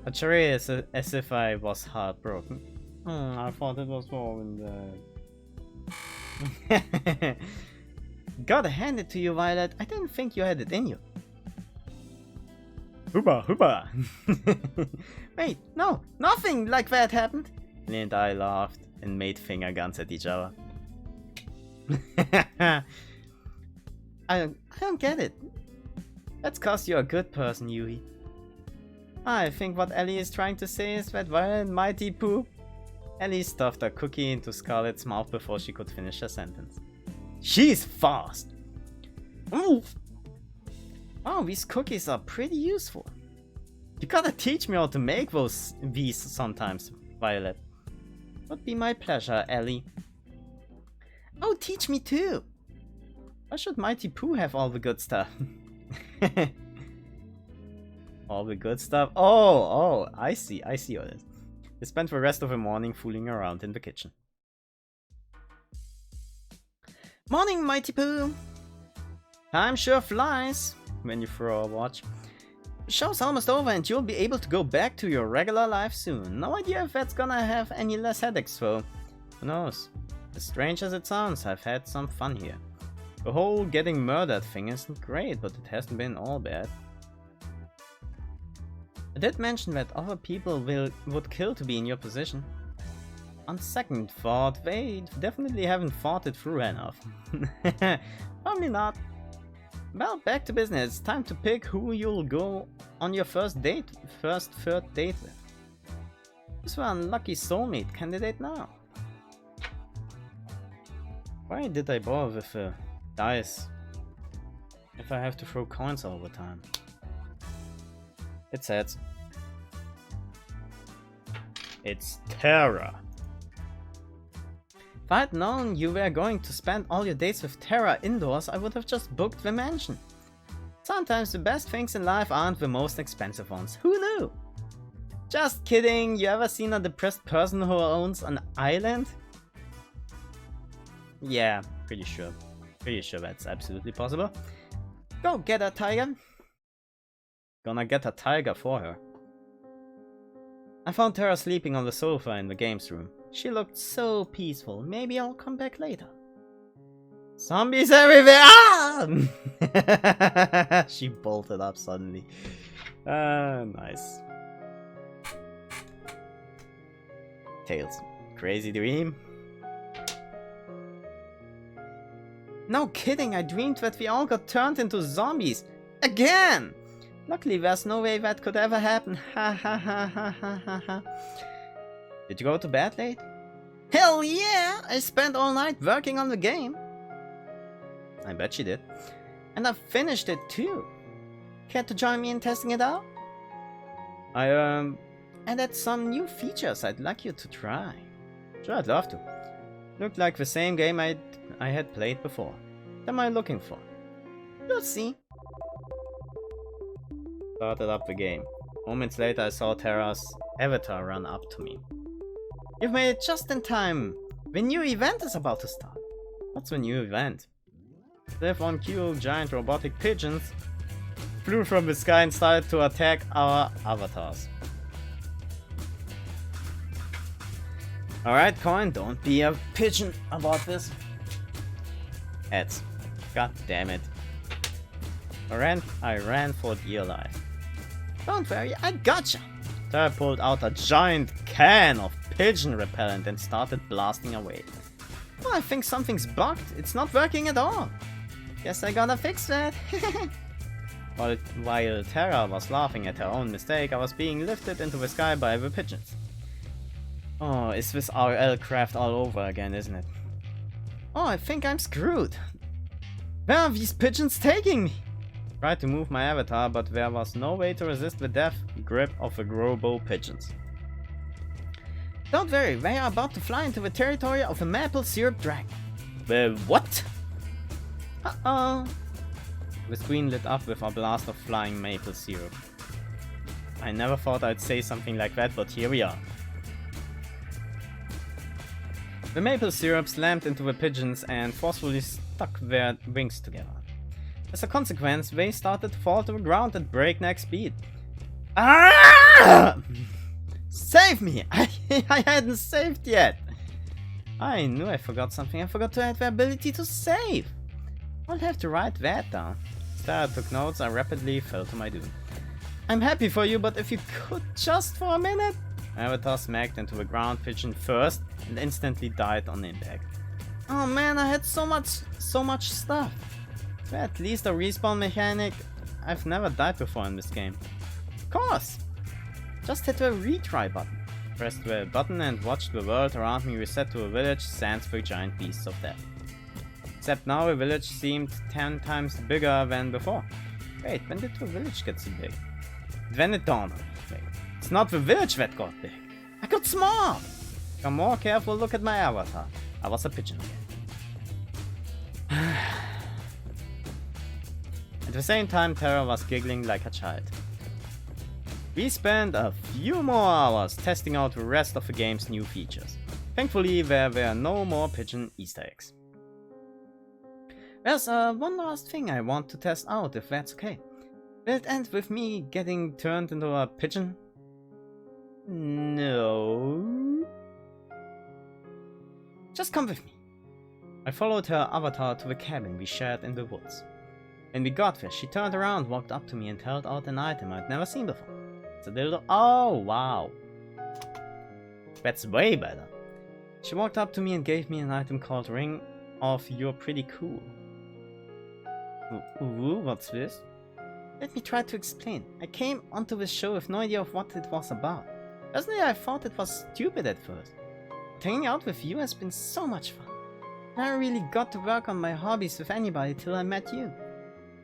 A cherry as if I was heartbroken. I thought it was more than that. Gotta hand it to you, Violet. I didn't think you had it in you. Hooba, hooba! Wait, no, nothing like that happened. Lee and I laughed and made finger guns at each other. I don't get it. That's cause you're a good person, Yui. I think what Ellie is trying to say is that Violet and Mighty Pooh. Ellie stuffed a cookie into Scarlet's mouth before she could finish her sentence. She's fast! Ooh. Oh, these cookies are pretty useful. You gotta teach me how to make these sometimes, Violet. Would be my pleasure, Ellie. Oh, teach me too! Why should Mighty Pooh have all the good stuff? All the good stuff? Oh, I see all this. We spent the rest of the morning fooling around in the kitchen. Morning, Mighty Pooh! Time sure flies when you throw a watch. The show's almost over and you'll be able to go back to your regular life soon. No idea if that's gonna have any less headaches though. Who knows? As strange as it sounds, I've had some fun here. The whole getting murdered thing isn't great, but it hasn't been all bad. I did mention that other people would kill to be in your position. On second thought, they definitely haven't thought it through enough. Probably not. Well, back to business. Time to pick who you'll go on your third date with. Who's your unlucky soulmate candidate now? Why did I bother with the dice if I have to throw coins all the time? It's heads. It's Terra. If I had known you were going to spend all your dates with Terra indoors, I would have just booked the mansion. Sometimes the best things in life aren't the most expensive ones. Who knew? Just kidding. You ever seen a depressed person who owns an island? Yeah, pretty sure. Pretty sure that's absolutely possible. Go get a tiger. Gonna get a tiger for her. I found Terra sleeping on the sofa in the games room. She looked so peaceful. Maybe I'll come back later. Zombies everywhere! Ah! She bolted up suddenly. Nice. Tails. Crazy dream? No kidding, I dreamed that we all got turned into zombies. Again! Luckily there's no way that could ever happen. Ha ha ha ha ha ha ha. Did you go to bed late? Hell yeah! I spent all night working on the game. I bet you did. And I finished it too. Care to join me in testing it out? I added some new features I'd like you to try. Sure, I'd love to. Looked like the same game I had played before. What am I looking for? You'll see. Started up the game. Moments later I saw Terra's avatar run up to me. You've made it just in time. The new event is about to start. What's the new event? Live on cue, giant robotic pigeons flew from the sky and started to attack our avatars. Alright, Coin, don't be a pigeon about this. Ads. God damn it. I ran for dear life. Don't worry, I gotcha. Terra pulled out a giant can of pigeon repellent and started blasting away. Oh, I think something's bugged. It's not working at all. Guess I gotta fix that. While Terra was laughing at her own mistake, I was being lifted into the sky by the pigeons. Oh, is this RL craft all over again, isn't it? Oh, I think I'm screwed. Where are these pigeons taking me? I tried to move my avatar, but there was no way to resist the death grip of the Grobo pigeons. Don't worry, they are about to fly into the territory of a maple syrup dragon. The what? Uh-oh. The screen lit up with a blast of flying maple syrup. I never thought I'd say something like that, but here we are. The maple syrup slammed into the pigeons and forcefully stuck their wings together. As a consequence, they started to fall to the ground at breakneck speed. Ah! Save me! I hadn't saved yet! I knew I forgot something. I forgot to add the ability to save. I'll have to write that down. Instead I took notes, I rapidly fell to my doom. I'm happy for you, but if you could just for a minute... Avatar smacked into the ground pigeon first and instantly died on impact. Oh man, I had so much stuff. At least a respawn mechanic. I've never died before in this game. Of course! Just hit the retry button. Pressed the button and watched the world around me reset to a village sans the giant beasts of death. Except now the village seemed 10 times bigger than before. Wait, when did the village get so big? Then it dawned on me. Wait, it's not the village that got big. I got small! A more careful look at my avatar. I was a pigeon again. At the same time, Terra was giggling like a child. We spent a few more hours testing out the rest of the game's new features. Thankfully, there were no more pigeon Easter eggs. There's one last thing I want to test out, if that's okay. Will it end with me getting turned into a pigeon? No. Just come with me. I followed her avatar to the cabin we shared in the woods. When we got there, she turned around, walked up to me and held out an item I'd never seen before. It's a dildo. Oh, wow. That's way better. She walked up to me and gave me an item called Ring of You're Pretty Cool. Ooh, what's this? Let me try to explain. I came onto this show with no idea of what it was about. Personally, I thought it was stupid at first. But hanging out with you has been so much fun. I never really got to work on my hobbies with anybody till I met you.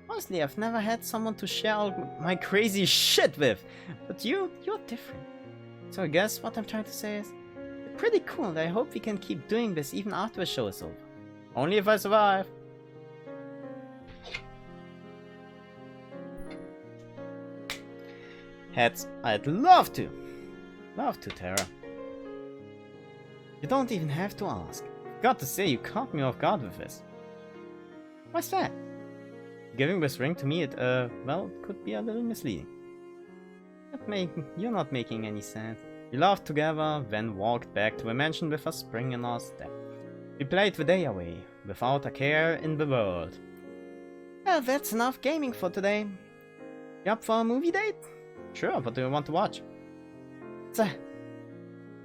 Honestly, I've never had someone to share all my crazy shit with. But you're different. So I guess what I'm trying to say is, you're pretty cool and I hope we can keep doing this even after the show is over. Only if I survive. Heads, I'd love to. Love to, Tara. You don't even have to ask. Got to say, you caught me off guard with this. What's that? Giving this ring to me, well, it could be a little misleading. You're not making any sense. We laughed together, then walked back to the mansion with a spring in our step. We played the day away, without a care in the world. Well, that's enough gaming for today. You up for a movie date? Sure, what do you want to watch?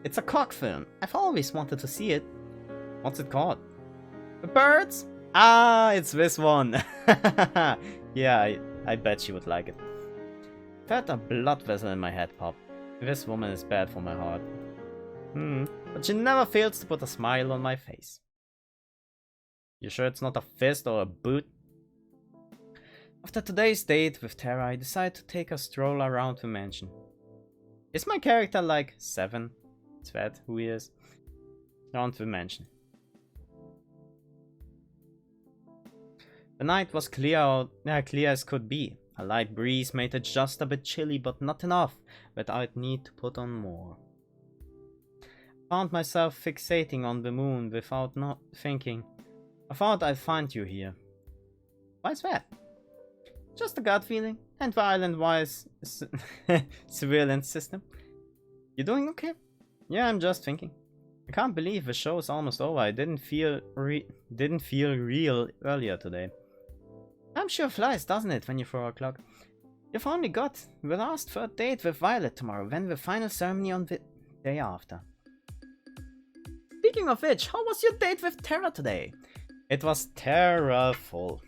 It's a cock film. I've always wanted to see it. What's it called? The Birds? Ah, it's this one. Yeah, I bet she would like it. Felt a blood vessel in my head pop. This woman is bad for my heart. But she never fails to put a smile on my face. You sure it's not a fist or a boot? After today's date with Tara, I decide to take a stroll around the mansion. Is my character like 7? Is that who he is? Around the mansion. The night was clear as could be. A light breeze made it just a bit chilly, but not enough that I'd need to put on more. I found myself fixating on the moon without not thinking. I thought I'd find you here. Why's that? Just a gut feeling, and the island-wise surveillance system. You doing okay? Yeah, I'm just thinking. I can't believe the show's almost over. I didn't feel real earlier today. I'm sure flies, doesn't it, when you're 4 o'clock? You've only got the last third date with Violet tomorrow, then the final ceremony on the day after. Speaking of which, how was your date with Tara today? It was terrible.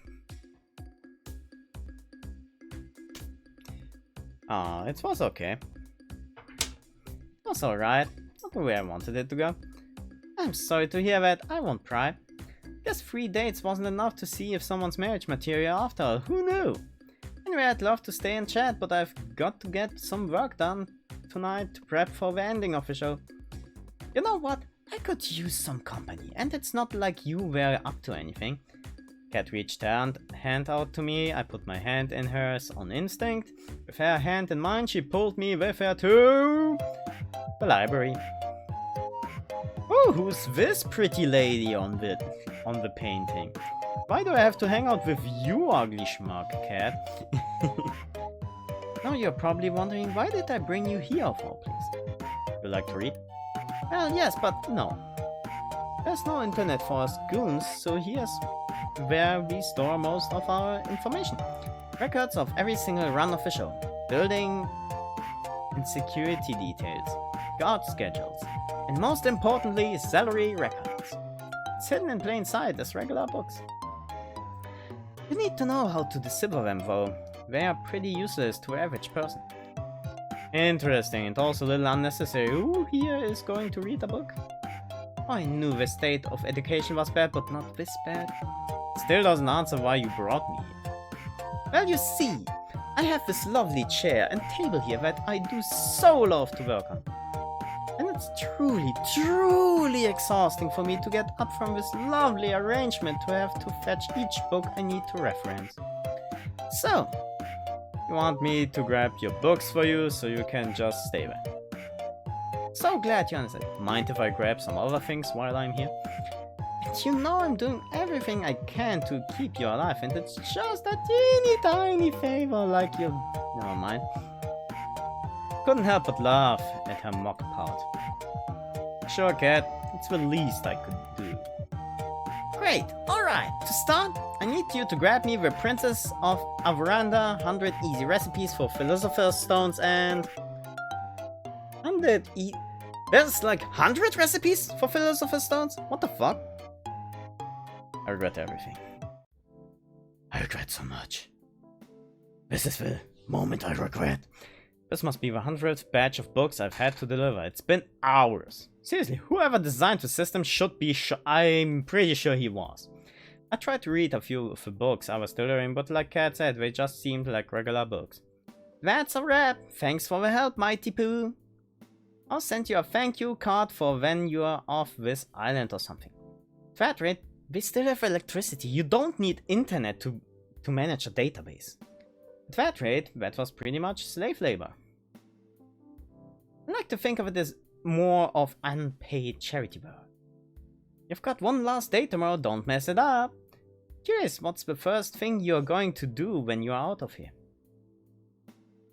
It was okay. It was alright. Not the way I wanted it to go. I'm sorry to hear that. I won't cry. Guess 3 dates wasn't enough to see if someone's marriage material after all. Who knew? Anyway, I'd love to stay and chat, but I've got to get some work done tonight to prep for the ending of the show. You know what? I could use some company, and it's not like you were up to anything. Cat reached her hand out to me. I put my hand in hers on instinct. With her hand in mine, she pulled me with her to the library. Oh, who's this pretty lady on the painting? Why do I have to hang out with you, ugly schmuck, Cat? Now you're probably wondering, why did I bring you here of all places? You like to read? Well, yes, but no. There's no internet for us goons, so here's where we store most of our information. Records of every single run of the show. Building and security details. Guard schedules. And most importantly, salary records. It's hidden in plain sight as regular books. You need to know how to decipher them though. They are pretty useless to the average person. Interesting, and also a little unnecessary. Who here is going to read a book? Oh, I knew the state of education was bad, but not this bad. Still doesn't answer why you brought me here. Well, you see, I have this lovely chair and table here that I do so love to work on. And it's truly exhausting for me to get up from this lovely arrangement to have to fetch each book I need to reference. So, you want me to grab your books for you so you can just stay there. So glad you understand. Mind if I grab some other things while I'm here? And you know I'm doing everything I can to keep you alive, and it's just a teeny tiny favor like you... Never mind. Couldn't help but laugh at her mock pout. Sure, Cat, it's the least I could do. Great, alright. To start, I need you to grab me the Princess of Avaranda 100 easy recipes for Philosopher's Stones and... 100 There's like 100 recipes for Philosopher's Stones? What the fuck? I regret everything. I regret so much. This is the moment I regret. This must be the 100th batch of books I've had to deliver. It's been hours. Seriously, whoever designed the system should be I'm pretty sure he was. I tried to read a few of the books I was delivering, but like Kat said, they just seemed like regular books. That's a wrap. Thanks for the help, Mighty Pooh. I'll send you a thank you card for when you're off this island or something. At that rate, we still have electricity. You don't need internet to manage a database. At that rate, that was pretty much slave labor. I like to think of it as more of unpaid charity work. You've got one last day tomorrow, don't mess it up. Curious, what's the first thing you're going to do when you're out of here?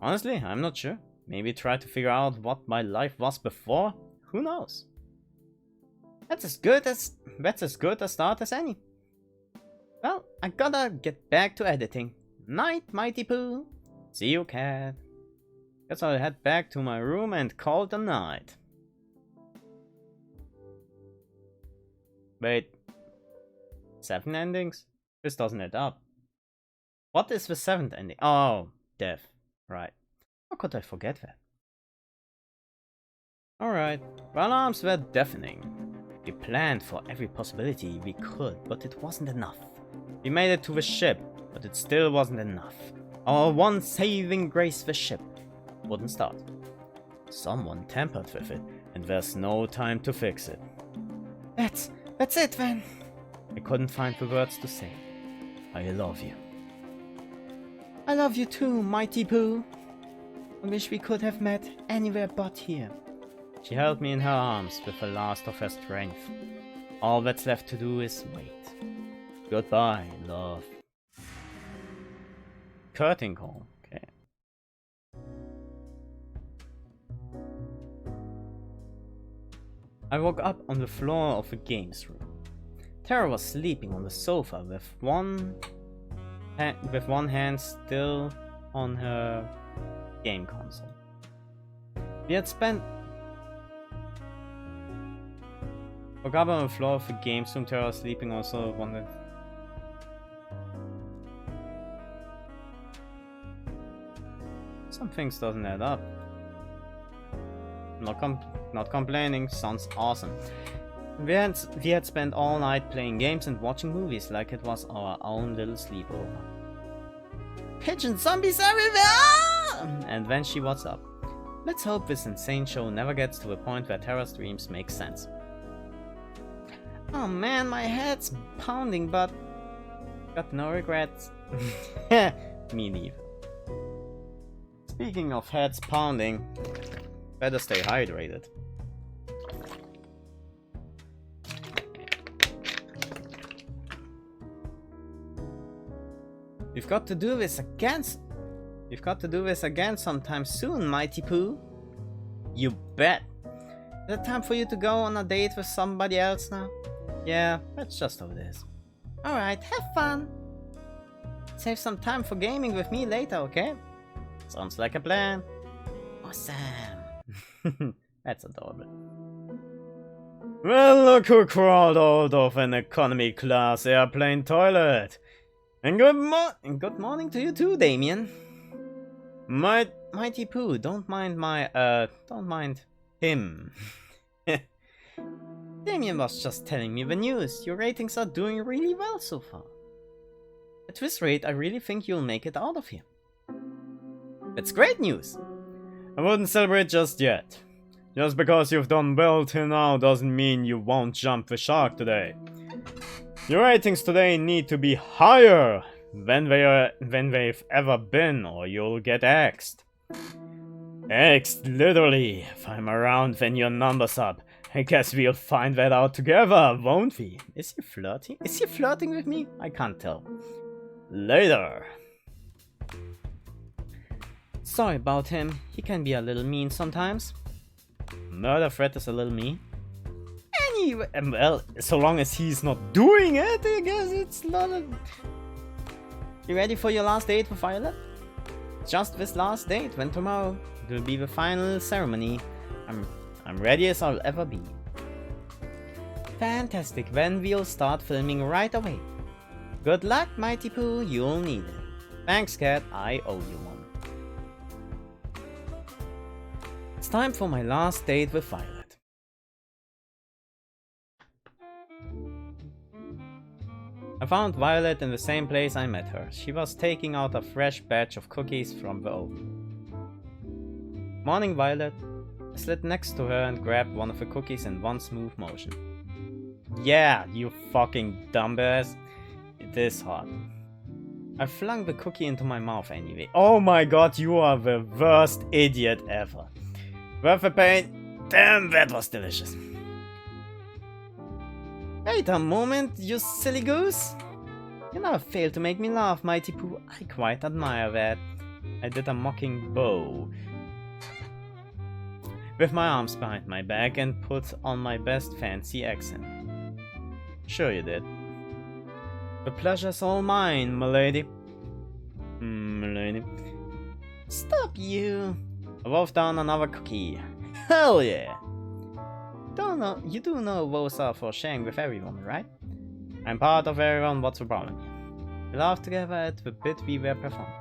Honestly, I'm not sure. Maybe try to figure out what my life was before? Who knows? That's as good a start as any. Well, I gotta get back to editing. Night, Mighty Pooh. See you, Cat. Guess I'll head back to my room and call it a night. Wait. 7 endings? This doesn't add up. What is the 7th ending? Oh, death. Right. How could I forget that? Alright. The alarms were deafening. We planned for every possibility we could, but it wasn't enough. We made it to the ship, but it still wasn't enough. Our one saving grace, the ship, wouldn't start. Someone tampered with it, and there's no time to fix it. That's it then. I couldn't find the words to say. I love you. I love you too, Mighty Pooh. I wish we could have met anywhere but here. She held me in her arms with the last of her strength. All that's left to do is wait. Goodbye, love. Curtain call. Okay. I woke up on the floor of the games room. Tara was sleeping on the sofa with one hand still on her game console. We had spent... Woke up on the floor of the games room. Tara was sleeping also wondered... Some things doesn't add up. Not complaining, sounds awesome. We had spent all night playing games and watching movies like it was our own little sleepover. Pigeon zombies everywhere! And then she was up. Let's hope this insane show never gets to a point where Tara's dreams make sense. Oh man, my head's pounding, but got no regrets. Me neither. Speaking of heads pounding, better stay hydrated. We've got to do this again. We've got to do this again sometime soon, Mighty Pooh. You bet. Is it time for you to go on a date with somebody else now? Yeah, that's just how it is. Alright, have fun. Save some time for gaming with me later, okay? Sounds like a plan. Awesome. That's adorable. Well, look who crawled out of an economy class airplane toilet. And good morning to you too, Damien. Mighty Pooh, don't mind him. Damien was just telling me the news. Your ratings are doing really well so far. At this rate, I really think you'll make it out of here. It's great news. I wouldn't celebrate just yet. Just because you've done well till now doesn't mean you won't jump the shark today. Your ratings today need to be higher than they've ever been, or you'll get axed. Axed, literally. If I'm around when your number's up, I guess we'll find that out together, won't we? Is he flirting? Is he flirting with me? I can't tell. Later. Sorry about him. He can be a little mean sometimes. Murder threat is a little mean. Anyway, well, so long as he's not doing it, I guess it's not a... You ready for your last date with Violet? Just this last date, when tomorrow it will be the final ceremony. I'm ready as I'll ever be. Fantastic, then we'll start filming right away. Good luck, Mighty Pooh, you'll need it. Thanks, Cat, I owe you one. It's time for my last date with Violet. I found Violet in the same place I met her. She was taking out a fresh batch of cookies from the oven. Morning, Violet. I slid next to her and grabbed one of the cookies in one smooth motion. Yeah, you fucking dumbass. It is hot. I flung the cookie into my mouth anyway. Oh my god, you are the worst idiot ever. Worth the pain. Damn, that was delicious. Wait a moment, you silly goose. You never fail to make me laugh, Mighty Pooh. I quite admire that. I did a mocking bow with my arms behind my back and put on my best fancy accent. Sure you did. The pleasure's all mine, m'lady. M'lady. Stop you. I wolfed down another cookie. Hell yeah. You do know those are for sharing with everyone, right? I'm part of everyone, what's the problem? We laughed together at the bit we were performing.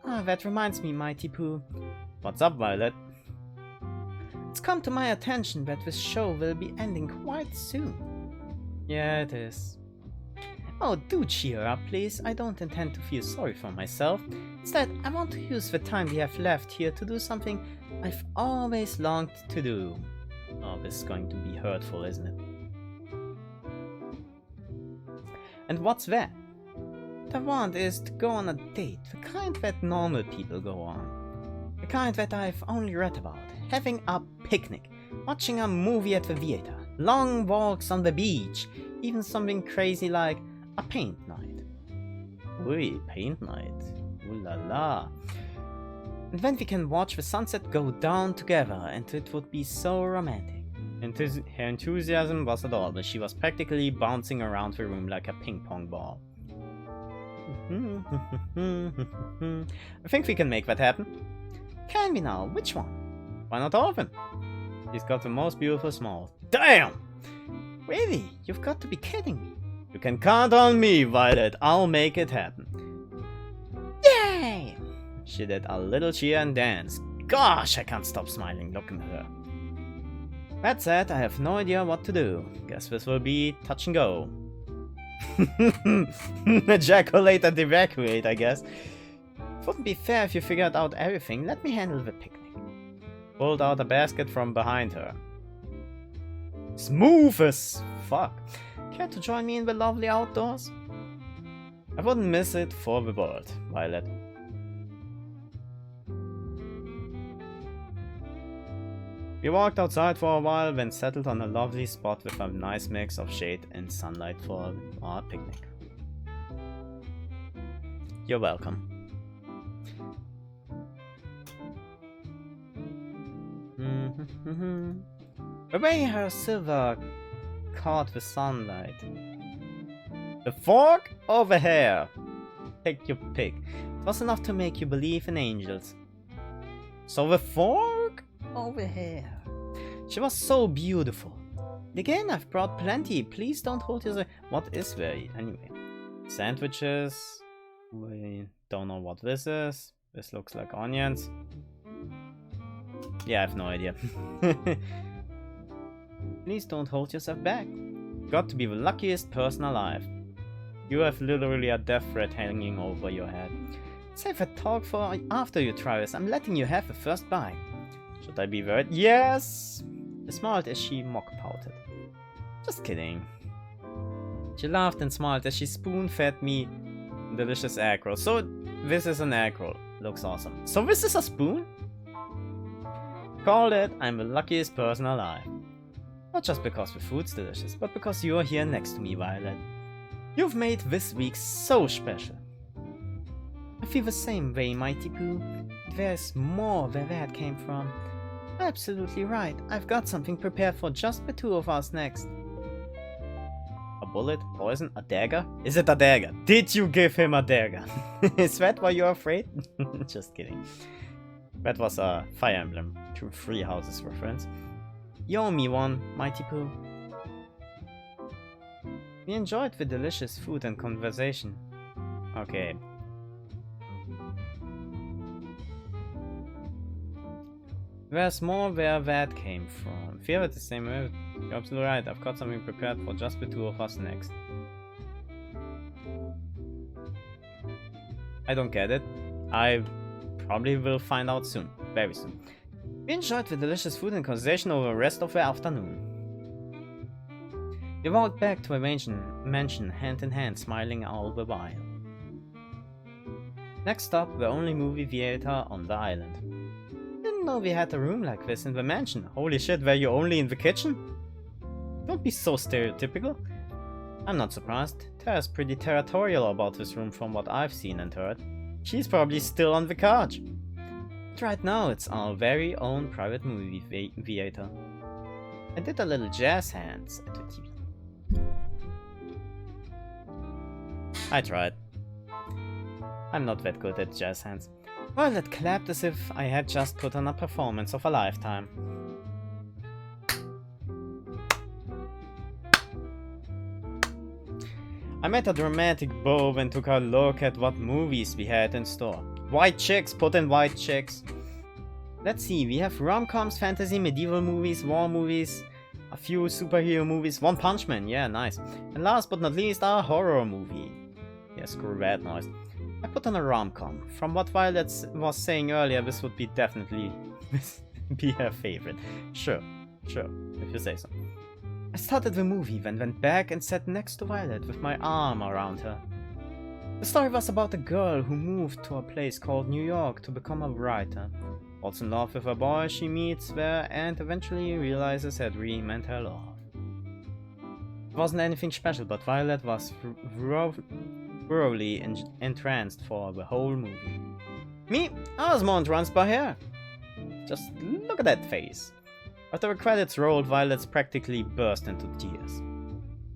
That reminds me, Mighty Pooh. What's up, Violet? It's come to my attention that this show will be ending quite soon. Yeah, it is. Oh, do cheer up, please. I don't intend to feel sorry for myself. Instead, I want to use the time we have left here to do something I've always longed to do. Oh, this is going to be hurtful, isn't it? And what's that? The want is to go on a date, the kind that normal people go on. The kind that I've only read about. Having a picnic, watching a movie at the theater, long walks on the beach, even something crazy like a paint night. Ui, paint night. Ooh la la. And then we can watch the sunset go down together, and it would be so romantic. Her enthusiasm was adorable. She was practically bouncing around the room like a ping pong ball. I think we can make that happen. Can we now? Which one? Why not all of them? She's got the most beautiful smile. Damn! Really? You've got to be kidding me. You can count on me, Violet. I'll make it happen. Yay! She did a little cheer and dance. Gosh, I can't stop smiling looking at her. That said, I have no idea what to do. Guess this will be touch and go. Ejaculate and evacuate, I guess. It wouldn't be fair if you figured out everything. Let me handle the picnic. Pulled out a basket from behind her. Smooth as fuck. Care to join me in the lovely outdoors? I wouldn't miss it for the world, Violet. We walked outside for a while, then settled on a lovely spot with a nice mix of shade and sunlight for our picnic. You're welcome. The way her silver caught the sunlight. The fork or the hair? Take your pick. It was enough to make you believe in angels. So the fork or the hair? She was so beautiful. Again, I've brought plenty. Please don't hold yourself. What is there anyway? Sandwiches. We don't know what this is. This looks like onions. Yeah, I have no idea. Please don't hold yourself back. Got to be the luckiest person alive. You have literally a death threat hanging over your head. Save a talk for after you try this. I'm letting you have the first bite. Should I be worried? Yes! I smiled as she mock-pouted. Just kidding. She laughed and smiled as she spoon-fed me delicious egg roll. So this is an egg roll. Looks awesome. So this is a spoon? Called it, I'm the luckiest person alive. Not just because the food's delicious, but because you're here next to me, Violet. You've made this week so special. I feel the same way, Mighty Pooh. There's more where that came from. Absolutely right. I've got something prepared for just the two of us next. A bullet? Poison? A dagger? Is it a dagger? Did you give him a dagger? Is that why you're afraid? Just kidding. That was a Fire Emblem Three Houses reference. You owe me one, Mighty Pooh. We enjoyed the delicious food and conversation. Okay. There's more where that came from. Feel it the same way. You're absolutely right. I've got something prepared for just the two of us next. I don't get it. I probably will find out soon. Very soon. We enjoyed the delicious food and conversation over the rest of the afternoon. We walked back to a mansion hand in hand, smiling all the while. Next stop, the only movie theater on the island. Didn't know we had a room like this in the mansion. Holy shit, were you only in the kitchen? Don't be so stereotypical. I'm not surprised. Tara's pretty territorial about this room from what I've seen and heard. She's probably still on the couch. But right now it's our very own private movie theater. I did a little jazz hands at the TV. I tried. I'm not that good at jazz hands. Violet clapped as if I had just put on a performance of a lifetime. I made a dramatic bow and took a look at what movies we had in store. White chicks, put in white chicks. Let's see, we have rom-coms, fantasy, medieval movies, war movies, a few superhero movies, One Punch Man, yeah, nice. And last but not least, our horror movie. Yeah, screw that noise. I put on a rom-com. From what Violet was saying earlier, this would be definitely be her favorite. Sure, if you say so. I started the movie, then went back and sat next to Violet with my arm around her. The story was about a girl who moved to a place called New York to become a writer. Falls in love with a boy she meets there and eventually realizes that Ree meant her love. It wasn't anything special, but Violet was thoroughly entranced for the whole movie. Me, I was more entranced by her. Just look at that face. After the credits rolled, Violet practically burst into tears.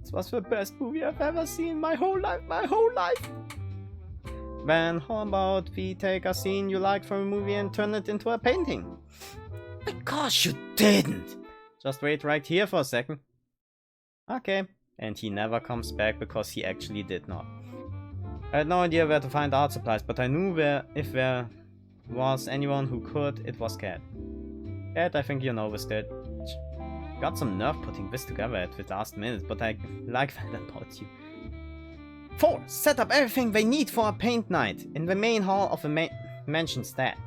This was the best movie I've ever seen my whole life, Then, how about we take a scene you liked from a movie and turn it into a painting? Because you didn't! Just wait right here for a second. Okay. And he never comes back because he actually did not. I had no idea where to find art supplies, but I knew if there was anyone who could, it was Cat. Cat, I think you know this stage. Got some nerve putting this together at the last minute, but I like that about you. 4. Set up everything they need for a paint night in the main hall of the mansion stat.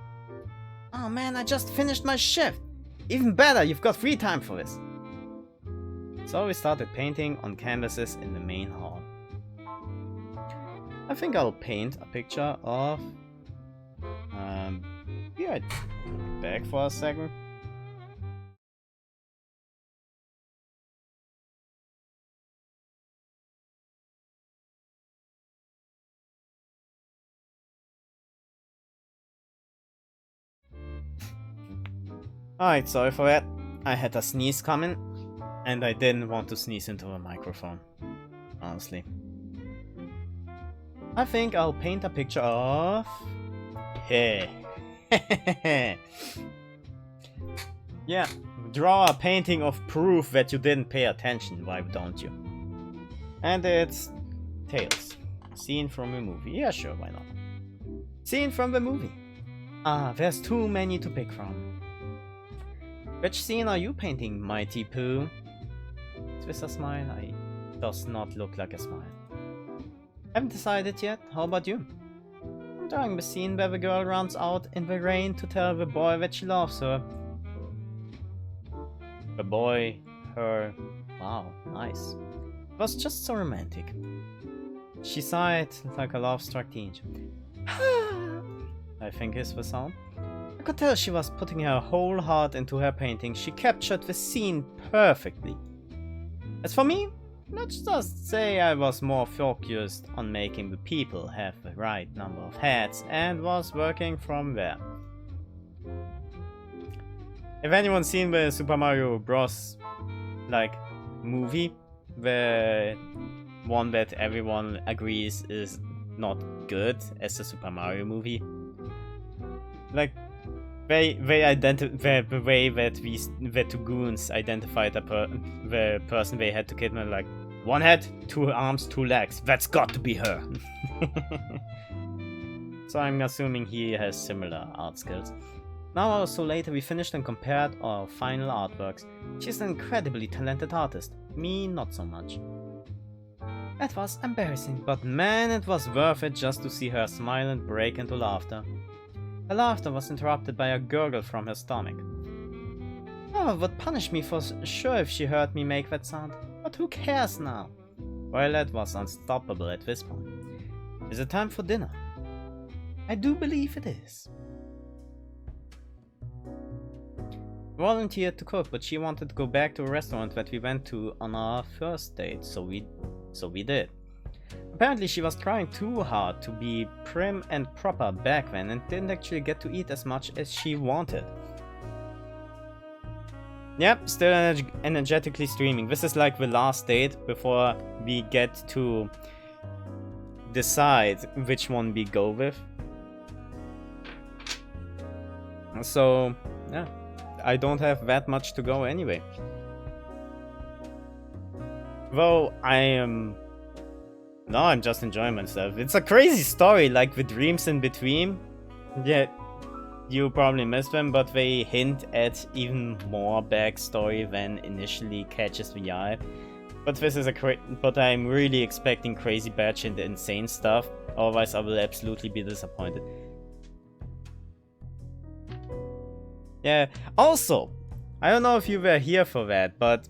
Oh man, I just finished my shift. Even better, you've got free time for this. So we started painting on canvases in the main hall. I think I'll paint a picture of... yeah, back for a second. Alright, sorry for that. I had a sneeze coming, and I didn't want to sneeze into a microphone. Honestly. I think I'll paint a picture of... Hey. Yeah, draw a painting of proof that you didn't pay attention, why don't you? And it's... Tails. Scene from a movie. Yeah, sure, why not? Scene from the movie. Ah, there's too many to pick from. Which scene are you painting, Mighty Pooh? Is this a smile? It does not look like a smile. Haven't decided yet. How about you? I'm drawing the scene where the girl runs out in the rain to tell the boy that she loves her. The boy, her... Wow, nice. It was just so romantic. She sighed like a love-struck teenager. I think is the sound. I could tell she was putting her whole heart into her painting. She captured the scene perfectly. As for me, let's just say I was more focused on making the people have the right number of heads and was working from there. If anyone's seen the Super Mario Bros. Like movie, the one that everyone agrees is not good as the Super Mario movie, like the way that the two goons identified the person they had to kidnap, like 1 head, 2 arms, 2 legs. That's got to be her. So I'm assuming he has similar art skills. An hour or so later, we finished and compared our final artworks. She's an incredibly talented artist. Me, not so much. That was embarrassing, but man, it was worth it just to see her smile and break into laughter. Her laughter was interrupted by a gurgle from her stomach. Oh, would punish me for sure if she heard me make that sound. But who cares now? Violet was unstoppable at this point. Is it time for dinner? I do believe it is. Volunteered to cook, but she wanted to go back to a restaurant that we went to on our first date, so we did. Apparently she was trying too hard to be prim and proper back then and didn't actually get to eat as much as she wanted. Yep, still energetically streaming. This is like the last date before we get to decide which one we go with. So, yeah. I don't have that much to go anyway. Though I'm just enjoying myself. It's a crazy story, like the dreams in between. Yeah, you probably missed them, but they hint at even more backstory than initially catches the eye. But this is but I'm really expecting crazy batch and insane stuff. Otherwise, I will absolutely be disappointed. Yeah, also, I don't know if you were here for that, but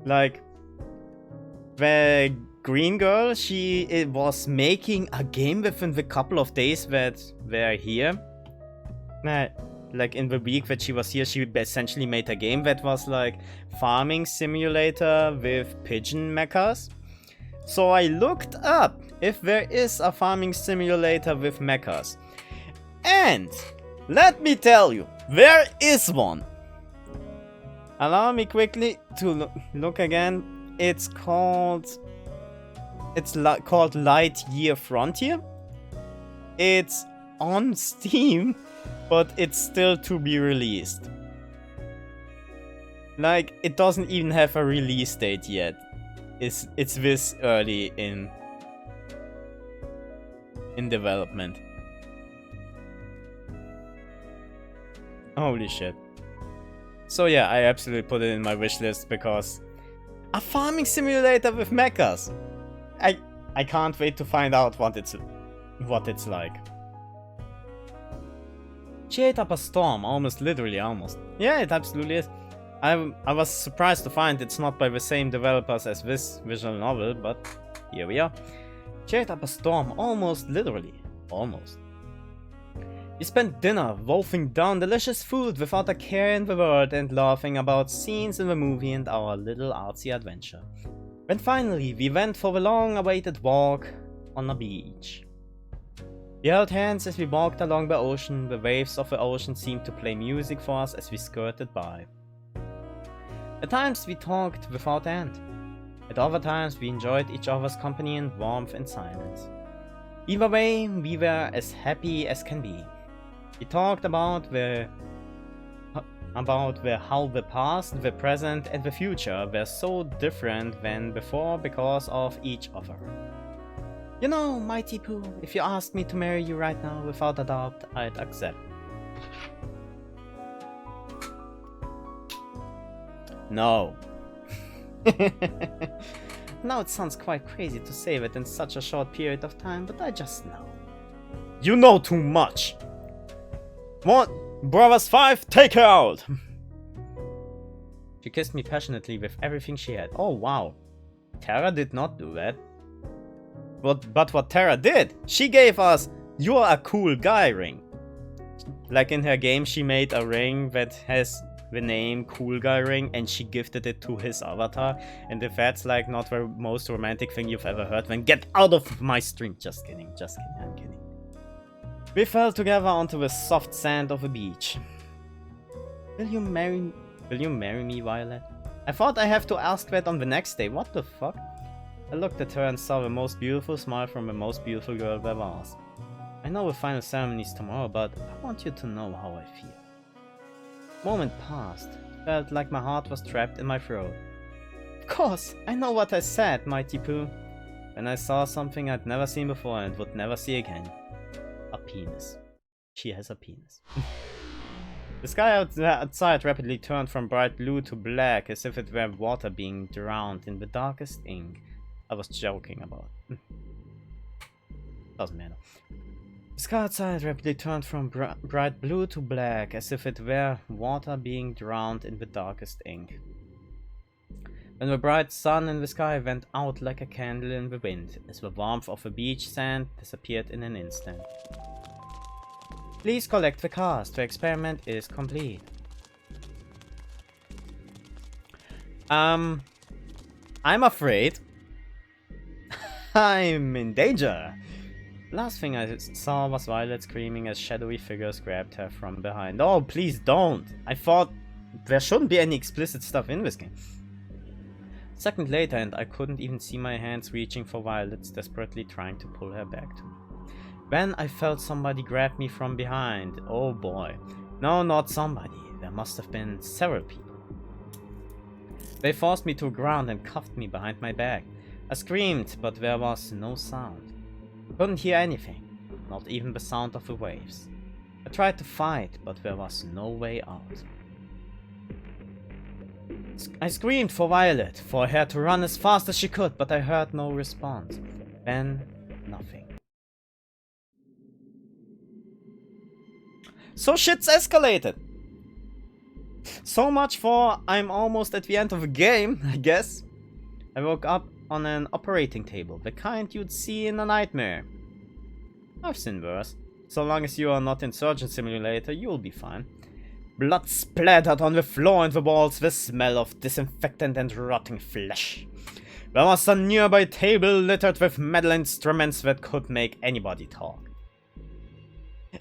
like the green girl, she was making a game within the couple of days that they're here. Like in the week that she was here, she essentially made a game that was like farming simulator with pigeon mechas. So I looked up if there is a farming simulator with mechas. And let me tell you, there is one. Allow me quickly to look again. It's called Lightyear Frontier. It's on Steam, but it's still to be released. Like, it doesn't even have a release date yet. It's this early in development. Holy shit. So yeah, I absolutely put it in my wish list because a farming simulator with mechas. I can't wait to find out what it's like. She ate up a storm, literally almost. Yeah, it absolutely is. I was surprised to find it's not by the same developers as this visual novel, but here we are. She ate up a storm, literally. Almost. We spent dinner wolfing down delicious food without a care in the world and laughing about scenes in the movie and our little artsy adventure. When finally we went for the long-awaited walk on a beach. We held hands as we walked along the ocean. The waves of the ocean seemed to play music for us as we skirted by. At times we talked without end. At other times we enjoyed each other's company and warmth and silence. Either way, we were as happy as can be. We talked about how the past, the present, and the future were so different than before because of each other. You know, Mighty Pooh, if you asked me to marry you right now, without a doubt, I'd accept. No. Now it sounds quite crazy to say that in such a short period of time, but I just know. You know too much! What? Brothers 5, take her out! She kissed me passionately with everything she had. Oh wow. Terra did not do that. But what Terra did, she gave us "you're a cool guy" ring. Like in her game, she made a ring that has the name Cool Guy Ring, and she gifted it to his avatar. And if that's like not the most romantic thing you've ever heard, then get out of my stream. Just kidding, I'm kidding. We fell together onto the soft sand of a beach. Will you marry me, Violet? I thought I have to ask that on the next day. What the fuck? I looked at her and saw the most beautiful smile from the most beautiful girl there was. I know the final ceremony's tomorrow, but I want you to know how I feel. Moment passed. It felt like my heart was trapped in my throat. Of course, I know what I said, Mighty Pooh. Then I saw something I'd never seen before and would never see again. A penis. She has a penis. The sky outside rapidly turned from bright blue to black, as if it were water being drowned in the darkest ink. I was joking about. Doesn't matter. The sky outside rapidly turned from bright blue to black, as if it were water being drowned in the darkest ink. Then the bright sun in the sky went out like a candle in the wind, as the warmth of the beach sand disappeared in an instant. Please collect the cast. The experiment is complete. I'm afraid I'm in danger. Last thing I saw was Violet screaming as shadowy figures grabbed her from behind. Oh, please don't. I thought there shouldn't be any explicit stuff in this game. A second later, and I couldn't even see my hands reaching for Violet, desperately trying to pull her back to me. Then I felt somebody grab me from behind. Oh boy. No, not somebody. There must have been several people. They forced me to the ground and cuffed me behind my back. I screamed, but there was no sound. I couldn't hear anything, not even the sound of the waves. I tried to fight, but there was no way out. I screamed for Violet, for her to run as fast as she could, but I heard no response. Then, nothing. So shit's escalated. So much for I'm almost at the end of the game, I guess. I woke up on an operating table, the kind you'd see in a nightmare. I've seen worse. So long as you are not in Surgeon Simulator, you'll be fine. Blood splattered on the floor and the walls, the smell of disinfectant and rotting flesh. There was a nearby table littered with metal instruments that could make anybody talk.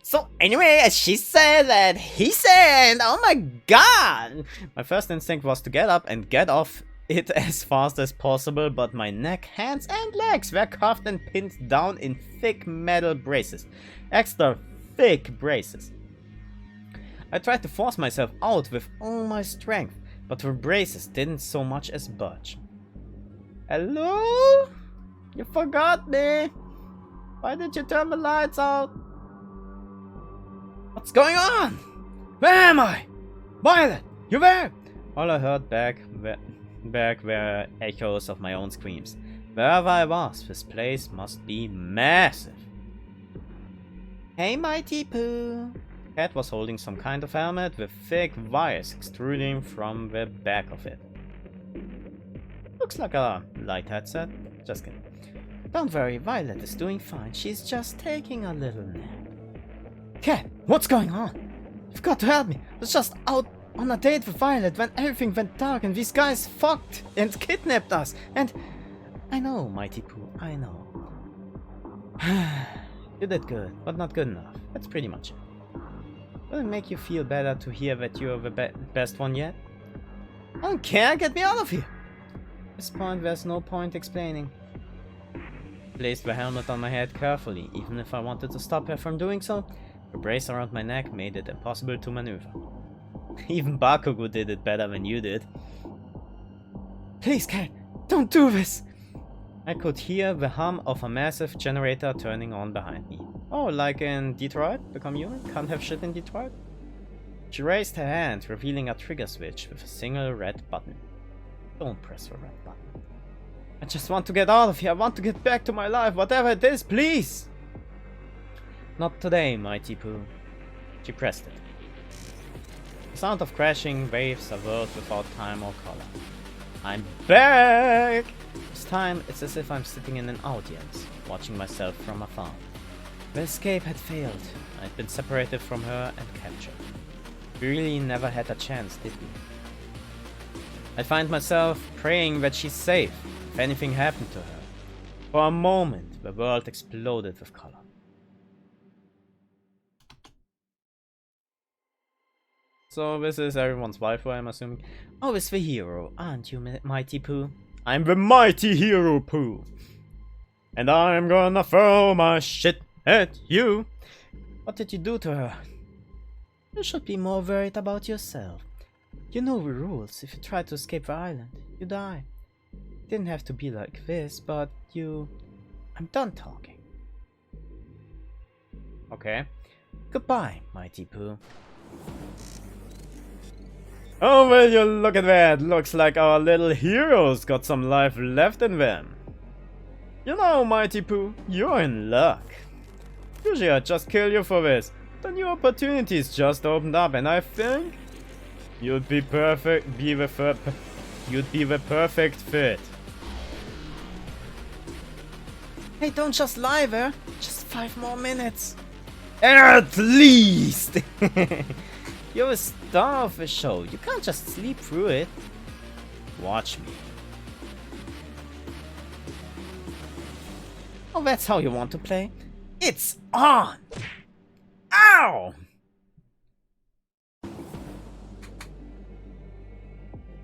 So anyway, as she said and he said, oh my god! My first instinct was to get up and get off it as fast as possible, but my neck, hands and legs were cuffed and pinned down in thick metal braces. Extra thick braces. I tried to force myself out with all my strength, but the braces didn't so much as budge. Hello? You forgot me? Why did you turn the lights out? What's going on? Where am I? Violet, you there? All I heard back were echoes of my own screams. Wherever I was, this place must be massive. Hey, Mighty Pooh. Cat was holding some kind of helmet with thick wires extruding from the back of it. Looks like a light headset. Just kidding. Don't worry, Violet is doing fine. She's just taking a little nap. Cat, what's going on? You've got to help me. I was just out on a date with Violet when everything went dark and these guys fucked and kidnapped us. And I know, Mighty Pooh, I know. You did good, but not good enough. That's pretty much it. Will it make you feel better to hear that you're the best one yet? I don't care, get me out of here! At this point, there's no point explaining. I placed the helmet on my head carefully, even if I wanted to stop her from doing so. The brace around my neck made it impossible to maneuver. Even Bakugo did it better than you did. Please, Cat, don't do this! I could hear the hum of a massive generator turning on behind me. Oh, like in Detroit? Become Human? Can't have shit in Detroit? She raised her hand, revealing a trigger switch with a single red button. Don't press the red button. I just want to get out of here. I want to get back to my life, whatever it is, please! Not today, Mighty Pooh. She pressed it. The sound of crashing waves, a world without time or color. I'm back! This time, it's as if I'm sitting in an audience, watching myself from afar. The escape had failed. I'd been separated from her and captured. We really never had a chance, did we? I find myself praying that she's safe, if anything happened to her. For a moment, the world exploded with color. So this is everyone's waifu, I'm assuming. Oh, it's the hero, aren't you, Mighty Pooh? I'm the mighty hero, Pooh! And I'm gonna throw my shit at you! What did you do to her? You should be more worried about yourself. You know the rules. If you try to escape the island, you die. Didn't have to be like this, but you... I'm done talking. Okay. Goodbye, Mighty Pooh. Oh, will you look at that? Looks like our little heroes got some life left in them. You know, Mighty Pooh, you're in luck. Usually I'd just kill you for this. The new opportunities just opened up, and I think you'd be perfect. You'd be the perfect fit. Hey, don't just lie there. Just 5 more minutes. At least. You're a star of the show. You can't just sleep through it. Watch me. Oh, that's how you want to play? It's on! Ow!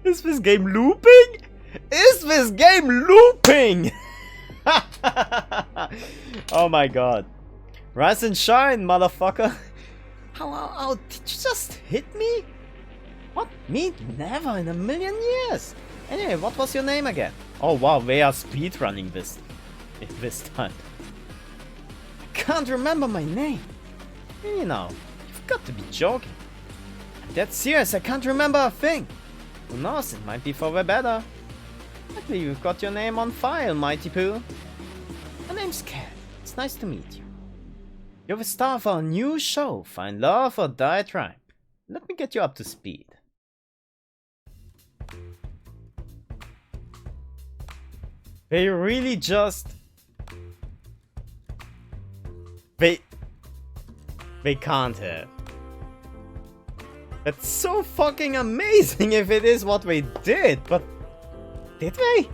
Is this game looping? Is this game looping? Oh my god. Rise and shine, motherfucker. How, did you just hit me? What? Me? Never in a million years. Anyway, what was your name again? Oh wow, they are speedrunning this time. I can't remember my name. You know, you've got to be joking. I'm dead serious, I can't remember a thing. Who knows, it might be for the better. Luckily you've got your name on file, Mighty Pooh. My name's Cat. It's nice to meet you. You're the star of our new show, Find Love or Die Trying. Let me get you up to speed. They really just... They can't have. That's so fucking amazing if it is what they did, but... Did they?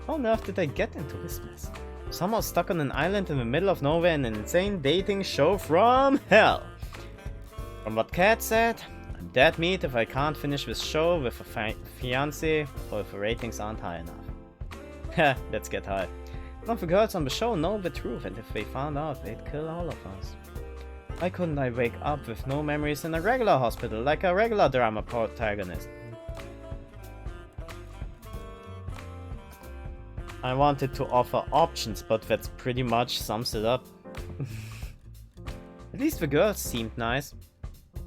How on earth did they get into this mess? Somehow stuck on an island in the middle of nowhere in an insane dating show from hell. From what Kat said, I'm dead meat if I can't finish this show with a fiancé or if the ratings aren't high enough. Heh, let's get high. None of the girls on the show know the truth, and if they found out, they'd kill all of us. Why couldn't I wake up with no memories in a regular hospital, like a regular drama protagonist? I wanted to offer options, but that's pretty much sums it up. At least the girls seemed nice.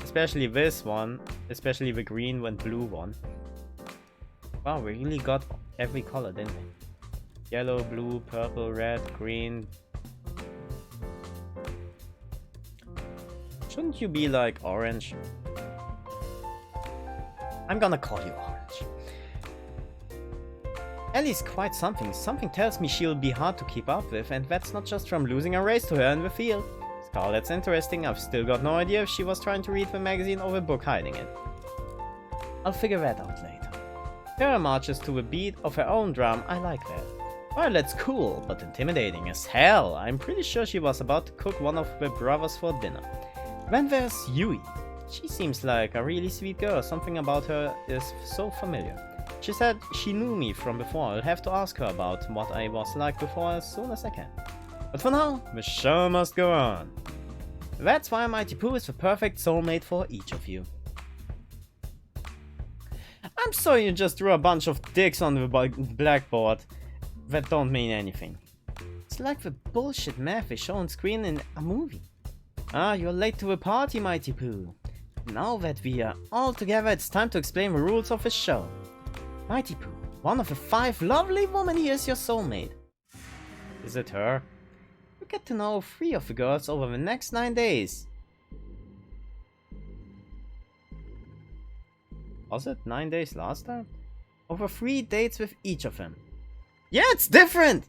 Especially this one. Especially the green and blue one. Wow, we really got every color, didn't we? Yellow, blue, purple, red, green. Shouldn't you be like orange? I'm gonna call you orange. Ellie's quite something. Something tells me she'll be hard to keep up with, and that's not just from losing a race to her in the field. Scarlett's interesting. I've still got no idea if she was trying to read the magazine or the book hiding it. I'll figure that out later. Tara marches to the beat of her own drum. I like that. Violet's cool, but intimidating as hell. I'm pretty sure she was about to cook one of the brothers for dinner. Then there's Yui. She seems like a really sweet girl. Something about her is so familiar. She said she knew me from before. I'll have to ask her about what I was like before as soon as I can. But for now, the show must go on. That's why Mighty Pooh is the perfect soulmate for each of you. I'm sorry you just drew a bunch of dicks on the blackboard that don't mean anything. It's like the bullshit math they show on screen in a movie. Ah, you're late to the party, Mighty Pooh. Now that we are all together, it's time to explain the rules of the show. Mighty Pooh, one of the 5 lovely women here is your soulmate. Is it her? You get to know 3 of the girls over the next 9 days. Was it 9 days last time? Over 3 dates with each of them. Yeah, it's different!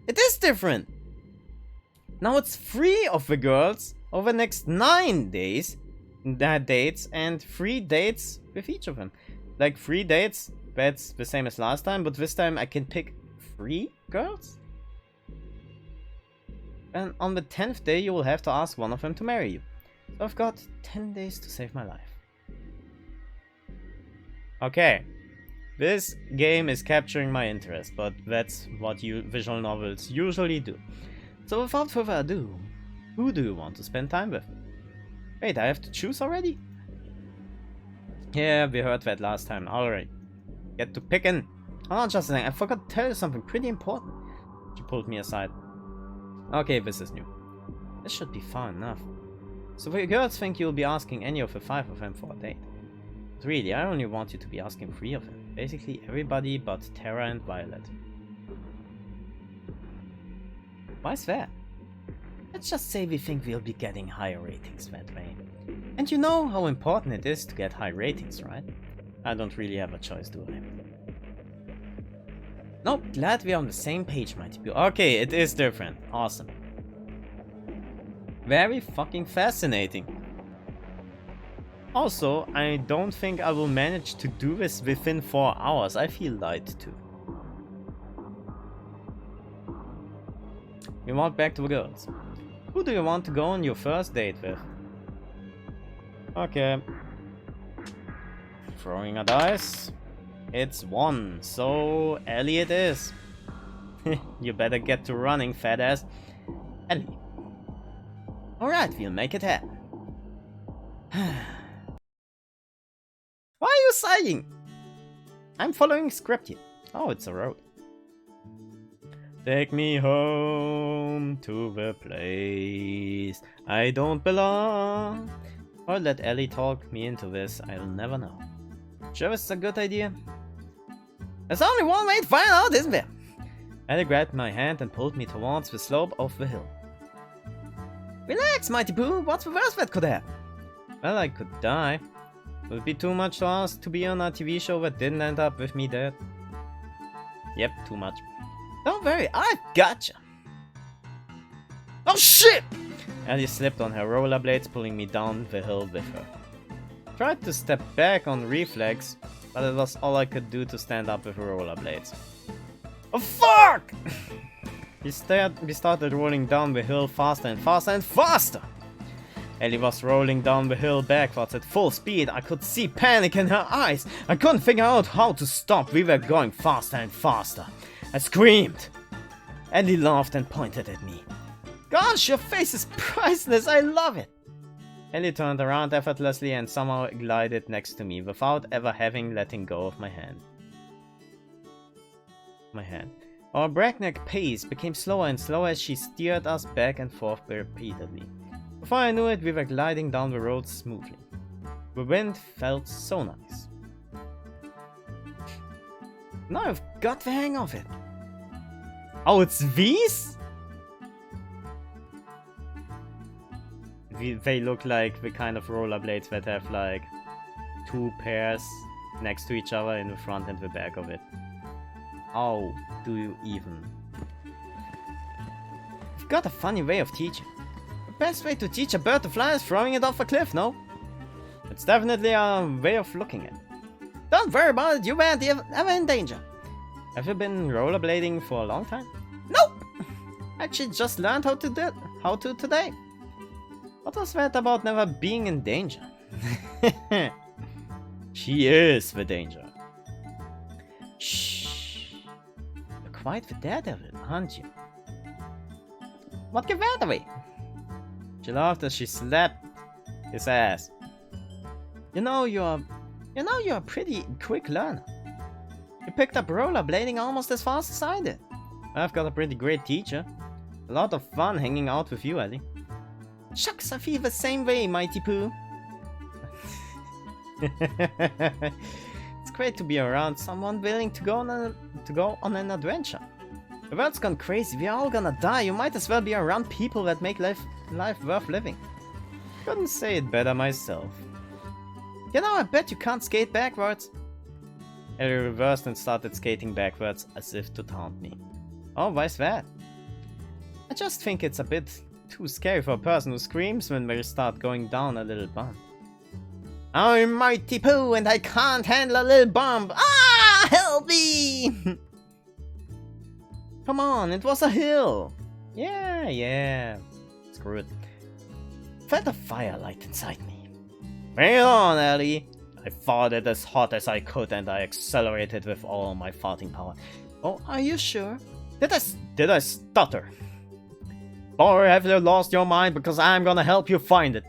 It is different! Now it's 3 of the girls over the next 9 days. Dates and 3 dates with each of them. Like 3 dates, that's the same as last time, but this time I can pick 3 girls? And on the 10th day you will have to ask one of them to marry you. So I've got 10 days to save my life. Okay. This game is capturing my interest, but that's what visual novels usually do. So without further ado, who do you want to spend time with? Wait, I have to choose already? Yeah, we heard that last time. Alright. Get to picking. Hold on just a second, I forgot to tell you something pretty important. She pulled me aside. Okay, this is new. This should be fun enough. So the girls think you'll be asking any of the 5 of them for a date. But really, I only want you to be asking 3 of them. Basically everybody but Terra and Violet. Why's that? Let's just say we think we'll be getting higher ratings that way. And you know how important it is to get high ratings, right? I don't really have a choice, do I? Nope, glad we're on the same page, mighty Pooh. Okay, it is different. Awesome. Very fucking fascinating. Also, I don't think I will manage to do this within 4 hours. I feel light too. We walk back to the girls. Who do you want to go on your first date with? Okay. Throwing a dice. It's 1, so Ellie it is. You better get to running, fat ass. Ellie. Alright, we'll make it happen. Why are you sighing? I'm following script here. Oh, it's a road. Take me home to the place I don't belong. Or let Ellie talk me into this, I'll never know. Sure it's a good idea? There's only one way to find out, isn't there? Ellie grabbed my hand and pulled me towards the slope of the hill. Relax, mighty Pooh, what's the worst that could happen? Well, I could die. Would it be too much to ask to be on a TV show that didn't end up with me dead? Yep, too much. Don't worry, I've gotcha. Oh shit! Ellie slipped on her rollerblades, pulling me down the hill with her. Tried to step back on reflex, but it was all I could do to stand up with her rollerblades. Oh fuck! We started rolling down the hill faster and faster and faster! Ellie was rolling down the hill backwards at full speed. I could see panic in her eyes. I couldn't figure out how to stop. We were going faster and faster. I screamed. Ellie laughed and pointed at me. Gosh, your face is priceless. I love it. Ellie turned around effortlessly and somehow glided next to me without ever letting go of my hand. Our breakneck pace became slower and slower as she steered us back and forth repeatedly. Before I knew it, we were gliding down the road smoothly. The wind felt so nice. Now I've got the hang of it. Oh, it's these? They look like the kind of rollerblades that have like 2 pairs next to each other in the front and the back of it. How do you even? You've got a funny way of teaching. The best way to teach a bird to fly is throwing it off a cliff, no? It's definitely a way of looking at it. Don't worry about it, you weren't ever in danger. Have you been rollerblading for a long time? Nope! Actually just learned how to today. What was that about never being in danger? She is the danger. Shh. You're quite the daredevil, aren't you? What gave that away? She laughed as she slapped his ass. You know you're a pretty quick learner. You picked up rollerblading almost as fast as I did. I've got a pretty great teacher. A lot of fun hanging out with you, Ellie. Shucks, I feel the same way, mighty Pooh. It's great to be around someone willing to go on an adventure. The world's gone crazy, we're all gonna die. You might as well be around people that make life worth living. Couldn't say it better myself. You know, I bet you can't skate backwards. Ellie reversed and started skating backwards as if to taunt me. Oh, why's that? I just think it's a bit too scary for a person who screams when we start going down a little bump. I'm Mighty Pooh and I can't handle a little bump. Ah, help me! Come on, it was a hill. Yeah. Screw it. Felt a firelight inside me. Bring it on, Ellie. I farted as hot as I could and I accelerated with all my farting power. Oh, are you sure? Did I stutter? Or have you lost your mind because I'm gonna help you find it?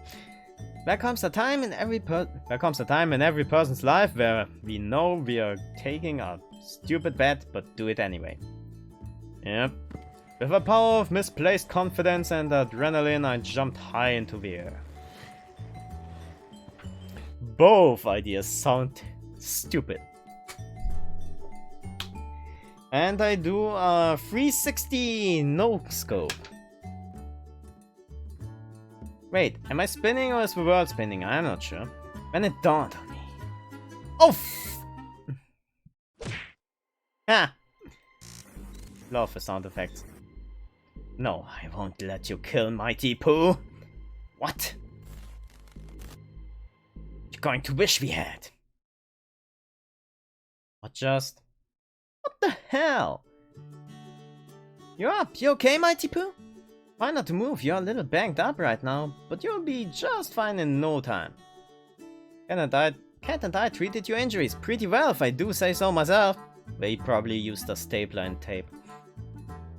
There comes a time in every person's life where we know we are taking a stupid bet but do it anyway. Yep. With the power of misplaced confidence and adrenaline, I jumped high into the air. Both ideas sound stupid. And I do a 360 no scope. Wait, am I spinning or is the world spinning? I'm not sure. Then it dawned on me. Oh! Ah! Love the sound effects. No, I won't let you kill Mighty Pooh. What? You're going to wish we had. What just? What the hell? You're up. You okay, Mighty Pooh? Try not to move. You're a little banged up right now, but you'll be just fine in no time. Cat and I treated your injuries pretty well, if I do say so myself. They probably used a stapler and tape.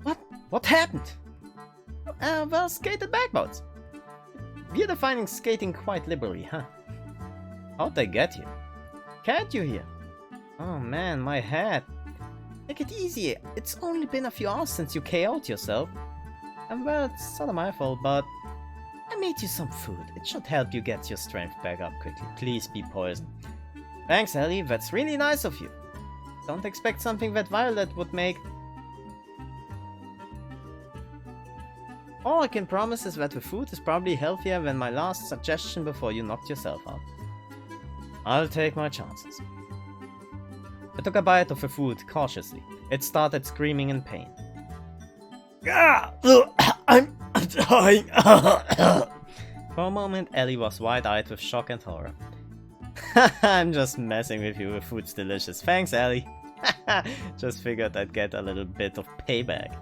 What? What happened? Well, skated backwards. We're defining skating quite liberally, huh? How'd they get here? Cat, you here? Oh man, my head. Take it easy. It's only been a few hours since you KO'd yourself. And well, it's sort of my fault, but I made you some food. It should help you get your strength back up quickly. Please be poisoned. Thanks, Ellie. That's really nice of you. Don't expect something that Violet would make. All I can promise is that the food is probably healthier than my last suggestion before you knocked yourself out. I'll take my chances. I took a bite of the food cautiously. It started screaming in pain. I'm dying. For a moment, Ellie was wide-eyed with shock and horror. I'm just messing with you. The food's delicious. Thanks, Ellie. Just figured I'd get a little bit of payback.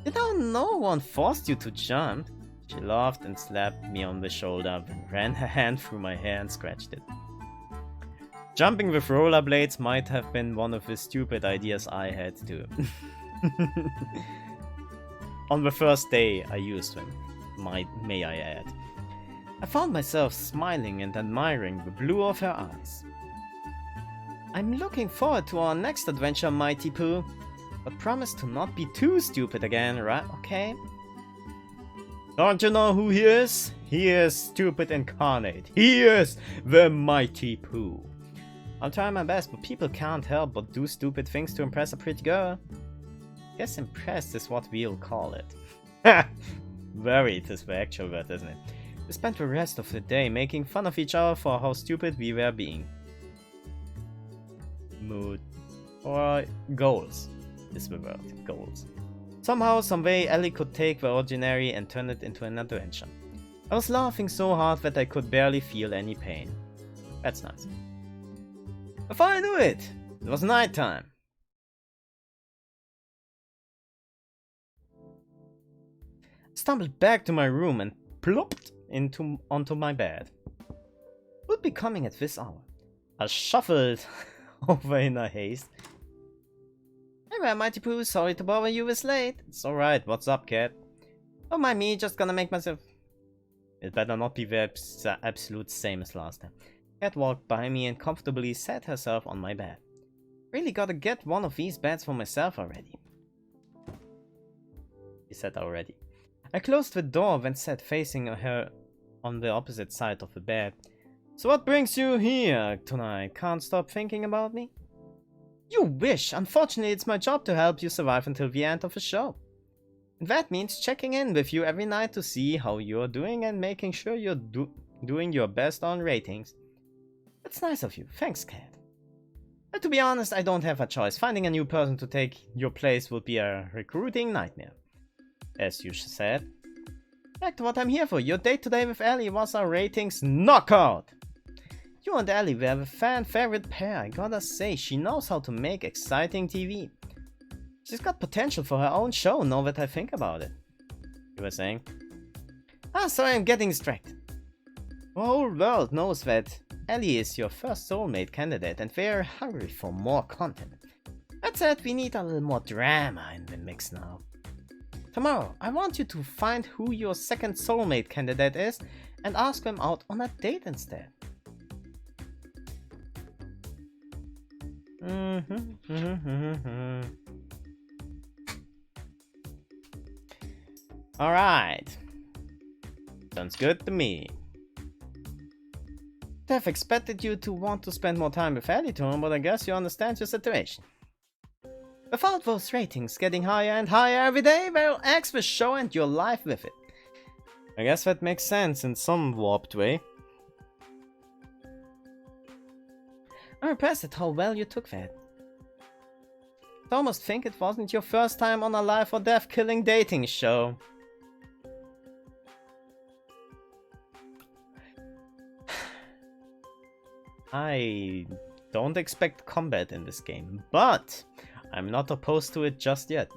You know, no one forced you to jump. She laughed and slapped me on the shoulder, then ran her hand through my hair and scratched it. Jumping with rollerblades might have been one of the stupid ideas I had too. On the first day I used them, may I add. I found myself smiling and admiring the blue of her eyes. I'm looking forward to our next adventure, Mighty Pooh. But promise to not be too stupid again, right? Okay? Don't you know who he is? He is stupid incarnate. He is the Mighty Pooh. I'll try my best, but people can't help but do stupid things to impress a pretty girl. Guess impressed is what we'll call it. Very, it is the actual word, isn't it? We spent the rest of the day making fun of each other for how stupid we were being. Mood. Or goals is the word. Goals. Somehow, some way, Ellie could take the ordinary and turn it into an adventure. I was laughing so hard that I could barely feel any pain. That's nice. Before I knew it, it was night time. I stumbled back to my room and plopped onto my bed. Who'd be coming at this hour? I shuffled over in a haste. Hey there, Mighty Pooh, sorry to bother you this late. It's alright, what's up, cat? Don't mind me, just gonna make myself... It better not be the absolute same as last time. Cat walked by me and comfortably sat herself on my bed. Really gotta get one of these beds for myself already. He said already. I closed the door, then sat facing her on the opposite side of the bed. So what brings you here tonight? Can't stop thinking about me? You wish! Unfortunately, it's my job to help you survive until the end of the show. And that means checking in with you every night to see how you're doing and making sure you're doing your best on ratings. That's nice of you. Thanks, Cat. But to be honest, I don't have a choice. Finding a new person to take your place would be a recruiting nightmare. as you said. Back to what I'm here for. Your date today with Ellie was a ratings knockout. You and Ellie were a fan favorite pair. I gotta say, she knows how to make exciting TV. She's got potential for her own show, now that I think about it. You were saying? Ah, sorry, I'm getting distracted. The whole world knows that Ellie is your first soulmate candidate and they're hungry for more content. That said, we need a little more drama in the mix now. Tomorrow, I want you to find who your second soulmate candidate is and ask them out on a date instead. Alright. Sounds good to me. I'd have expected you to want to spend more time with Ellie, but I guess you understand your situation. Without those ratings getting higher and higher every day, well, X the show and your life with it. I guess that makes sense in some warped way. I'm impressed at how well you took that. I almost think it wasn't your first time on a life or death killing dating show. I don't expect combat in this game, but I'm not opposed to it just yet.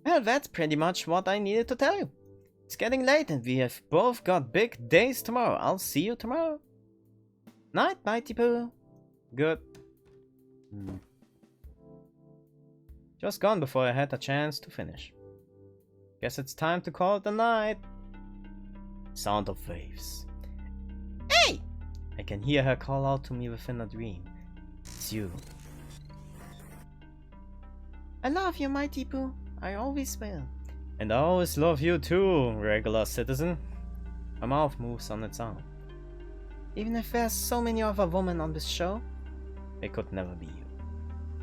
Well, that's pretty much what I needed to tell you. It's getting late and we have both got big days tomorrow. I'll see you tomorrow. Night, Mighty Pooh. Good. Just gone before I had a chance to finish. Guess it's time to call it a night. Sound of waves. Hey! I can hear her call out to me within a dream. It's you. I love you, Mighty Pooh. I always will. And I always love you too, regular citizen. My mouth moves on its own. Even if there's so many other women on this show, it could never be you.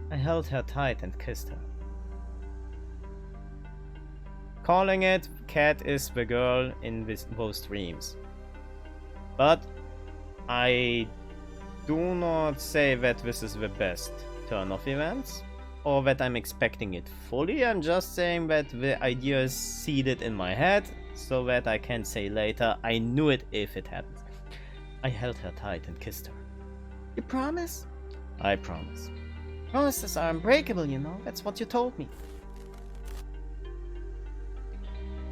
I held her tight and kissed her. Calling it, Cat is the girl in those dreams. But I do not say that this is the best turn of events, or that I'm expecting it fully. I'm just saying that the idea is seeded in my head, so that I can say later, I knew it if it happens. I held her tight and kissed her. You promise? I promise. Promises are unbreakable, you know. That's what you told me.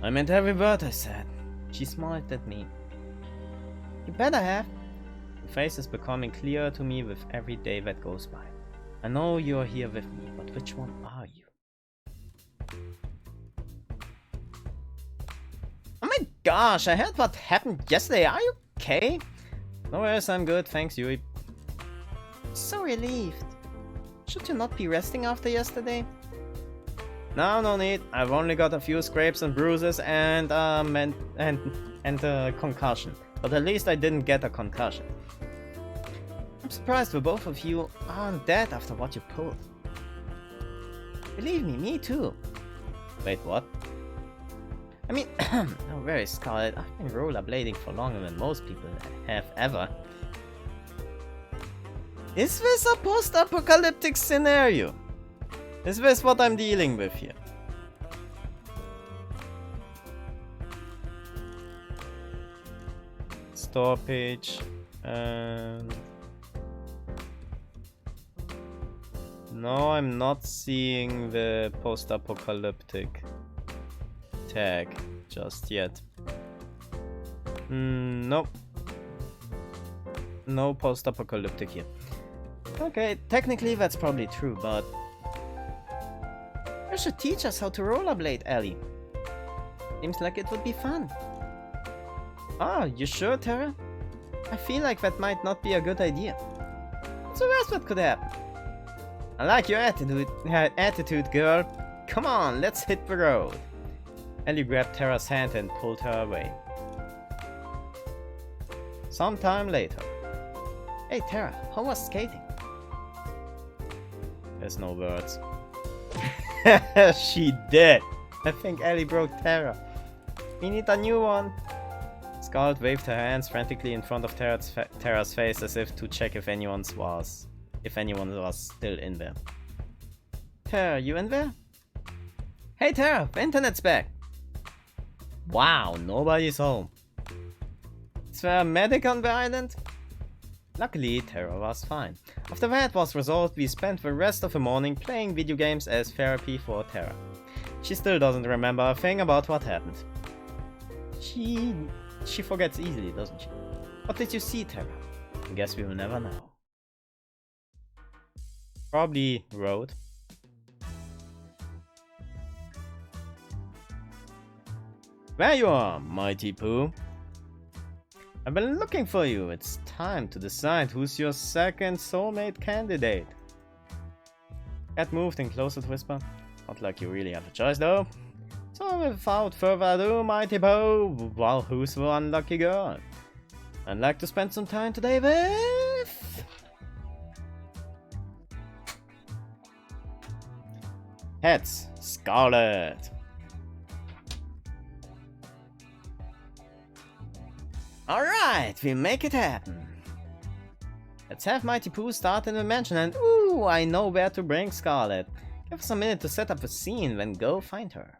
I meant every word I said. She smiled at me. You better have. The face is becoming clearer to me with every day that goes by. I know you're here with me, but which one are you? Oh my gosh, I heard what happened yesterday. Are you okay? No worries, I'm good, thanks, Yui. So relieved. Should you not be resting after yesterday? No, no need. I've only got a few scrapes and bruises and a concussion. But at least I didn't get a concussion. I'm surprised the both of you aren't dead after what you pulled. Believe me too. Wait, what? I mean, no worries, Scarlet. I've been rollerblading for longer than most people have ever. Is this a post-apocalyptic scenario? Is this what I'm dealing with here? Store page and... No, I'm not seeing the post-apocalyptic tag just yet. Nope. No post-apocalyptic here. Okay, technically that's probably true, but... You should teach us how to rollerblade, Ellie. Seems like it would be fun. Ah, you sure, Terra? I feel like that might not be a good idea. What's the worst that could happen? I like your attitude, girl. Come on, let's hit the road. Ellie grabbed Terra's hand and pulled her away. Sometime later. Hey Terra, how was skating? There's no words. She did. I think Ellie broke Terra. We need a new one. Scarlet waved her hands frantically in front of Terra's face as if to check if anyone was still in there. Terra, you in there? Hey Tara, the internet's back. Wow, nobody's home. Is there a medic on the island? Luckily, Tara was fine. After that was resolved, we spent the rest of the morning playing video games as therapy for Tara. She still doesn't remember a thing about what happened. She forgets easily, doesn't she? What did you see, Tara? I guess we will never know. Probably road. There you are, Mighty Pooh. I've been looking for you. It's time to decide who's your second soulmate candidate. Cat moved in closer to whisper. Not like you really have a choice though. So without further ado, Mighty Pooh, well, who's the unlucky girl? I'd like to spend some time today with... Heads, Scarlet. Alright, we'll make it happen. Let's have Mighty Pooh start in the mansion and ooh, I know where to bring Scarlet. Give us a minute to set up a scene, then go find her.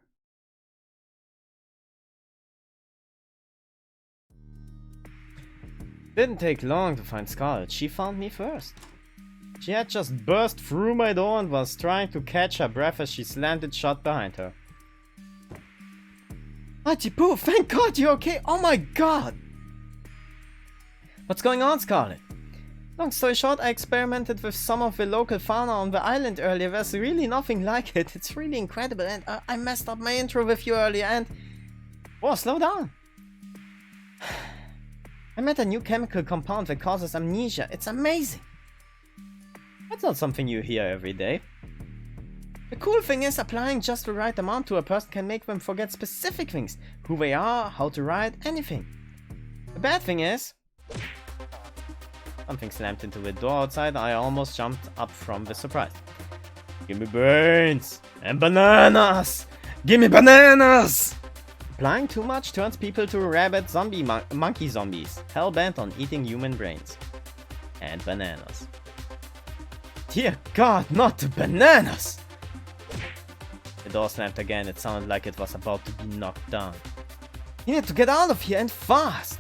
Didn't take long to find Scarlet, she found me first. She had just burst through my door and was trying to catch her breath as she slammed it shut behind her. Mighty Pooh, thank God you're okay! Oh my God! What's going on, Scarlet? Long story short, I experimented with some of the local fauna on the island earlier. There's really nothing like it. It's really incredible and I messed up my intro with you earlier and... Whoa, slow down! I met a new chemical compound that causes amnesia. It's amazing! That's not something you hear every day. The cool thing is, applying just the right amount to a person can make them forget specific things. Who they are, how to ride, anything. The bad thing is... Something slammed into the door outside. I almost jumped up from the surprise. Give me brains! And bananas! Give me bananas! Applying too much turns people to rabid monkey zombies, hell-bent on eating human brains. And bananas. Dear God, not the bananas! The door slammed again. It sounded like it was about to be knocked down. You need to get out of here and fast!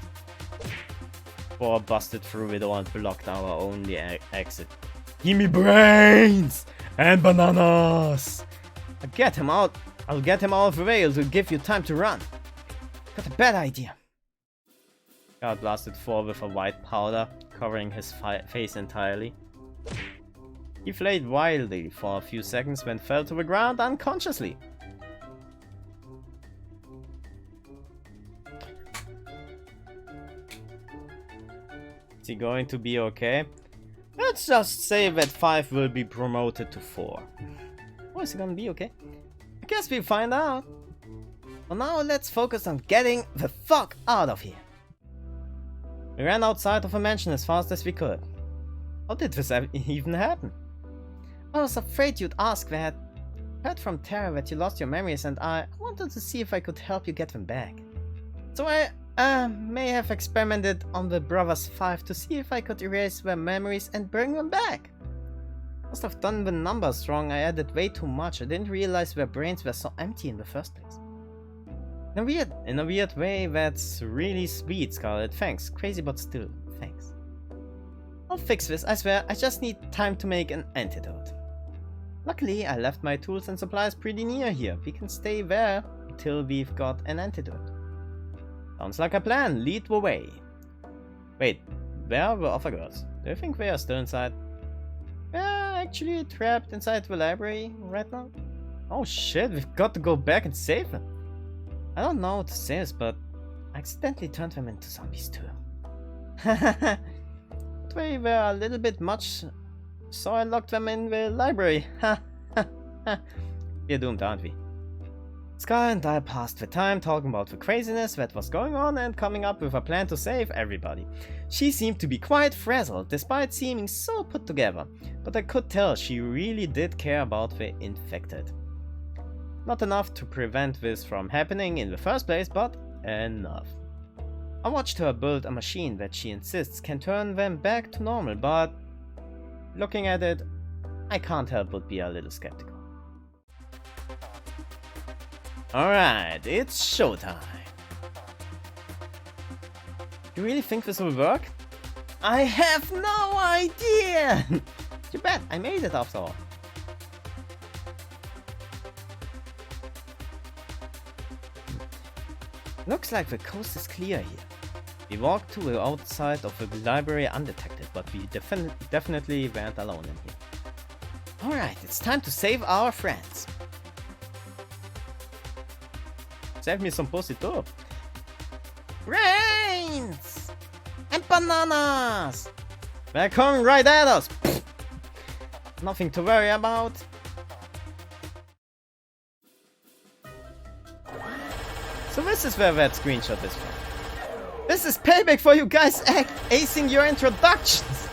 Thor busted through the door and blocked our only exit. Give me brains! And bananas! I'll get him out of the way to give you time to run. Got a bad idea. God blasted Thor with a white powder, covering his face entirely. He flayed wildly for a few seconds, then fell to the ground unconsciously. Is he going to be okay? Let's just say that 5 will be promoted to 4. Oh, is he gonna be okay? I guess we'll find out. For now, let's focus on getting the fuck out of here. We ran outside of the mansion as fast as we could. How did this even happen? I was afraid you'd ask that. I heard from Tara that you lost your memories and I wanted to see if I could help you get them back. So I may have experimented on the Brothers 5 to see if I could erase their memories and bring them back. Must have done the numbers wrong. I added way too much. I didn't realize their brains were so empty in the first place. In a weird way, that's really sweet, Scarlet. Thanks. Crazy, but still, thanks. I'll fix this, I swear. I just need time to make an antidote. Luckily, I left my tools and supplies pretty near here. We can stay there until we've got an antidote. Sounds like a plan. Lead the way. Wait, where are the other girls? Do you think they are still inside? Yeah, actually trapped inside the library right now. Oh shit, we've got to go back and save them. I don't know what to say this, but I accidentally turned them into zombies too. They were a little bit much, so I locked them in the library. We're doomed, aren't we? Scar and I passed the time talking about the craziness that was going on and coming up with a plan to save everybody. She seemed to be quite frazzled, despite seeming so put together, but I could tell she really did care about the infected. Not enough to prevent this from happening in the first place, but enough. I watched her build a machine that she insists can turn them back to normal, but looking at it, I can't help but be a little skeptical. Alright, it's showtime. You really think this will work? I have no idea! You bet, I made it after all. Looks like the coast is clear here. We walked to the outside of the library undetected, but we definitely weren't alone in here. Alright, it's time to save our friends. Save me some pussy too. Brains! And bananas! They're coming right at us! Nothing to worry about. So this is where that screenshot is from. This is payback for you guys acing your introductions!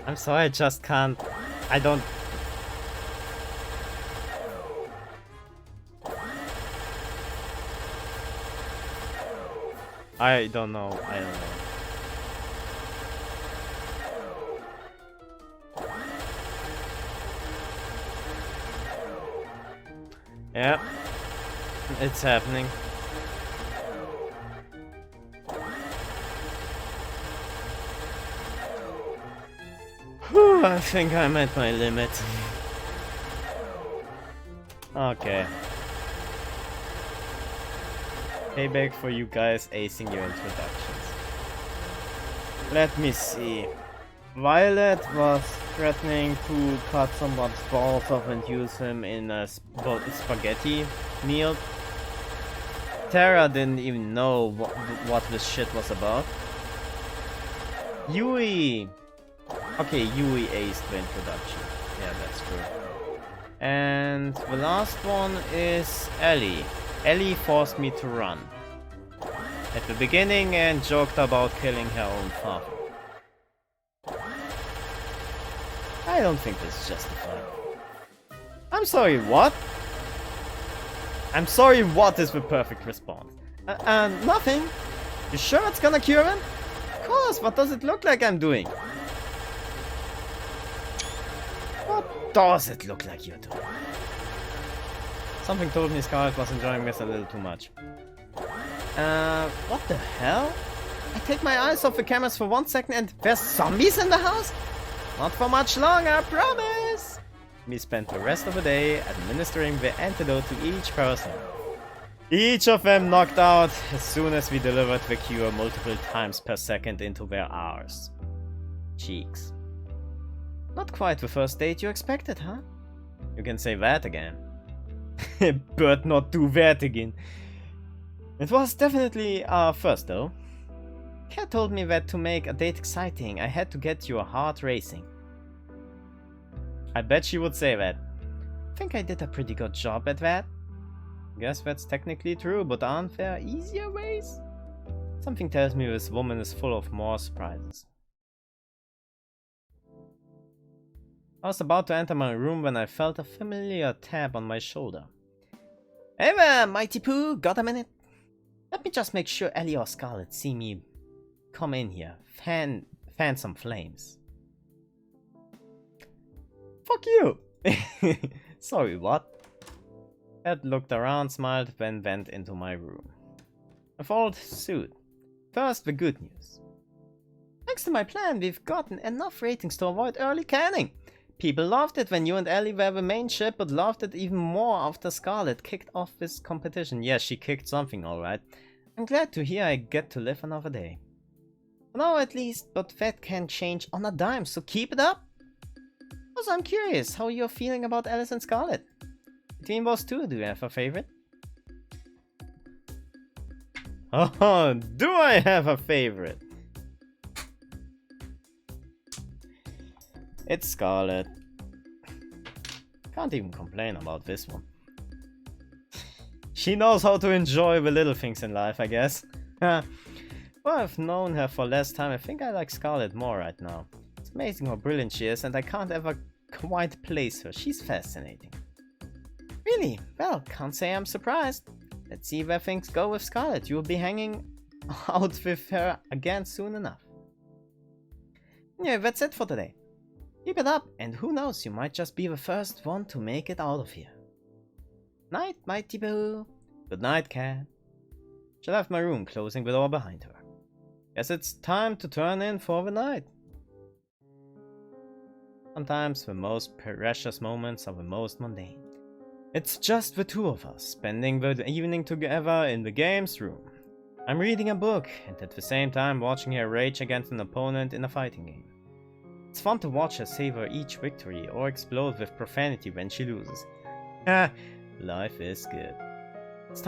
I'm sorry, I just can't. I don't. I don't know. Yeah, it's happening. Whew, I think I'm at my limit. Okay. Payback for you guys acing your introductions. Let me see. Violet was threatening to cut someone's balls off and use him in a spaghetti meal. Tara didn't even know what this shit was about. Yui. Okay, Yui aced the introduction. Yeah, that's true. And the last one is Ellie. Ellie forced me to run at the beginning and joked about killing her own father. I don't think this is justified. I'm sorry, what? I'm sorry, what is the perfect response? Nothing. You sure it's gonna cure him? Of course, what does it look like I'm doing? What does it look like you're doing? Something told me Scarlet was enjoying this a little too much. What the hell? I take my eyes off the cameras for 1 second and there's zombies in the house? Not for much longer, I promise! We spent the rest of the day administering the antidote to each person. Each of them knocked out as soon as we delivered the cure multiple times per second into their hours. Cheeks. Not quite the first date you expected, huh? You can say that again. But not do that again. It was definitely our first though. Kat told me that to make a date exciting, I had to get your heart racing. I bet she would say that. I think I did a pretty good job at that. Guess that's technically true, but aren't there easier ways? Something tells me this woman is full of more surprises. I was about to enter my room when I felt a familiar tap on my shoulder. Hey there, Mighty Pooh, got a minute? Let me just make sure Ellie or Scarlet see me come in here. Fan some flames. Fuck you! Sorry, what? Ed looked around, smiled, then went into my room. I followed suit. First, the good news. Thanks to my plan, we've gotten enough ratings to avoid early canning. People loved it when you and Ellie were the main ship, but loved it even more after Scarlet kicked off this competition. Yes, she kicked something, alright. I'm glad to hear I get to live another day. For now at least, but that can change on a dime, so keep it up! Also, I'm curious how you're feeling about Alice and Scarlet. Between those two, do you have a favorite? Oh, do I have a favorite? It's Scarlet. Can't even complain about this one. She knows how to enjoy the little things in life, I guess. Well, I've known her for less time. I think I like Scarlet more right now. It's amazing how brilliant she is, and I can't ever quite place her. She's fascinating. Really? Well, can't say I'm surprised. Let's see where things go with Scarlet. You'll be hanging out with her again soon enough. Yeah, that's it for today. Keep it up, and who knows, you might just be the first one to make it out of here. Night, Mighty Boo. Good night, Cat. She left my room, closing the door behind her. Guess it's time to turn in for the night. Sometimes the most precious moments are the most mundane. It's just the two of us, spending the evening together in the games room. I'm reading a book, and at the same time watching her rage against an opponent in a fighting game. It's fun to watch her savor each victory, or explode with profanity when she loses. Ha! Life is good. It's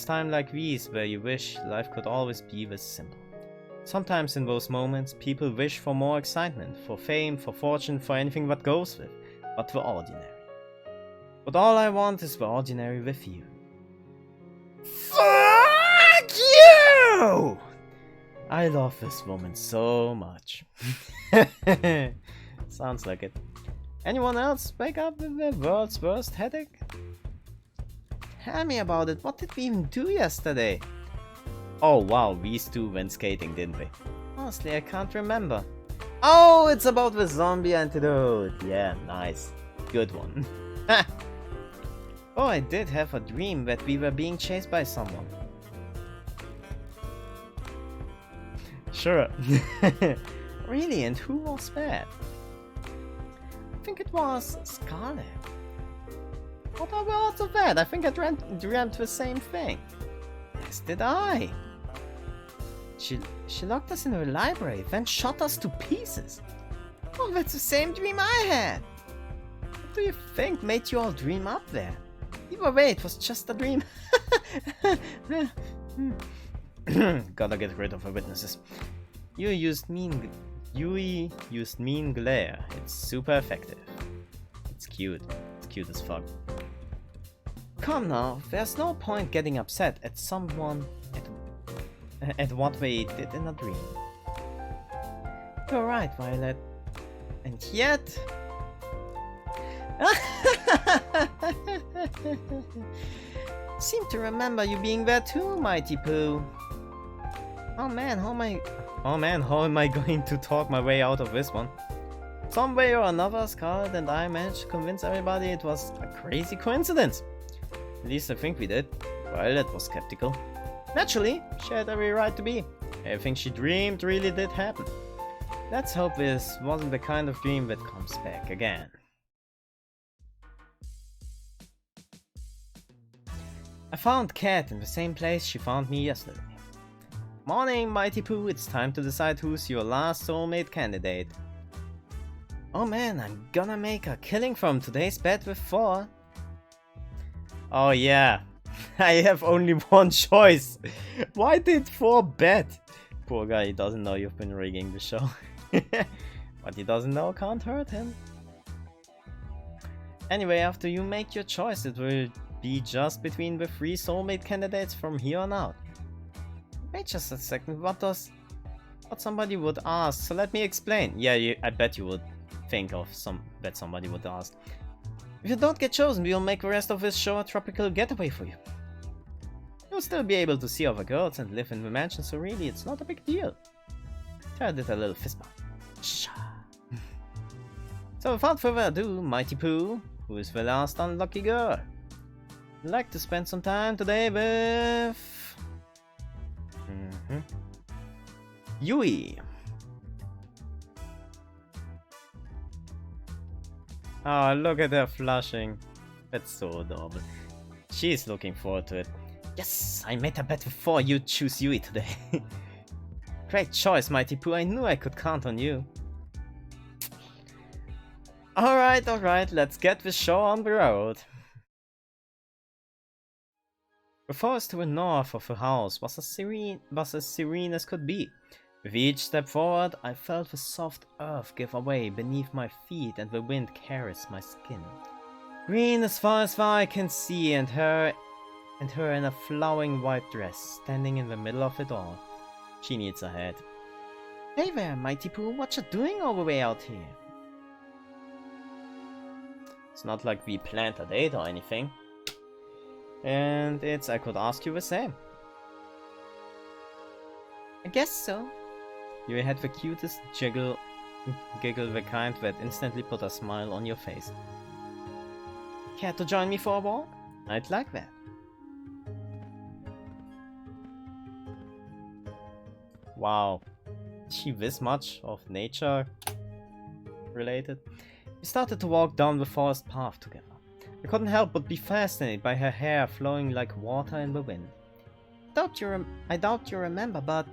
time like these where you wish life could always be this simple. Sometimes in those moments, people wish for more excitement, for fame, for fortune, for anything that goes with, but the ordinary. But all I want is the ordinary with you. Fuck you! I love this woman so much. Sounds like it. Anyone else wake up with the world's worst headache? Tell me about it. What did we even do yesterday? Oh wow, these two went skating, didn't we? Honestly, I can't remember. Oh, it's about the zombie antidote. Yeah, nice. Good one. Oh, I did have a dream that we were being chased by someone. Sure. Really, and who was that? I think it was Scarlet. What are the odds of that? I think I dreamt the same thing. Yes, did I? She locked us in the library, then shot us to pieces. Oh, that's the same dream I had. What do you think made you all dream up there? Either way, it was just a dream. Gotta get rid of the witnesses. Yui used mean glare. It's super effective. It's cute. It's cute as fuck. Come now, there's no point getting upset at someone at what they did in a dream. You're right, Violet. And yet... Seem to remember you being there too, Mighty Pooh. Oh man, how am I going to talk my way out of this one? Some way or another, Scarlet and I managed to convince everybody it was a crazy coincidence. At least I think we did. Violet was skeptical. Naturally, she had every right to be. Everything she dreamed really did happen. Let's hope this wasn't the kind of dream that comes back again. I found Cat in the same place she found me yesterday. Morning, Mighty Pooh, it's time to decide who's your last soulmate candidate. Oh man, I'm gonna make a killing from today's bet with 4. Oh yeah, I have only one choice. Why did 4 bet? Poor guy, he doesn't know you've been rigging the show. What he doesn't know can't hurt him. Anyway, after you make your choice, it will be just between the 3 soulmate candidates from here on out. Wait just a second, what somebody would ask, so let me explain. Yeah, I bet you would think of that somebody would ask. If you don't get chosen, we'll make the rest of this show a tropical getaway for you. You'll still be able to see other girls and live in the mansion, so really it's not a big deal. Tara did a little fist bump. So without further ado, Mighty Pooh, who is the last unlucky girl? I'd like to spend some time today with... Yui. Oh, look at her flushing. That's so adorable. She's looking forward to it. Yes, I made a bet before you choose Yui today. Great choice, Mighty Pooh. I knew I could count on you. Alright, let's get this show on the road. The forest to the north of the house was as serene as could be. With each step forward, I felt the soft earth give away beneath my feet and the wind caress my skin. Green as far I can see, and her in a flowing white dress, standing in the middle of it all. She needs a head. Hey there, Mighty Pooh, what you doing all the way out here? It's not like we planned a date or anything. And I could ask you the same. I guess so. You had the cutest giggle, the kind that instantly put a smile on your face. Care to join me for a walk? I'd like that. Wow. Is she this much of nature related? We started to walk down the forest path together. I couldn't help but be fascinated by her hair flowing like water in the wind. I doubt you remember, but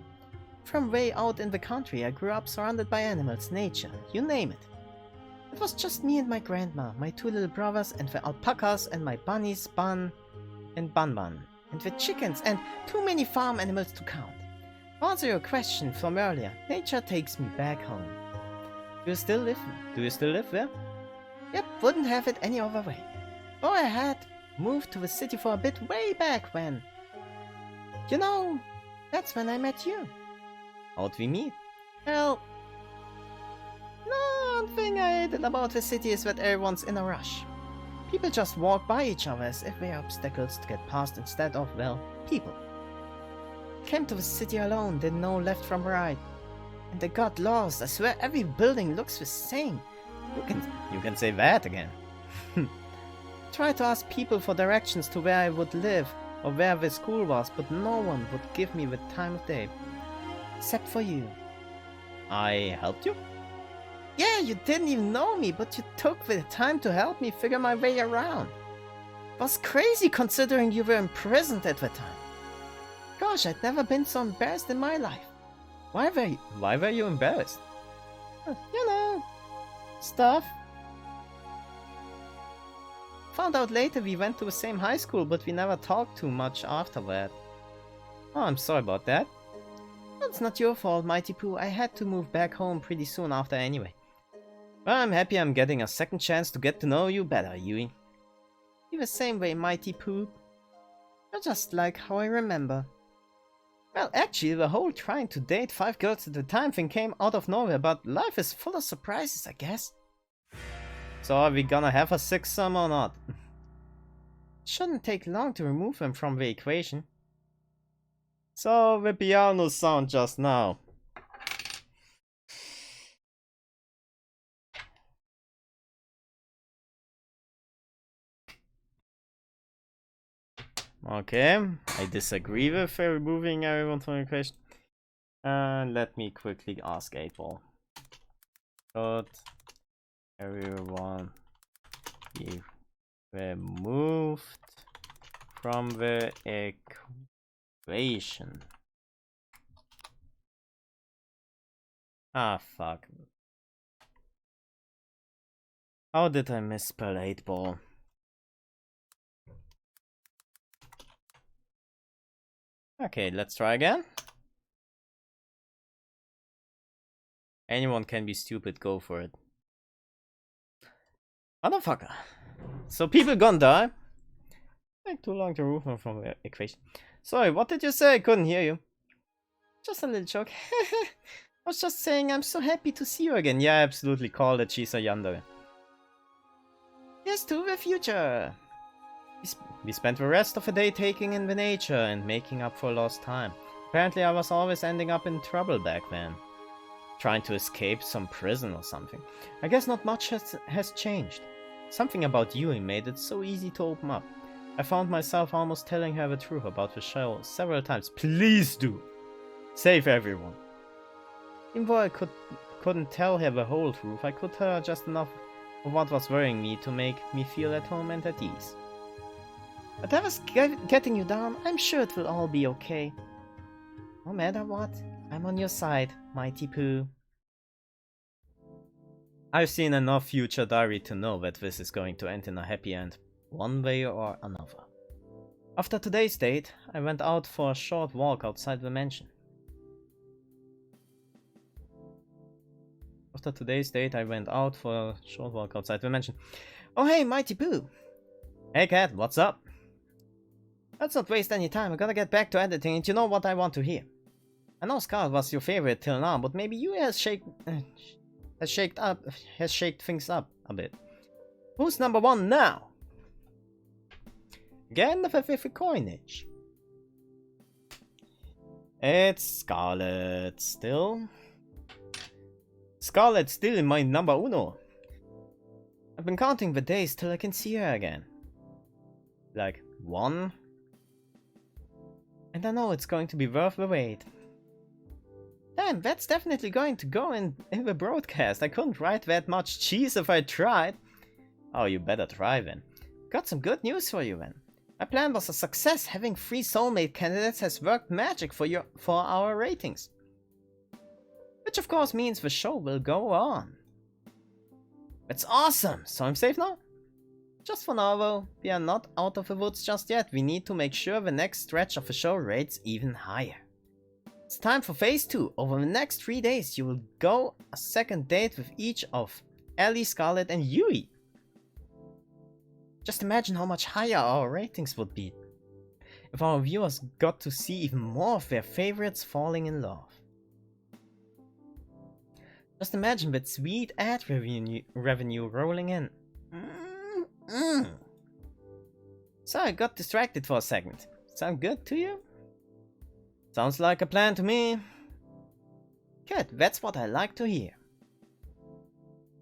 from way out in the country I grew up surrounded by animals, nature, you name it. It was just me and my grandma, my 2 little brothers, and the alpacas, and my bunnies, Bun and Bun, and the chickens, and too many farm animals to count. To answer your question from earlier, nature takes me back home. Do you still live there? Yep, wouldn't have it any other way. Though I had moved to the city for a bit way back when. You know, that's when I met you. How'd we meet? Well, one thing I hated about the city is that everyone's in a rush. People just walk by each other as if they are obstacles to get past instead of, well, people. Came to the city alone, didn't know left from right. And I got lost. I swear every building looks the same. You can say that again. Tried to ask people for directions to where I would live or where the school was, but no one would give me the time of day. Except for you. I helped you? Yeah, you didn't even know me, but you took the time to help me figure my way around. It was crazy considering you were imprisoned at the time. Gosh, I'd never been so embarrassed in my life. Why were you embarrassed? You know, stuff. Found out later we went to the same high school, but we never talked too much after that. Oh, I'm sorry about that. That's not your fault, Mighty Pooh. I had to move back home pretty soon after anyway. Well, I'm happy I'm getting a second chance to get to know you better, Yui. You're the same way, Mighty Pooh. You're just like how I remember. Well, actually, the whole trying to date 5 girls at a time thing came out of nowhere, but life is full of surprises, I guess. So are we gonna have a 6th sum or not? Shouldn't take long to remove them from the equation. So the piano sound just now. Okay, I disagree with removing everyone from the equation. Let me quickly ask 8-Ball. Could everyone be removed from the equation? Ah, fuck. How did I misspell 8-Ball? Okay, let's try again. Anyone can be stupid, go for it. Motherfucker. So people gonna die? Take too long to remove them from the equation. Sorry, what did you say? I couldn't hear you. Just a little joke. I was just saying I'm so happy to see you again. Yeah, absolutely. Call that she's a yandere. Here's to the future. We spent the rest of the day taking in the nature and making up for lost time. Apparently I was always ending up in trouble back then. Trying to escape some prison or something. I guess not much has changed. Something about Yui made it so easy to open up. I found myself almost telling her the truth about the show several times. Please do! Save everyone. Even though I couldn't tell her the whole truth, I could tell her just enough of what was worrying me to make me feel at home and at ease. Whatever's getting you down, I'm sure it will all be okay. No matter what, I'm on your side, Mighty Pooh. I've seen enough Future Diary to know that this is going to end in a happy end, one way or another. After today's date, I went out for a short walk outside the mansion. Oh hey, Mighty Pooh! Hey Cat, what's up? Let's not waste any time, I gotta get back to editing and you know what I want to hear. I know Scarlet was your favorite till now, but maybe you has shaked things up a bit. Who's number 1 now? Again, the 50 coinage. It's Scarlet still. Scarlet's still in my number uno. I've been counting the days till I can see her again. Like 1. And I know it's going to be worth the wait. Damn, that's definitely going to go in the broadcast. I couldn't write that much cheese if I tried. Oh, you better try then. Got some good news for you then. My plan was a success. Having 3 soulmate candidates has worked magic for our ratings. Which of course means the show will go on. That's awesome! So I'm safe now? Just for now though, we are not out of the woods just yet. We need to make sure the next stretch of the show rates even higher. It's time for phase 2. Over the next 3 days you will go a second date with each of Ellie, Scarlet and Yui. Just imagine how much higher our ratings would be if our viewers got to see even more of their favorites falling in love. Just imagine that sweet ad revenue rolling in. So I got distracted for a second. Sound good to you? Sounds like a plan to me. Good, that's what I like to hear.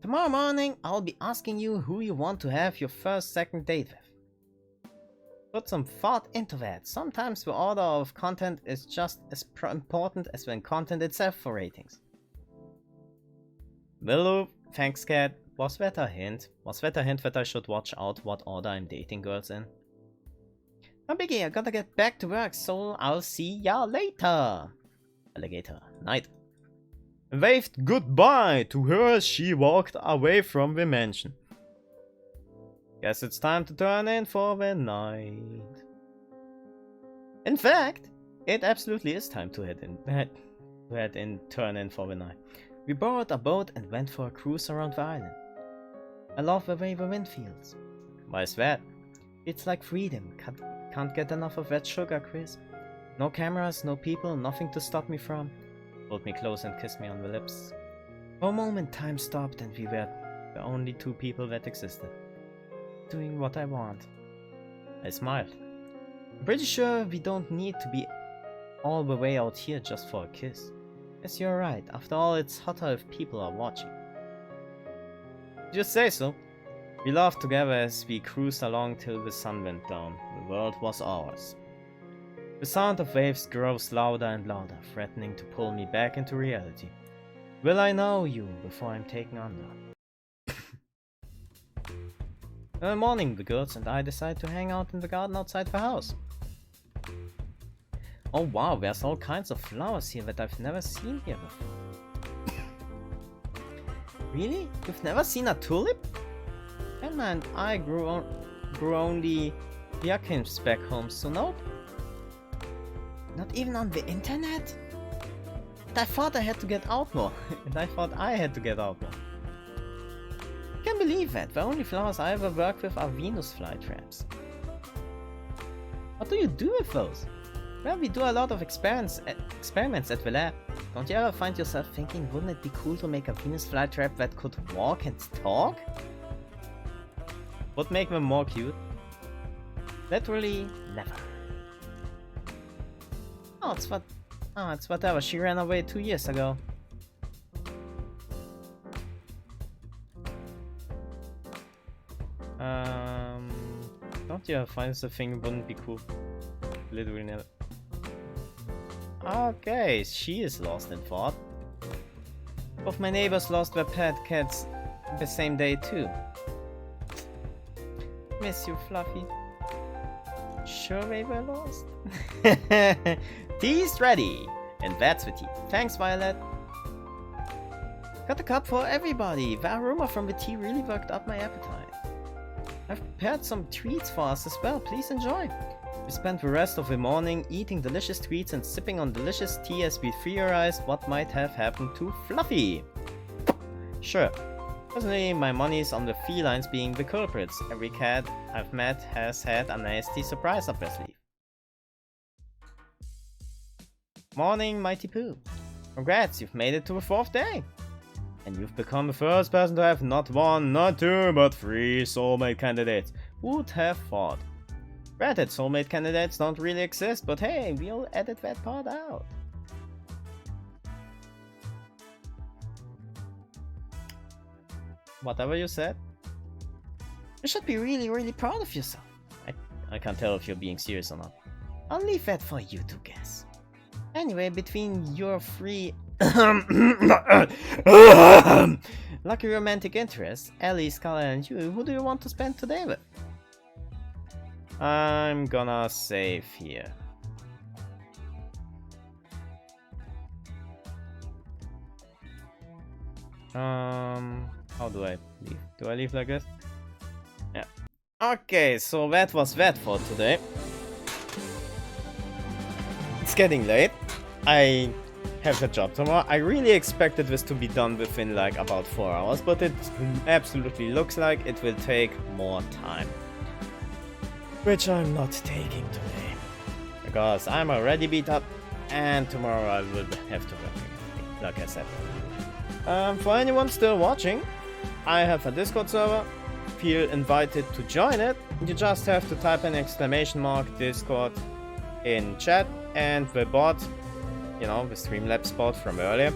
Tomorrow morning, I'll be asking you who you want to have your second date with. Put some thought into that. Sometimes the order of content is just as important as the content itself for ratings. Willow, thanks cat. Was that a hint? Was that a hint that I should watch out what order I'm dating girls in? No biggie, I gotta get back to work, so I'll see ya later. Alligator, night. Waved goodbye to her as she walked away from the mansion. Guess it's time to turn in for the night. In fact, it absolutely is time to turn in for the night. We borrowed a boat and went for a cruise around the island. I love the way the wind feels. Why is that? It's like freedom. Can't get enough of that sugar crisp. No cameras, no people, nothing to stop me from. Hold me close and kiss me on the lips. For a moment time stopped and we were the only 2 people that existed. Doing what I want. I smiled. I'm pretty sure we don't need to be all the way out here just for a kiss. Yes, you're right. After all, it's hotter if people are watching. Just say so. We laughed together as we cruised along till the sun went down. The world was ours. The sound of waves grows louder and louder, threatening to pull me back into reality. Will I know you before I'm taken under? In the morning, the girls and I decide to hang out in the garden outside the house. Oh wow, there's all kinds of flowers here that I've never seen here before. Really? You've never seen a tulip? Emma and I grew only Yakins back home, so nope. Not even on the internet? And I thought I had to get out more. And I thought I had to get out more. I can't believe that. The only flowers I ever work with are Venus flytraps. What do you do with those? Well, we do a lot of experiments at the lab. Don't you ever find yourself thinking, wouldn't it be cool to make a Venus flytrap that could walk and talk? Would make them more cute. Literally never. Oh, it's whatever. She ran away 2 years ago. Don't you find the thing wouldn't be cool? Literally never. Okay, she is lost in thought. Both my neighbors lost their pet cats the same day too. Miss you, Fluffy. Sure they were lost? Tea's ready! And that's the tea. Thanks, Violet. Got a cup for everybody. The aroma from the tea really worked up my appetite. I've prepared some treats for us as well. Please enjoy. We spent the rest of the morning eating delicious treats and sipping on delicious tea as we theorized what might have happened to Fluffy. Sure. Personally, my money's on the felines being the culprits. Every cat I've met has had a nasty surprise up their sleeve. Morning, Mighty Pooh. Congrats, you've made it to the 4th day. And you've become the first person to have not one, not two, but 3 soulmate candidates. Who'd have thought? Granted, soulmate candidates don't really exist, but hey, we'll edit that part out. Whatever you said. You should be really proud of yourself. I can't tell if you're being serious or not. I'll leave that for you to guess. Anyway, between your 3 lucky romantic interests, Ellie, Scarlet, and you, who do you want to spend today with? I'm gonna save here. How do I leave? Do I leave like this? Yeah. Okay, so that was that for today. It's getting late. I have a job tomorrow. I really expected this to be done within like about 4 hours, but it absolutely looks like it will take more time. Which I'm not taking today. Because I'm already beat up and tomorrow I will have to work, like I said. For anyone still watching, I have a Discord server. Feel invited to join it. You just have to type an exclamation mark Discord in chat, and the bot, you know, the Streamlabs bot from earlier,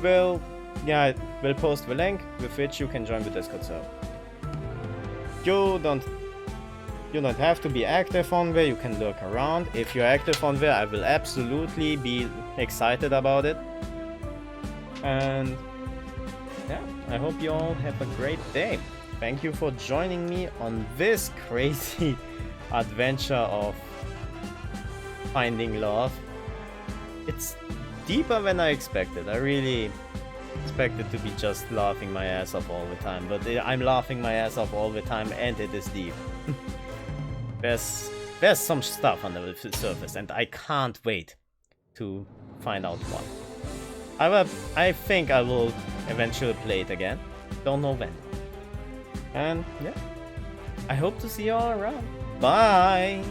will post the link with which you can join the Discord server. You don't have to be active on there, you can lurk around. If you're active on there, I will absolutely be excited about it. And yeah, I hope you all have a great day. Thank you for joining me on this crazy adventure of finding love. It's deeper than I expected. I really expected to be just laughing my ass off all the time, but I'm laughing my ass off all the time and it is deep. There's some stuff under the surface and I can't wait to find out what. I think I will eventually play it again. Don't know when. And yeah, I hope to see you all around. Bye!